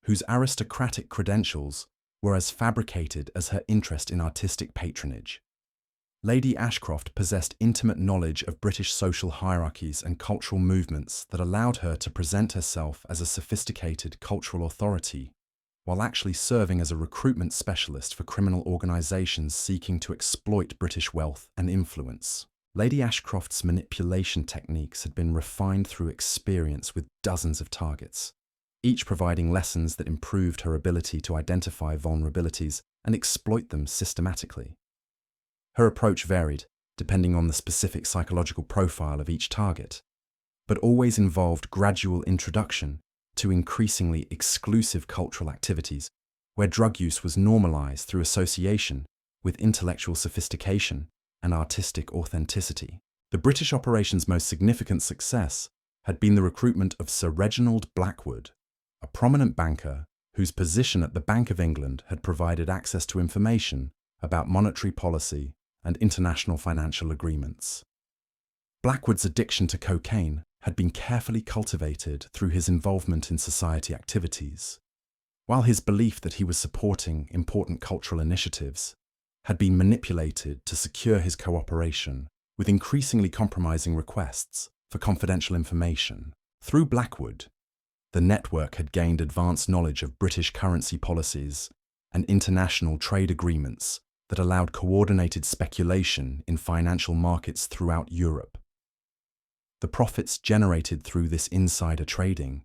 whose aristocratic credentials were as fabricated as her interest in artistic patronage. Lady Ashcroft possessed intimate knowledge of British social hierarchies and cultural movements that allowed her to present herself as a sophisticated cultural authority, while actually serving as a recruitment specialist for criminal organisations seeking to exploit British wealth and influence. Lady Ashcroft's manipulation techniques had been refined through experience with dozens of targets, each providing lessons that improved her ability to identify vulnerabilities and exploit them systematically. Her approach varied, depending on the specific psychological profile of each target, but always involved gradual introduction to increasingly exclusive cultural activities where drug use was normalized through association with intellectual sophistication and artistic authenticity. The British operation's most significant success had been the recruitment of Sir Reginald Blackwood, a prominent banker whose position at the Bank of England had provided access to information about monetary policy and international financial agreements. Blackwood's addiction to cocaine had been carefully cultivated through his involvement in society activities, while his belief that he was supporting important cultural initiatives had been manipulated to secure his cooperation with increasingly compromising requests for confidential information. Through Blackwood, the network had gained advanced knowledge of British currency policies and international trade agreements that allowed coordinated speculation in financial markets throughout Europe. The profits generated through this insider trading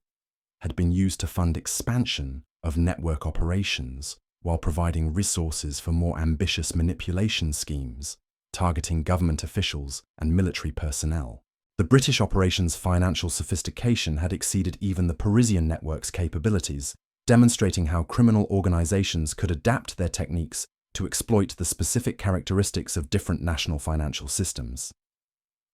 had been used to fund expansion of network operations while providing resources for more ambitious manipulation schemes targeting government officials and military personnel. The British operation's financial sophistication had exceeded even the Parisian network's capabilities, demonstrating how criminal organizations could adapt their techniques to exploit the specific characteristics of different national financial systems.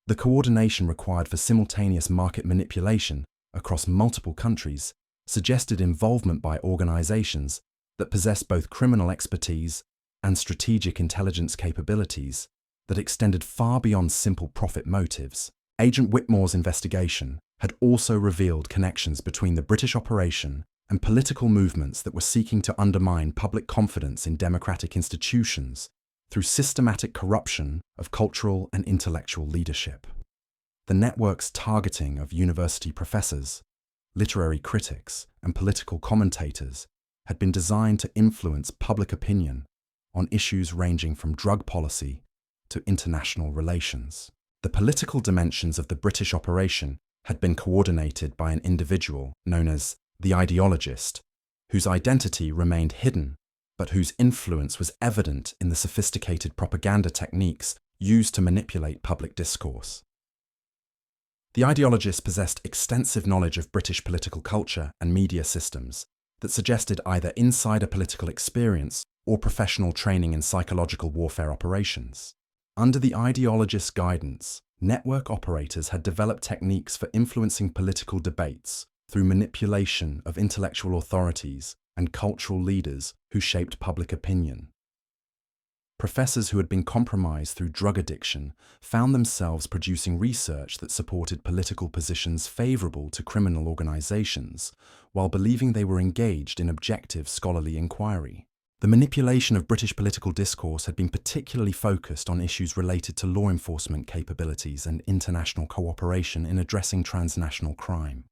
The coordination required for simultaneous market manipulation across multiple countries suggested involvement by organizations that possessed both criminal expertise and strategic intelligence capabilities that extended far beyond simple profit motives. Agent Whitmore's investigation had also revealed connections between the British operation and political movements that were seeking to undermine public confidence in democratic institutions through systematic corruption of cultural and intellectual leadership. The network's targeting of university professors, literary critics, and political commentators had been designed to influence public opinion on issues ranging from drug policy to international relations. The political dimensions of the British operation had been coordinated by an individual known as the ideologist, whose identity remained hidden, but whose influence was evident in the sophisticated propaganda techniques used to manipulate public discourse. The ideologist possessed extensive knowledge of British political culture and media systems that suggested either insider political experience or professional training in psychological warfare operations. Under the ideologist's guidance, network operators had developed techniques for influencing political debates through manipulation of intellectual authorities and cultural leaders who shaped public opinion. Professors who had been compromised through drug addiction found themselves producing research that supported political positions favorable to criminal organizations, while believing they were engaged in objective scholarly inquiry. The manipulation of British political discourse had been particularly focused on issues related to law enforcement capabilities and international cooperation in addressing transnational crime.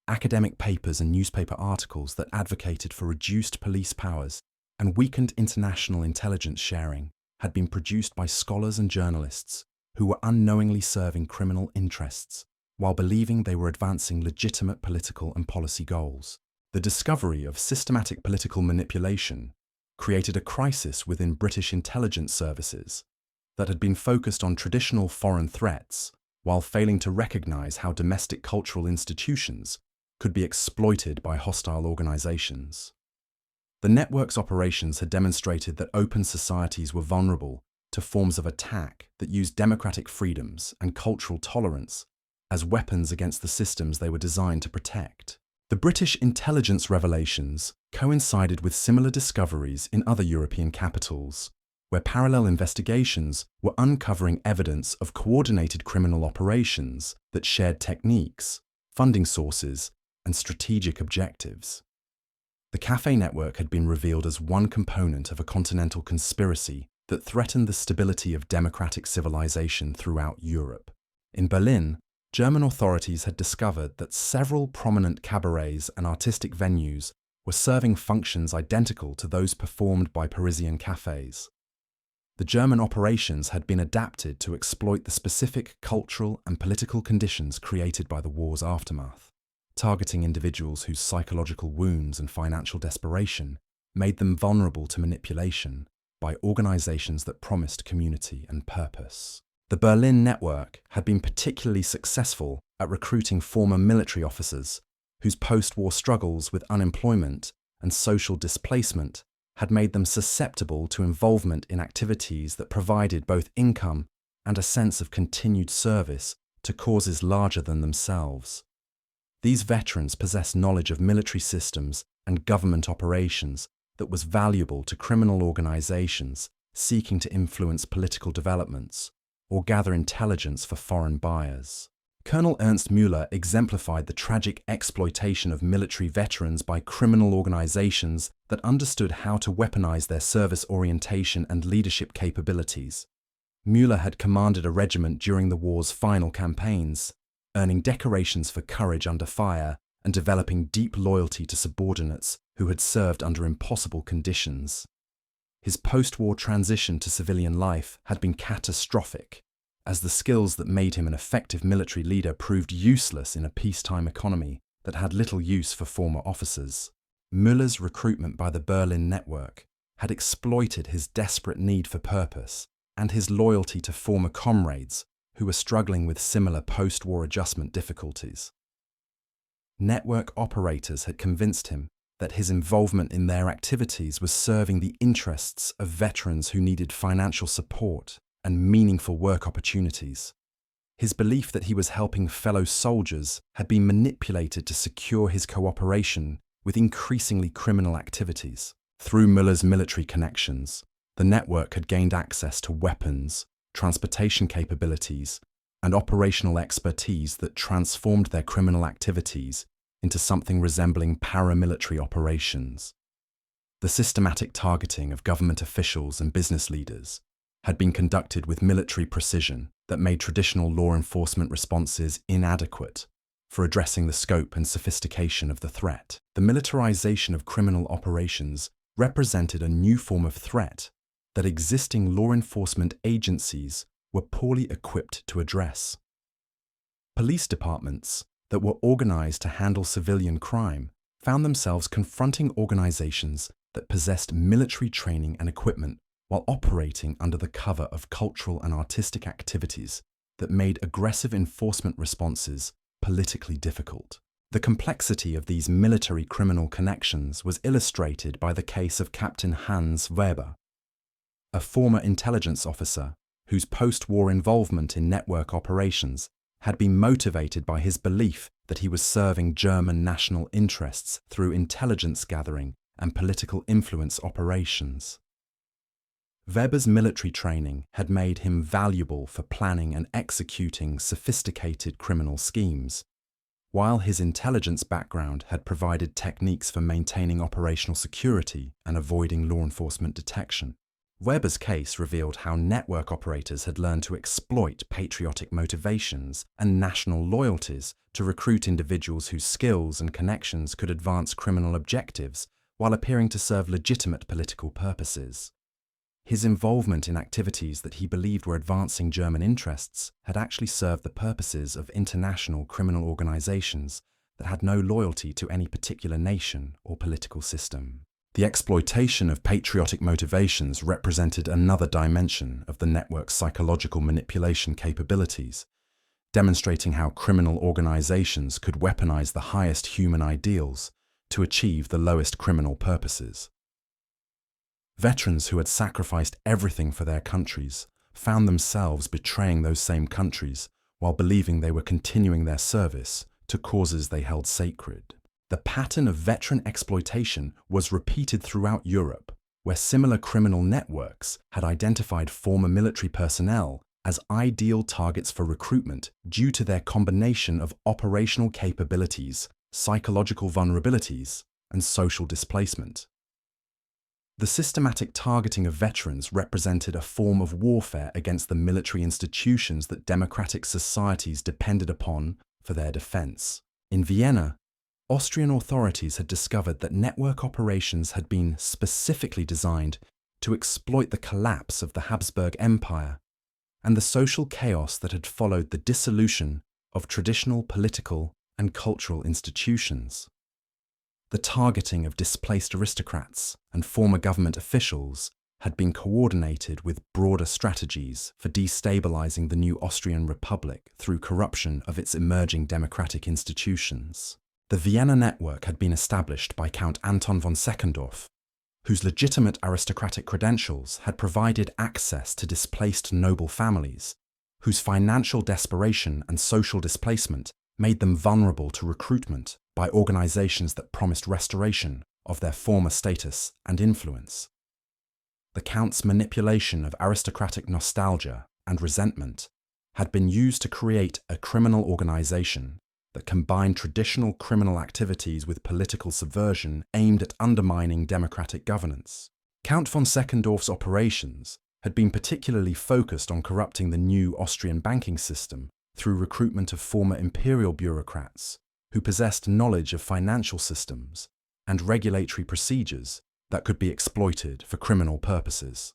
Academic papers and newspaper articles that advocated for reduced police powers and weakened international intelligence sharing had been produced by scholars and journalists who were unknowingly serving criminal interests while believing they were advancing legitimate political and policy goals. The discovery of systematic political manipulation created a crisis within British intelligence services that had been focused on traditional foreign threats while failing to recognize how domestic cultural institutions could be exploited by hostile organizations. The network's operations had demonstrated that open societies were vulnerable to forms of attack that used democratic freedoms and cultural tolerance as weapons against the systems they were designed to protect. The British intelligence revelations coincided with similar discoveries in other European capitals, where parallel investigations were uncovering evidence of coordinated criminal operations that shared techniques, funding sources, and strategic objectives. The cafe network had been revealed as one component of a continental conspiracy that threatened the stability of democratic civilization throughout Europe. In Berlin, German authorities had discovered that several prominent cabarets and artistic venues were serving functions identical to those performed by Parisian cafes. The German operations had been adapted to exploit the specific cultural and political conditions created by the war's aftermath, targeting individuals whose psychological wounds and financial desperation made them vulnerable to manipulation by organizations that promised community and purpose. The Berlin network had been particularly successful at recruiting former military officers whose post-war struggles with unemployment and social displacement had made them susceptible to involvement in activities that provided both income and a sense of continued service to causes larger than themselves. These veterans possessed knowledge of military systems and government operations that was valuable to criminal organizations seeking to influence political developments or gather intelligence for foreign buyers. Colonel Ernst Müller exemplified the tragic exploitation of military veterans by criminal organizations that understood how to weaponize their service orientation and leadership capabilities. Müller had commanded a regiment during the war's final campaigns, earning decorations for courage under fire and developing deep loyalty to subordinates who had served under impossible conditions. His post-war transition to civilian life had been catastrophic, as the skills that made him an effective military leader proved useless in a peacetime economy that had little use for former officers. Müller's recruitment by the Berlin network had exploited his desperate need for purpose and his loyalty to former comrades who were struggling with similar post-war adjustment difficulties. Network operators had convinced him that his involvement in their activities was serving the interests of veterans who needed financial support and meaningful work opportunities. His belief that he was helping fellow soldiers had been manipulated to secure his cooperation with increasingly criminal activities. Through Müller's military connections, the network had gained access to weapons, transportation capabilities, and operational expertise that transformed their criminal activities into something resembling paramilitary operations. The systematic targeting of government officials and business leaders had been conducted with military precision that made traditional law enforcement responses inadequate for addressing the scope and sophistication of the threat. The militarization of criminal operations represented a new form of threat that existing law enforcement agencies were poorly equipped to address. Police departments that were organized to handle civilian crime found themselves confronting organizations that possessed military training and equipment while operating under the cover of cultural and artistic activities that made aggressive enforcement responses politically difficult. The complexity of these military criminal connections was illustrated by the case of Captain Hans Weber, a former intelligence officer whose post-war involvement in network operations had been motivated by his belief that he was serving German national interests through intelligence gathering and political influence operations. Weber's military training had made him valuable for planning and executing sophisticated criminal schemes, while his intelligence background had provided techniques for maintaining operational security and avoiding law enforcement detection. Weber's case revealed how network operators had learned to exploit patriotic motivations and national loyalties to recruit individuals whose skills and connections could advance criminal objectives while appearing to serve legitimate political purposes. His involvement in activities that he believed were advancing German interests had actually served the purposes of international criminal organizations that had no loyalty to any particular nation or political system. The exploitation of patriotic motivations represented another dimension of the network's psychological manipulation capabilities, demonstrating how criminal organizations could weaponize the highest human ideals to achieve the lowest criminal purposes. Veterans who had sacrificed everything for their countries found themselves betraying those same countries while believing they were continuing their service to causes they held sacred. The pattern of veteran exploitation was repeated throughout Europe, where similar criminal networks had identified former military personnel as ideal targets for recruitment due to their combination of operational capabilities, psychological vulnerabilities, and social displacement. The systematic targeting of veterans represented a form of warfare against the military institutions that democratic societies depended upon for their defense. In Vienna, Austrian authorities had discovered that network operations had been specifically designed to exploit the collapse of the Habsburg Empire and the social chaos that had followed the dissolution of traditional political and cultural institutions. The targeting of displaced aristocrats and former government officials had been coordinated with broader strategies for destabilizing the new Austrian Republic through corruption of its emerging democratic institutions. The Vienna network had been established by Count Anton von Seckendorf, whose legitimate aristocratic credentials had provided access to displaced noble families, whose financial desperation and social displacement made them vulnerable to recruitment by organizations that promised restoration of their former status and influence. The Count's manipulation of aristocratic nostalgia and resentment had been used to create a criminal organization that combined traditional criminal activities with political subversion aimed at undermining democratic governance. Count von Seckendorf's operations had been particularly focused on corrupting the new Austrian banking system through recruitment of former imperial bureaucrats who possessed knowledge of financial systems and regulatory procedures that could be exploited for criminal purposes.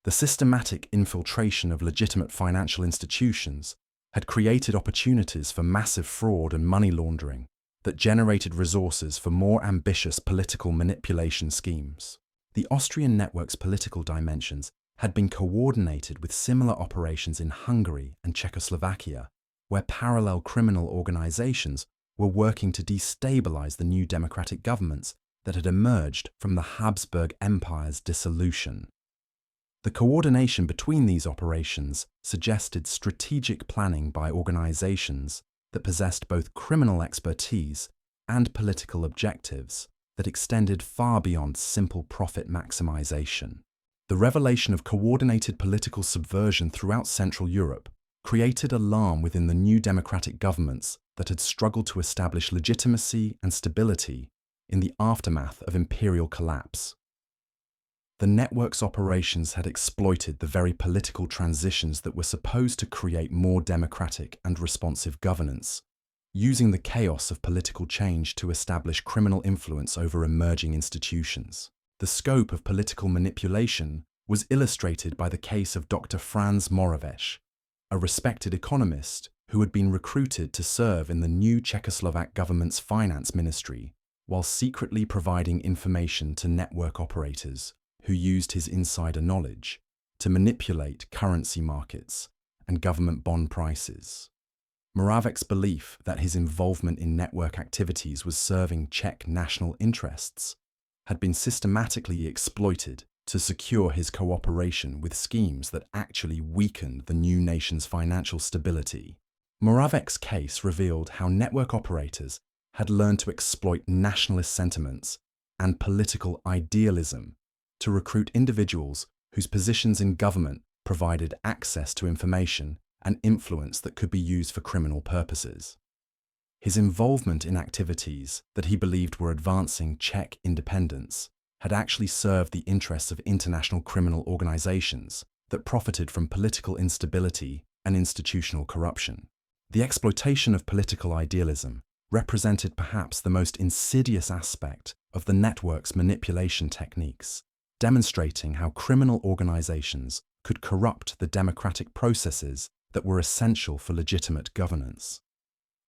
The systematic infiltration of legitimate financial institutions had created opportunities for massive fraud and money laundering that generated resources for more ambitious political manipulation schemes. The Austrian network's political dimensions had been coordinated with similar operations in Hungary and Czechoslovakia, where parallel criminal organizations were working to destabilize the new democratic governments that had emerged from the Habsburg Empire's dissolution. The coordination between these operations suggested strategic planning by organizations that possessed both criminal expertise and political objectives that extended far beyond simple profit maximization. The revelation of coordinated political subversion throughout Central Europe created alarm within the new democratic governments that had struggled to establish legitimacy and stability in the aftermath of imperial collapse. The network's operations had exploited the very political transitions that were supposed to create more democratic and responsive governance, using the chaos of political change to establish criminal influence over emerging institutions. The scope of political manipulation was illustrated by the case of Dr. Franz Moravec, a respected economist who had been recruited to serve in the new Czechoslovak government's finance ministry while secretly providing information to network operators who used his insider knowledge to manipulate currency markets and government bond prices. Moravec's belief that his involvement in network activities was serving Czech national interests had been systematically exploited to secure his cooperation with schemes that actually weakened the new nation's financial stability. Moravec's case revealed how network operators had learned to exploit nationalist sentiments and political idealism to recruit individuals whose positions in government provided access to information and influence that could be used for criminal purposes. His involvement in activities that he believed were advancing Czech independence had actually served the interests of international criminal organizations that profited from political instability and institutional corruption. The exploitation of political idealism represented perhaps the most insidious aspect of the network's manipulation techniques, demonstrating how criminal organizations could corrupt the democratic processes that were essential for legitimate governance.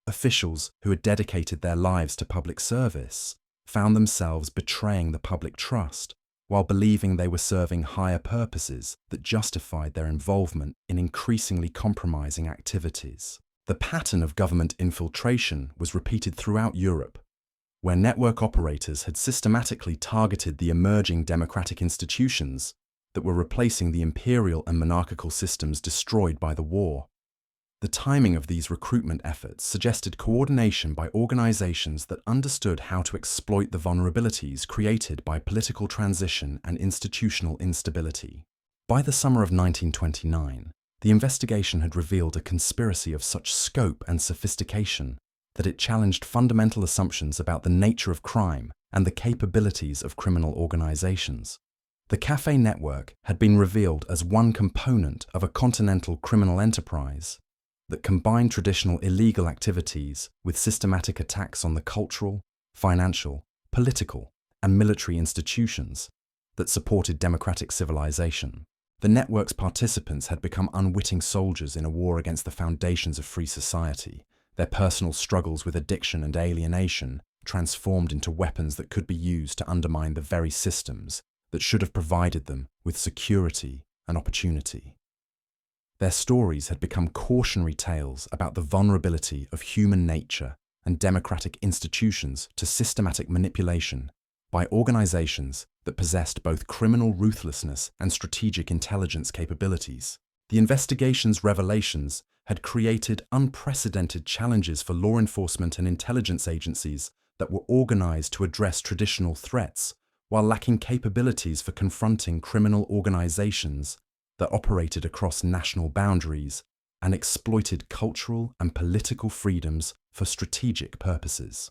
Officials who had dedicated their lives to public service found themselves betraying the public trust while believing they were serving higher purposes that justified their involvement in increasingly compromising activities. The pattern of government infiltration was repeated throughout Europe, where network operators had systematically targeted the emerging democratic institutions that were replacing the imperial and monarchical systems destroyed by the war. The timing of these recruitment efforts suggested coordination by organizations that understood how to exploit the vulnerabilities created by political transition and institutional instability. By the summer of 1929, the investigation had revealed a conspiracy of such scope and sophistication that it challenged fundamental assumptions about the nature of crime and the capabilities of criminal organizations. The Cafe network had been revealed as one component of a continental criminal enterprise that combined traditional illegal activities with systematic attacks on the cultural, financial, political, and military institutions that supported democratic civilization. The network's participants had become unwitting soldiers in a war against the foundations of free society. Their personal struggles with addiction and alienation transformed into weapons that could be used to undermine the very systems that should have provided them with security and opportunity. Their stories had become cautionary tales about the vulnerability of human nature and democratic institutions to systematic manipulation by organizations that possessed both criminal ruthlessness and strategic intelligence capabilities. The investigation's revelations had created unprecedented challenges for law enforcement and intelligence agencies that were organized to address traditional threats while lacking capabilities for confronting criminal organizations that operated across national boundaries and exploited cultural and political freedoms for strategic purposes.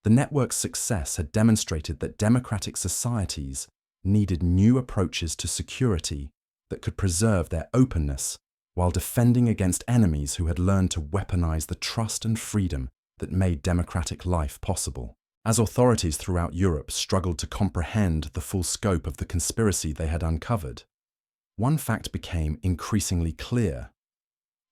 The network's success had demonstrated that democratic societies needed new approaches to security that could preserve their openness while defending against enemies who had learned to weaponize the trust and freedom that made democratic life possible. As authorities throughout Europe struggled to comprehend the full scope of the conspiracy they had uncovered, one fact became increasingly clear.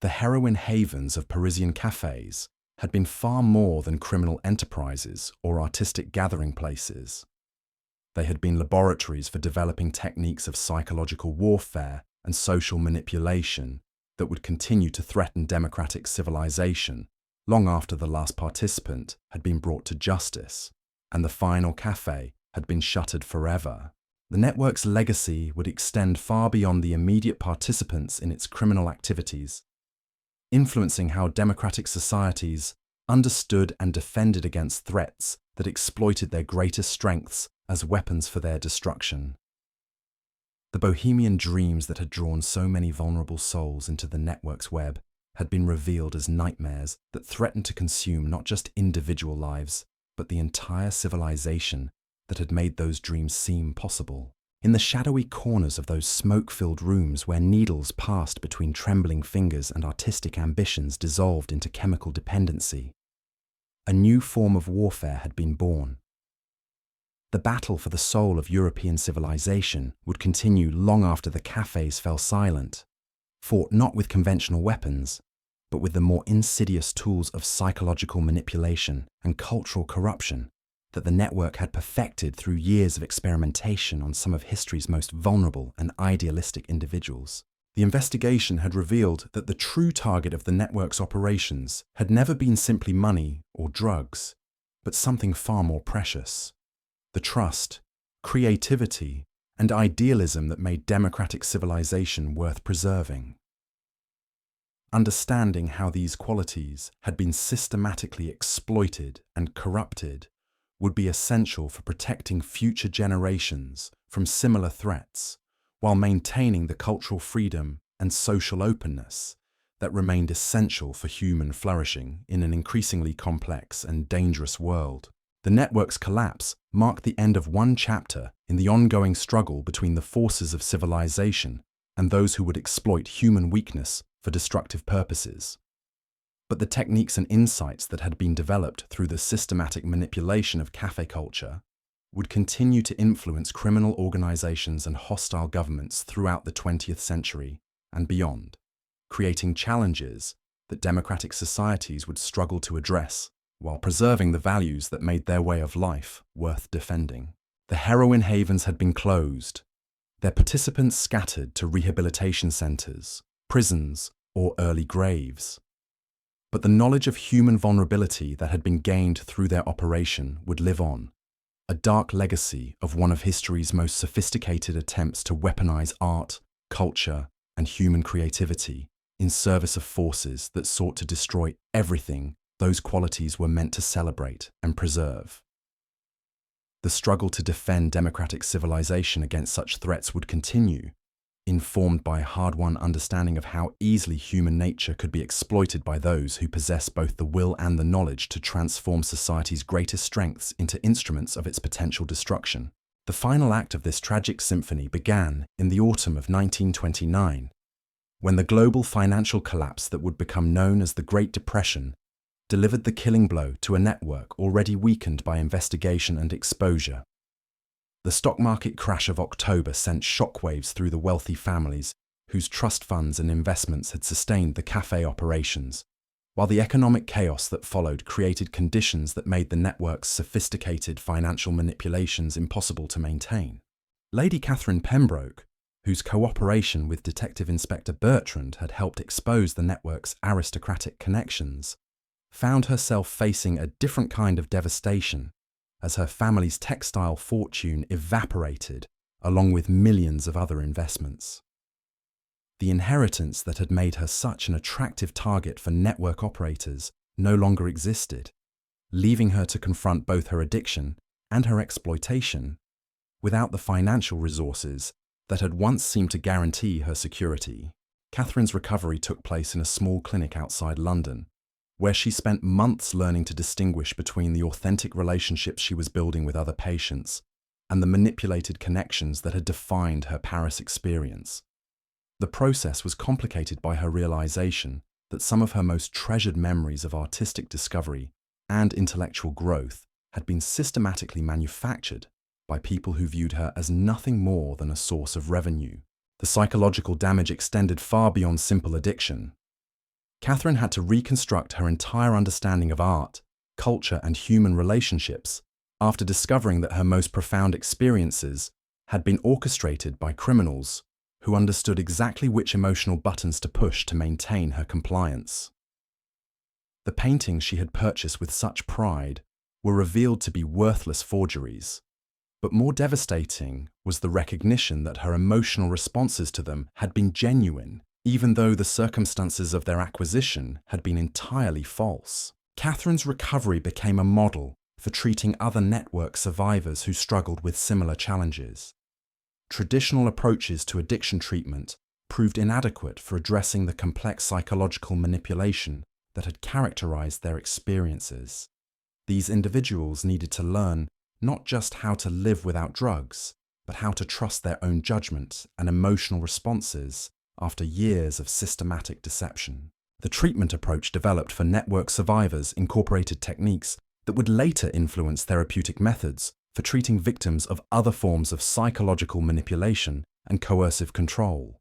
The heroin havens of Parisian cafes had been far more than criminal enterprises or artistic gathering places. They had been laboratories for developing techniques of psychological warfare and social manipulation that would continue to threaten democratic civilization long after the last participant had been brought to justice and the final cafe had been shuttered forever. The network's legacy would extend far beyond the immediate participants in its criminal activities, influencing how democratic societies understood and defended against threats that exploited their greatest strengths as weapons for their destruction. The bohemian dreams that had drawn so many vulnerable souls into the network's web had been revealed as nightmares that threatened to consume not just individual lives, but the entire civilization that had made those dreams seem possible. In the shadowy corners of those smoke-filled rooms where needles passed between trembling fingers and artistic ambitions dissolved into chemical dependency, a new form of warfare had been born. The battle for the soul of European civilization would continue long after the cafes fell silent, fought not with conventional weapons, but with the more insidious tools of psychological manipulation and cultural corruption that the network had perfected through years of experimentation on some of history's most vulnerable and idealistic individuals. The investigation had revealed that the true target of the network's operations had never been simply money or drugs, but something far more precious: the trust, creativity, and idealism that made democratic civilization worth preserving. Understanding how these qualities had been systematically exploited and corrupted would be essential for protecting future generations from similar threats, while maintaining the cultural freedom and social openness that remained essential for human flourishing in an increasingly complex and dangerous world. The network's collapse marked the end of one chapter in the ongoing struggle between the forces of civilization and those who would exploit human weakness for destructive purposes. But the techniques and insights that had been developed through the systematic manipulation of cafe culture would continue to influence criminal organizations and hostile governments throughout the 20th century and beyond, creating challenges that democratic societies would struggle to address while preserving the values that made their way of life worth defending. The heroin havens had been closed, their participants scattered to rehabilitation centers, prisons, or early graves. But the knowledge of human vulnerability that had been gained through their operation would live on, a dark legacy of one of history's most sophisticated attempts to weaponize art, culture, and human creativity in service of forces that sought to destroy everything those qualities were meant to celebrate and preserve. The struggle to defend democratic civilization against such threats would continue, informed by a hard-won understanding of how easily human nature could be exploited by those who possess both the will and the knowledge to transform society's greatest strengths into instruments of its potential destruction. The final act of this tragic symphony began in the autumn of 1929, when the global financial collapse that would become known as the Great Depression delivered the killing blow to a network already weakened by investigation and exposure. The stock market crash of October sent shockwaves through the wealthy families whose trust funds and investments had sustained the cafe operations, while the economic chaos that followed created conditions that made the network's sophisticated financial manipulations impossible to maintain. Lady Catherine Pembroke, whose cooperation with Detective Inspector Bertrand had helped expose the network's aristocratic connections, found herself facing a different kind of devastation as her family's textile fortune evaporated along with millions of other investments. The inheritance that had made her such an attractive target for network operators no longer existed, leaving her to confront both her addiction and her exploitation without the financial resources that had once seemed to guarantee her security. Catherine's recovery took place in a small clinic outside London, where she spent months learning to distinguish between the authentic relationships she was building with other patients and the manipulated connections that had defined her Paris experience. The process was complicated by her realization that some of her most treasured memories of artistic discovery and intellectual growth had been systematically manufactured by people who viewed her as nothing more than a source of revenue. The psychological damage extended far beyond simple addiction. Catherine had to reconstruct her entire understanding of art, culture, and human relationships after discovering that her most profound experiences had been orchestrated by criminals who understood exactly which emotional buttons to push to maintain her compliance. The paintings she had purchased with such pride were revealed to be worthless forgeries, but more devastating was the recognition that her emotional responses to them had been genuine, even though the circumstances of their acquisition had been entirely false. Catherine's recovery became a model for treating other network survivors who struggled with similar challenges. Traditional approaches to addiction treatment proved inadequate for addressing the complex psychological manipulation that had characterized their experiences. These individuals needed to learn not just how to live without drugs, but how to trust their own judgment and emotional responses after years of systematic deception. The treatment approach developed for network survivors incorporated techniques that would later influence therapeutic methods for treating victims of other forms of psychological manipulation and coercive control.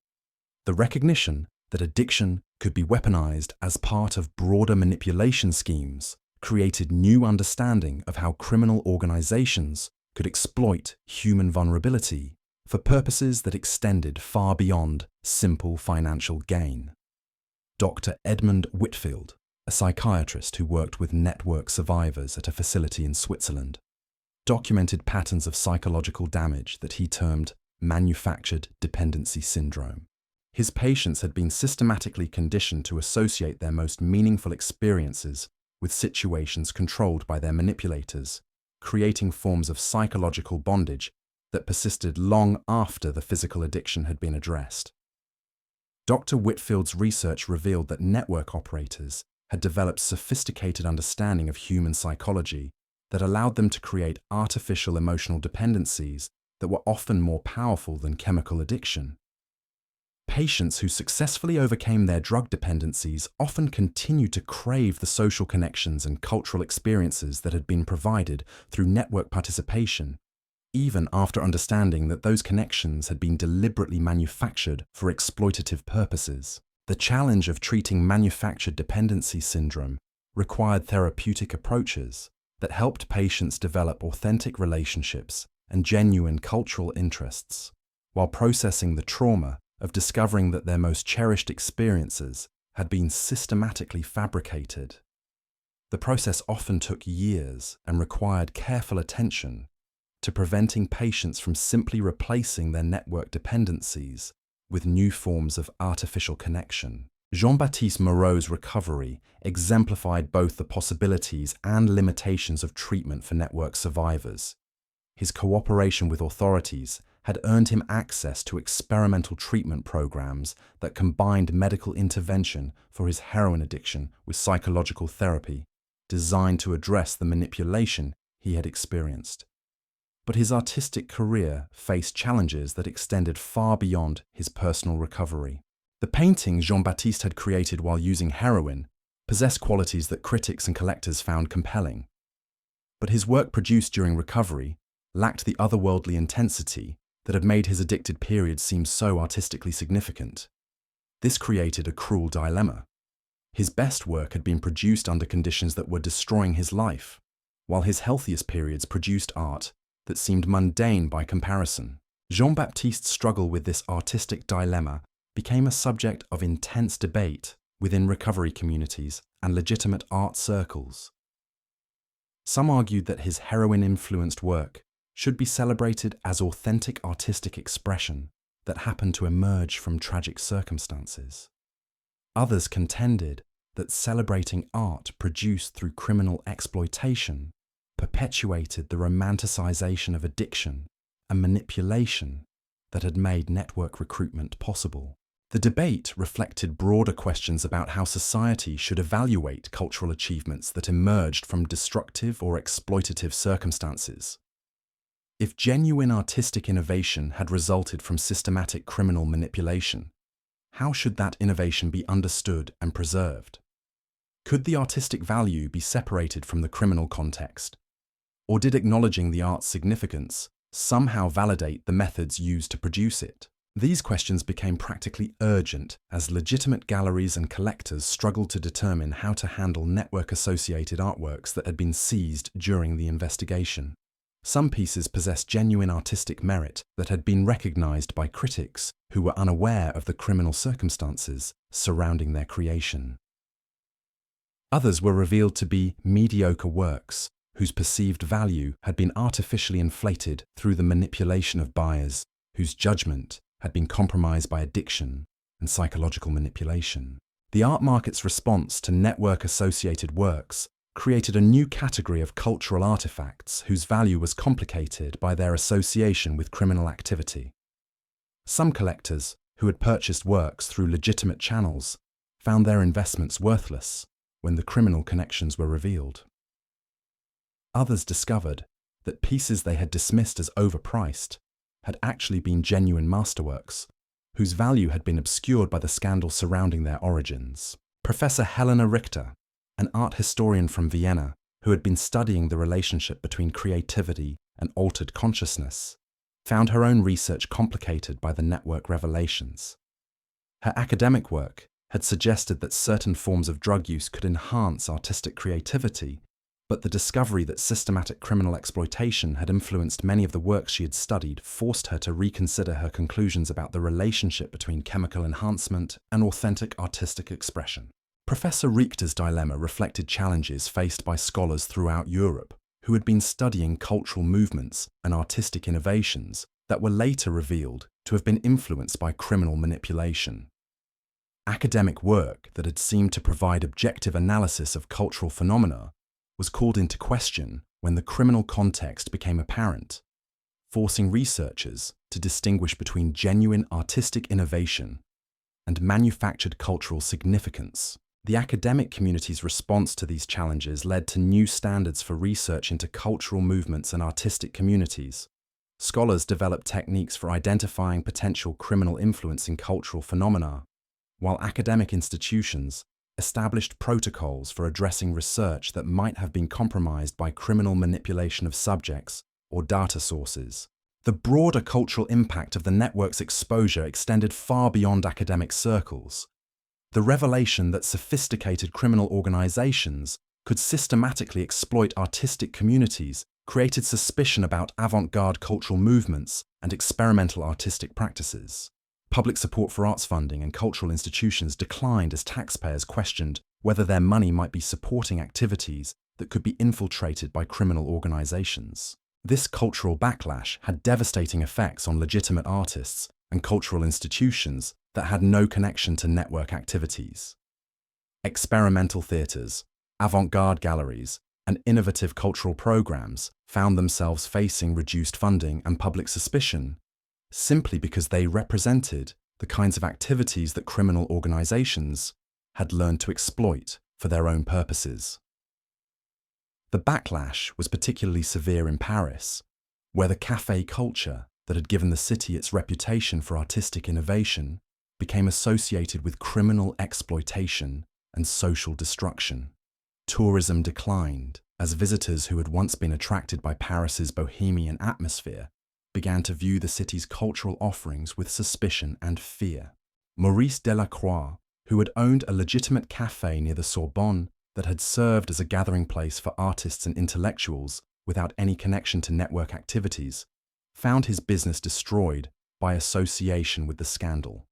The recognition that addiction could be weaponized as part of broader manipulation schemes created new understanding of how criminal organizations could exploit human vulnerability for purposes that extended far beyond simple financial gain. Dr. Edmund Whitfield, a psychiatrist who worked with network survivors at a facility in Switzerland, documented patterns of psychological damage that he termed manufactured dependency syndrome. His patients had been systematically conditioned to associate their most meaningful experiences with situations controlled by their manipulators, creating forms of psychological bondage that persisted long after the physical addiction had been addressed. Dr. Whitfield's research revealed that network operators had developed sophisticated understanding of human psychology that allowed them to create artificial emotional dependencies that were often more powerful than chemical addiction. Patients who successfully overcame their drug dependencies often continued to crave the social connections and cultural experiences that had been provided through network participation, even after understanding that those connections had been deliberately manufactured for exploitative purposes. The challenge of treating manufactured dependency syndrome required therapeutic approaches that helped patients develop authentic relationships and genuine cultural interests, while processing the trauma of discovering that their most cherished experiences had been systematically fabricated. The process often took years and required careful attention to preventing patients from simply replacing their network dependencies with new forms of artificial connection. Jean-Baptiste Moreau's recovery exemplified both the possibilities and limitations of treatment for network survivors. His cooperation with authorities had earned him access to experimental treatment programs that combined medical intervention for his heroin addiction with psychological therapy, designed to address the manipulation he had experienced. But his artistic career faced challenges that extended far beyond his personal recovery. The paintings Jean-Baptiste had created while using heroin possessed qualities that critics and collectors found compelling. But his work produced during recovery lacked the otherworldly intensity that had made his addicted period seem so artistically significant. This created a cruel dilemma. His best work had been produced under conditions that were destroying his life, while his healthiest periods produced art that seemed mundane by comparison. Jean-Baptiste's struggle with this artistic dilemma became a subject of intense debate within recovery communities and legitimate art circles. Some argued that his heroin-influenced work should be celebrated as authentic artistic expression that happened to emerge from tragic circumstances. Others contended that celebrating art produced through criminal exploitation perpetuated the romanticization of addiction and manipulation that had made network recruitment possible. The debate reflected broader questions about how society should evaluate cultural achievements that emerged from destructive or exploitative circumstances. If genuine artistic innovation had resulted from systematic criminal manipulation, how should that innovation be understood and preserved? Could the artistic value be separated from the criminal context? Or did acknowledging the art's significance somehow validate the methods used to produce it? These questions became practically urgent as legitimate galleries and collectors struggled to determine how to handle network-associated artworks that had been seized during the investigation. Some pieces possessed genuine artistic merit that had been recognized by critics who were unaware of the criminal circumstances surrounding their creation. Others were revealed to be mediocre works whose perceived value had been artificially inflated through the manipulation of buyers, whose judgment had been compromised by addiction and psychological manipulation. The art market's response to network-associated works created a new category of cultural artifacts whose value was complicated by their association with criminal activity. Some collectors, who had purchased works through legitimate channels, found their investments worthless when the criminal connections were revealed. Others discovered that pieces they had dismissed as overpriced had actually been genuine masterworks, whose value had been obscured by the scandal surrounding their origins. Professor Helena Richter, an art historian from Vienna who had been studying the relationship between creativity and altered consciousness, found her own research complicated by the network revelations. Her academic work had suggested that certain forms of drug use could enhance artistic creativity, but the discovery that systematic criminal exploitation had influenced many of the works she had studied forced her to reconsider her conclusions about the relationship between chemical enhancement and authentic artistic expression. Professor Richter's dilemma reflected challenges faced by scholars throughout Europe who had been studying cultural movements and artistic innovations that were later revealed to have been influenced by criminal manipulation. Academic work that had seemed to provide objective analysis of cultural phenomena was called into question when the criminal context became apparent, forcing researchers to distinguish between genuine artistic innovation and manufactured cultural significance. The academic community's response to these challenges led to new standards for research into cultural movements and artistic communities. Scholars developed techniques for identifying potential criminal influence in cultural phenomena, while academic institutions established protocols for addressing research that might have been compromised by criminal manipulation of subjects or data sources. The broader cultural impact of the network's exposure extended far beyond academic circles. The revelation that sophisticated criminal organizations could systematically exploit artistic communities created suspicion about avant-garde cultural movements and experimental artistic practices. Public support for arts funding and cultural institutions declined as taxpayers questioned whether their money might be supporting activities that could be infiltrated by criminal organizations. This cultural backlash had devastating effects on legitimate artists and cultural institutions that had no connection to network activities. Experimental theatres, avant-garde galleries, and innovative cultural programs found themselves facing reduced funding and public suspicion simply because they represented the kinds of activities that criminal organizations had learned to exploit for their own purposes. The backlash was particularly severe in Paris, where the café culture that had given the city its reputation for artistic innovation became associated with criminal exploitation and social destruction. Tourism declined as visitors who had once been attracted by Paris's bohemian atmosphere began to view the city's cultural offerings with suspicion and fear. Maurice Delacroix, who had owned a legitimate café near the Sorbonne that had served as a gathering place for artists and intellectuals without any connection to network activities, found his business destroyed by association with the scandal.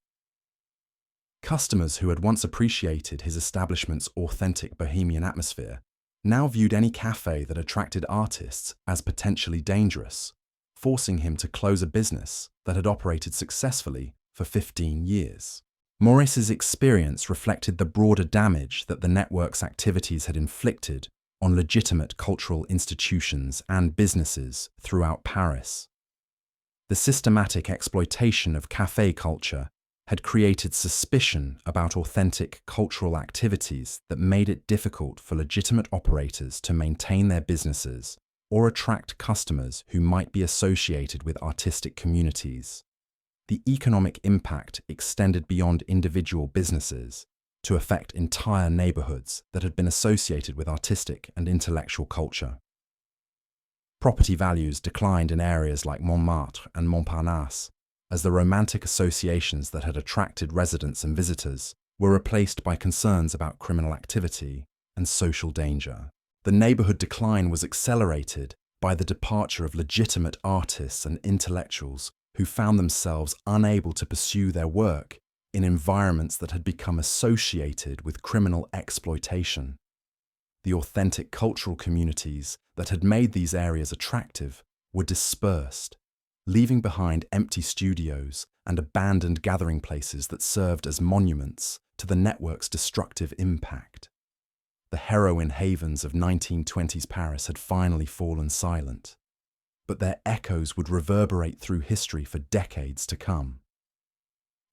Customers who had once appreciated his establishment's authentic bohemian atmosphere now viewed any café that attracted artists as potentially dangerous, forcing him to close a business that had operated successfully for 15 years. Maurice's experience reflected the broader damage that the network's activities had inflicted on legitimate cultural institutions and businesses throughout Paris. The systematic exploitation of café culture had created suspicion about authentic cultural activities that made it difficult for legitimate operators to maintain their businesses or attract customers who might be associated with artistic communities. The economic impact extended beyond individual businesses to affect entire neighborhoods that had been associated with artistic and intellectual culture. Property values declined in areas like Montmartre and Montparnasse, as the romantic associations that had attracted residents and visitors were replaced by concerns about criminal activity and social danger. The neighborhood decline was accelerated by the departure of legitimate artists and intellectuals who found themselves unable to pursue their work in environments that had become associated with criminal exploitation. The authentic cultural communities that had made these areas attractive were dispersed, leaving behind empty studios and abandoned gathering places that served as monuments to the network's destructive impact. The heroin havens of 1920s Paris had finally fallen silent, but their echoes would reverberate through history for decades to come.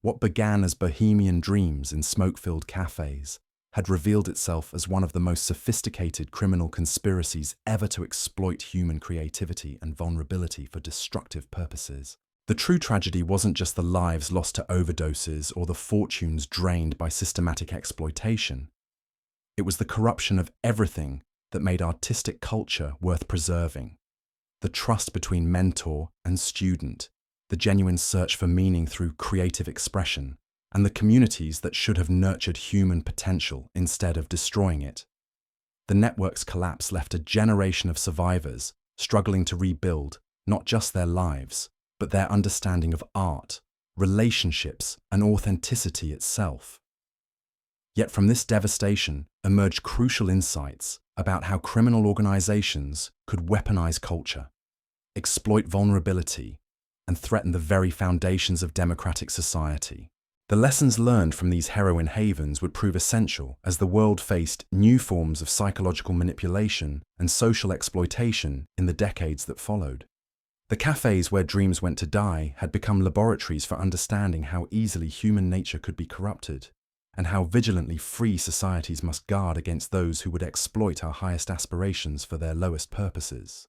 What began as bohemian dreams in smoke-filled cafes had revealed itself as one of the most sophisticated criminal conspiracies ever to exploit human creativity and vulnerability for destructive purposes. The true tragedy wasn't just the lives lost to overdoses or the fortunes drained by systematic exploitation. It was the corruption of everything that made artistic culture worth preserving. The trust between mentor and student, the genuine search for meaning through creative expression, and the communities that should have nurtured human potential instead of destroying it. The network's collapse left a generation of survivors struggling to rebuild not just their lives, but their understanding of art, relationships, and authenticity itself. Yet from this devastation emerged crucial insights about how criminal organizations could weaponize culture, exploit vulnerability, and threaten the very foundations of democratic society. The lessons learned from these heroin havens would prove essential as the world faced new forms of psychological manipulation and social exploitation in the decades that followed. The cafes where dreams went to die had become laboratories for understanding how easily human nature could be corrupted, and how vigilantly free societies must guard against those who would exploit our highest aspirations for their lowest purposes.